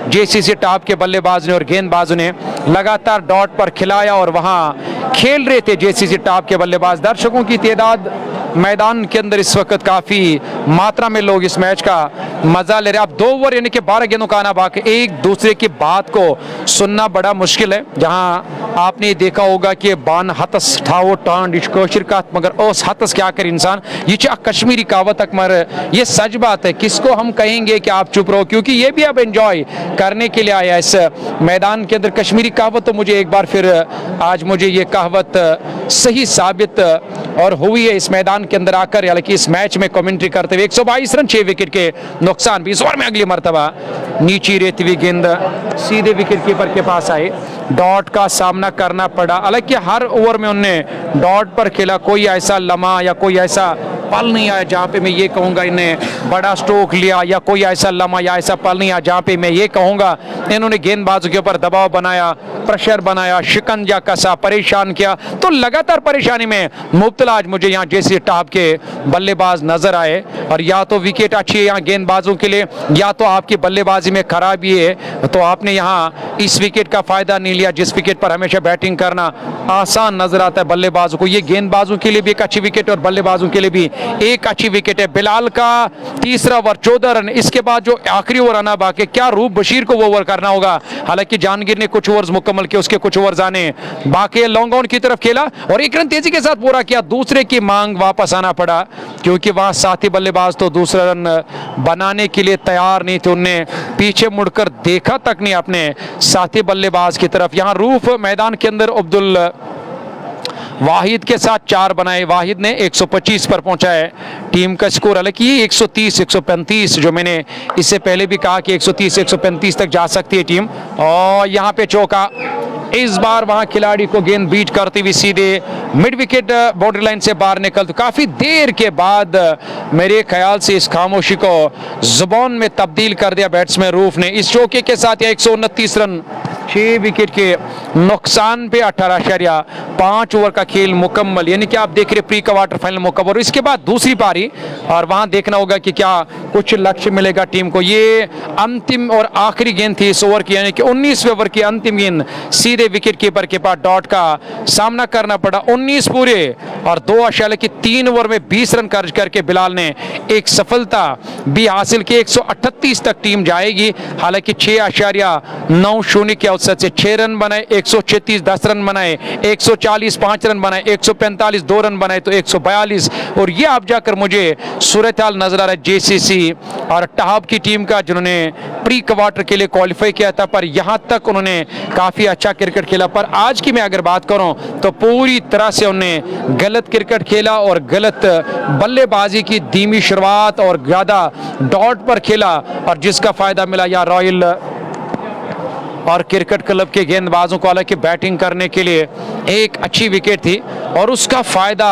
जेसीसी टॉप के बल्लेबाज ने और गेंदबाजों ने लगातार डॉट पर खिलाया और वहां खेल रहे थे जेसीसी टॉप के बल्लेबाज। दर्शकों की तादाद मैदान के अंदर इस वक्त काफी मात्रा में लोग इस मैच का मजा ले रहे हैं। अब 2 ओवर यानी कि 12 गेंदों का आना बाकी। एक दूसरे की बात को सुनना बड़ा मुश्किल है, जहां आपने देखा होगा कि बान हतस ठाओ टांड शिरकत मगर ओस हतस क्या कर इंसान, ये कश्मीरी कहावत अकमर, ये सच बात है। किसको हम कहेंगे कि आप चुप रहो, क्योंकि ये भी अब एंजॉय करने के लिए आया इस मैदान के अंदर। कश्मीरी कहावत तो मुझे एक बार फिर आज मुझे ये कहावत सही साबित और हुई है इस मैदान के अंदर आकर, हालांकि इस मैच में कमेंट्री करते हुए। 122 रन 6 विकेट के नुकसान भी। इस ओवर में अगली मर्तबा नीची रेती हुई गेंद सीधे विकेट कीपर के पास आई, डॉट का सामना करना पड़ा। हालांकि हर ओवर में उन्होंने डॉट पर खेला, कोई ऐसा लम्हा या कोई ऐसा पल नहीं आया जहां पे मैं ये कहूंगा इन्हें बड़ा स्ट्रोक लिया, या कोई ऐसा लम्हा या ऐसा पल नहीं आया जहां पे मैं ये कहूंगा इन्होंने गेंदबाजों के ऊपर दबाव बनाया, प्रेशर बनाया, शिकंजा कसा, परेशान किया। तो लगातार परेशानी में मुब्तला आज मुझे यहाँ जेसी टॉप के बल्लेबाज नजर आए। और या तो विकेट अच्छी है यहाँ गेंदबाजों के लिए, या तो आपकी बल्लेबाजी में खराबी है। तो आपने यहाँ इस विकेट का फायदा नहीं लिया, जिस विकेट पर हमेशा बैटिंग करना आसान नजर आता है बल्लेबाजों को। ये गेंदबाजों के लिए भी एक अच्छी विकेट और बल्लेबाजों के लिए भी एक अच्छी विकेट है। बिलाल का तीसरा ओवर 14 रन। इसके बाद जो आखिरी ओवर आना बाकी, क्या रूप बशीर को वो ओवर करना होगा। हालांकि जहांगीर ने कुछ ओवर्स मुकम्मल किए, उसके कुछ ओवर्स आने बाकी। लॉन्ग ऑन की तरफ खेला और 1 रन तेजी के साथ पूरा किया। दूसरे की मांग वापस आना पड़ा, क्योंकि वहां साथी बल्लेबाज तो दूसरा रन बनाने के लिए तैयार नहीं थे। उनने पीछे मुड़कर देखा तक नहीं अपने साथी बल्लेबाज की तरफ। यहां रूफ मैदान के अंदर अब्दुल वाहिद के साथ 4 बनाए। वाहिद ने 125 पर पहुंचा है टीम का स्कोर। हालांकि 130 135 जो मैंने इससे पहले भी कहा कि 130 135 तक जा सकती है टीम। और यहां पे चौका, इस बार वहां खिलाड़ी को गेंद बीट करती हुई सीधे मिड विकेट बाउंड्री लाइन से बाहर निकल। तो काफी देर के बाद मेरे ख्याल से इस खामोशी को जुबान में तब्दील कर दिया बैट्समैन रूफ ने। इस चौके के साथ 129 रन 6 विकेट के नुकसान पे 18.5 ओवर का खेल मुकम्मल, यानी कि आप देख रहे प्री क्वार्टर फाइनल मुकम्मल। इसके बाद दूसरी पारी और वहां देखना होगा कि क्या कुछ लक्ष्य मिलेगा टीम को। ये अंतिम और आखिरी गेंद थी इस ओवर की, यानी कि 19वें ओवर की अंतिम गेंद सीधे विकेट कीपर के पास डॉट का सामना करना पड़ा। 19 पूरे और 2.3 ओवर में 20 रन खर्च करके बिलाल ने एक सफलता भी हासिल की। 138 तक टीम जाएगी। हालांकि 6.90 के अवसर से 6 रन बनाए, 136 10 रन बनाए, 140 5 रन बनाए, 145 2 रन बनाए, तो 142। और ये आप जाकर मुझे सूरत हाल नजर आ रहा है जेसीसी और टॉप की टीम का, जिन्होंने प्री क्वार्टर के लिए क्वालिफाई किया था, पर यहां तक उन्होंने काफी अच्छा क्रिकेट खेला। पर आज की मैं अगर बात करूं तो पूरी तरह से उन्होंने गलत क्रिकेट खेला और गलत बल्लेबाजी की, धीमी शुरुआत और ज्यादा डॉट पर खेला, और जिसका फायदा मिला या रॉयल और क्रिकेट क्लब के गेंदबाजों को। हालांकि बैटिंग करने के लिए एक अच्छी विकेट थी और उसका फायदा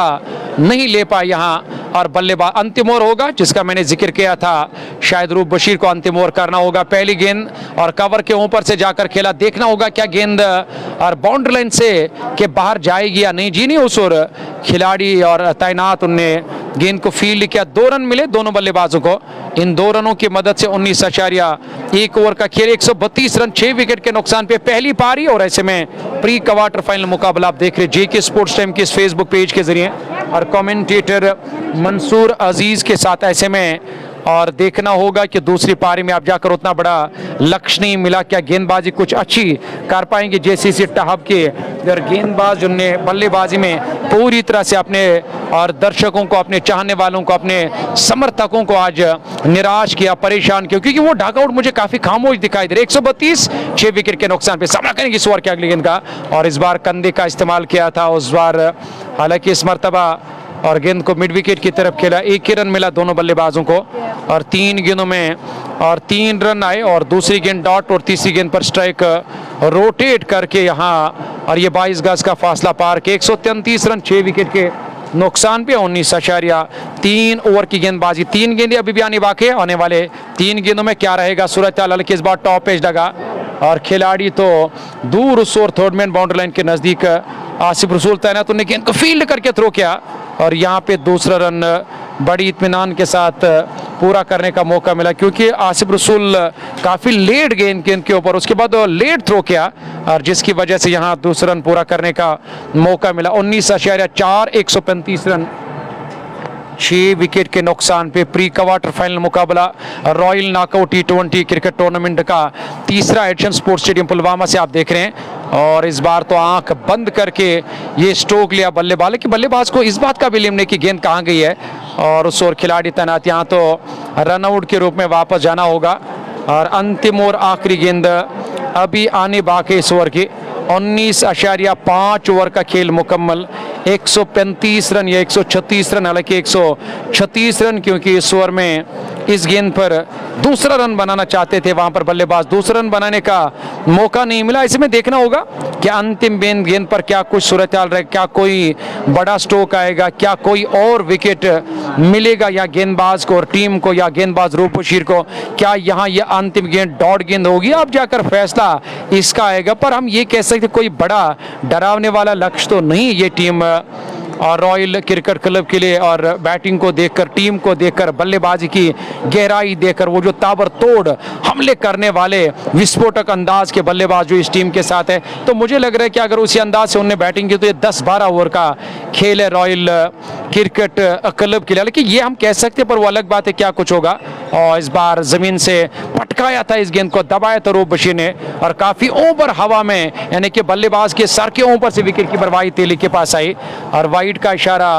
नहीं ले पाए यहाँ और बल्लेबाज अंतिम ओवर होगा जिसका मैंने जिक्र किया था, शायद रूप बशीर को अंतिम ओवर करना होगा। पहली गेंद और कवर के ऊपर से जाकर खेला, देखना होगा क्या गेंद और बाउंड्री लाइन से के बाहर जाएगी या नहीं। जी नहीं, उस ओर खिलाड़ी और तैनात उनने गेंद को फील्ड किया। 2 रन मिले दोनों बल्लेबाजों को। इन 2 रनों की मदद से 19.1 ओवर का खेल, 132 रन 6 विकेट के नुकसान पे पहली पारी। और ऐसे में प्री क्वार्टर फाइनल मुकाबला आप देख रहे जेके स्पोर्ट्स टाइम के इस फेसबुक पेज के जरिए और कमेंटेटर मंसूर अजीज के साथ। ऐसे में और देखना होगा कि दूसरी पारी में आप जाकर उतना बड़ा लक्ष्य नहीं मिला, क्या गेंदबाजी कुछ अच्छी कर पाएंगे जेसीसी टहब के और गेंदबाज जिनने बल्लेबाजी में पूरी तरह से अपने और दर्शकों को, अपने चाहने वालों को, अपने समर्थकों को आज निराश किया, परेशान किया, क्योंकि वो डगआउट मुझे काफी खामोश दिखाई दे रहे। 132 6 विकेट के नुकसान पे सामना करेंगे इस ओवर के अगली गेंद का। और इस बार कंधे का इस्तेमाल किया था उस बार, हालांकि इस मरतबा और गेंद को मिड विकेट की तरफ खेला। 1 ही रन मिला दोनों बल्लेबाजों को और 3 गेंदों में और 3 रन आए और दूसरी गेंद डॉट और तीसरी गेंद पर स्ट्राइक रोटेट करके यहाँ और ये 22 गज का फासला पार के 133 रन 6 विकेट के नुकसान पे 19.3 ओवर की गेंदबाजी। 3 गेंदें अभी भी आने बाकी है। आने वाले 3 गेंदों में क्या रहेगा सूरत हाल, इस बार टॉप पेज लगा और खिलाड़ी तो दूर उस ओर थर्ड मैन बाउंड्री लाइन के नजदीक आसिफ रसूल तैनात, उन्हें गेंद को फील्ड करके थ्रो किया और यहाँ पे दूसरा रन बड़ी इत्मीनान के साथ पूरा करने का मौका मिला, क्योंकि आसिफ रसूल काफ़ी लेट गेंद के ऊपर उसके बाद लेट थ्रो किया और जिसकी वजह से यहाँ दूसरा रन पूरा करने का मौका मिला। 19.4 135 रन 6 विकेट के नुकसान पे प्री क्वार्टर फाइनल मुकाबला royal knockout T20 cricket tournament का तीसरा एडिशन स्पोर्ट्स स्टेडियम पुलवामा से आप देख रहे हैं। और इस बार तो आंख बंद करके ये स्ट्रोक लिया बल्लेबाज कि बल्लेबाज को इस बात का भी इल्म नहीं कि गेंद कहाँ गई है और उस ओर खिलाड़ी तैनात, यहाँ तो रनआउट के रूप में वापस जाना होगा। और अंतिम और आखिरी गेंद अभी आने बाकी इस ओवर की। 19.5 ओवर का खेल मुकम्मल, 135 रन या 136 रन, हालांकि 136 रन क्योंकि इस ओवर में इस गेंद पर दूसरा रन बनाना चाहते थे, वहां पर बल्लेबाज दूसरा रन बनाने का मौका नहीं मिला। इसमें देखना होगा कि अंतिम गेंद पर क्या कुछ सूरत हाल रहे, क्या कोई बड़ा स्ट्रोक आएगा, क्या कोई और विकेट मिलेगा या गेंदबाज को और टीम को या गेंदबाज रूप बशीर को, क्या यहाँ ये अंतिम गेंद डॉट गेंद होगी, अब जाकर फैसला इसका आएगा। पर हम ये कह सकते कोई बड़ा डरावने वाला लक्ष्य तो नहीं ये टीम और रॉयल क्रिकेट क्लब के लिए, और बैटिंग को देखकर, टीम को देखकर, बल्लेबाजी की गहराई देखकर, वो जो ताबड़तोड़ हमले करने वाले विस्फोटक अंदाज के बल्लेबाज जो इस टीम के साथ है, तो मुझे लग रहा है कि अगर उसी अंदाज से उन्होंने बैटिंग की तो ये 10-12 ओवर का खेल है रॉयल क्रिकेट क्लब के लिए। लेकिन ये हम कह सकते हैं, पर वो अलग बात है क्या कुछ होगा। और इस बार जमीन से पटकाया था, इस गेंद को दबाया था रूप बशीर ने और काफी ओवर हवा में, यानी कि बल्लेबाज के सर के ऊपर से विकेट की बर्बादी तेली के पास आई और वाइड का इशारा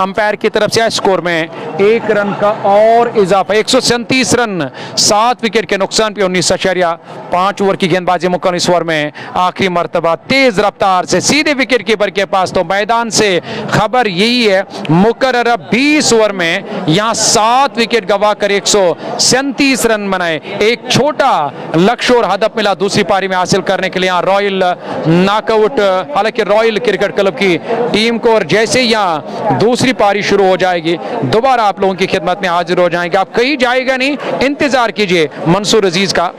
अंपायर की तरफ से। स्कोर में 1 रन का और इजाफा, 137 रन 7 विकेट के नुकसान पे 19.5 ओवर की गेंदबाजी मुकम्मल। इस ओवर में आखिरी मर्तबा तेज रफ्तार से सीधे विकेट कीपर के पास, तो मैदान से खबर यही है मुकर्रर 20 ओवर में यहाँ 7 विकेट गवा कर 137 रन बनाए। एक छोटा लक्ष्य और हदफ मिला दूसरी पारी में हासिल करने के लिए यहाँ रॉयल नॉकआउट, हालांकि रॉयल क्रिकेट क्लब की टीम को। और जैसे यहाँ दूसरी पारी शुरू हो जाएगी दोबारा आप लोगों की खिदमत में हाजिर हो जाएंगे। आप कहीं जाएगा नहीं, इंतजार कीजिए मंसूर अजीज का।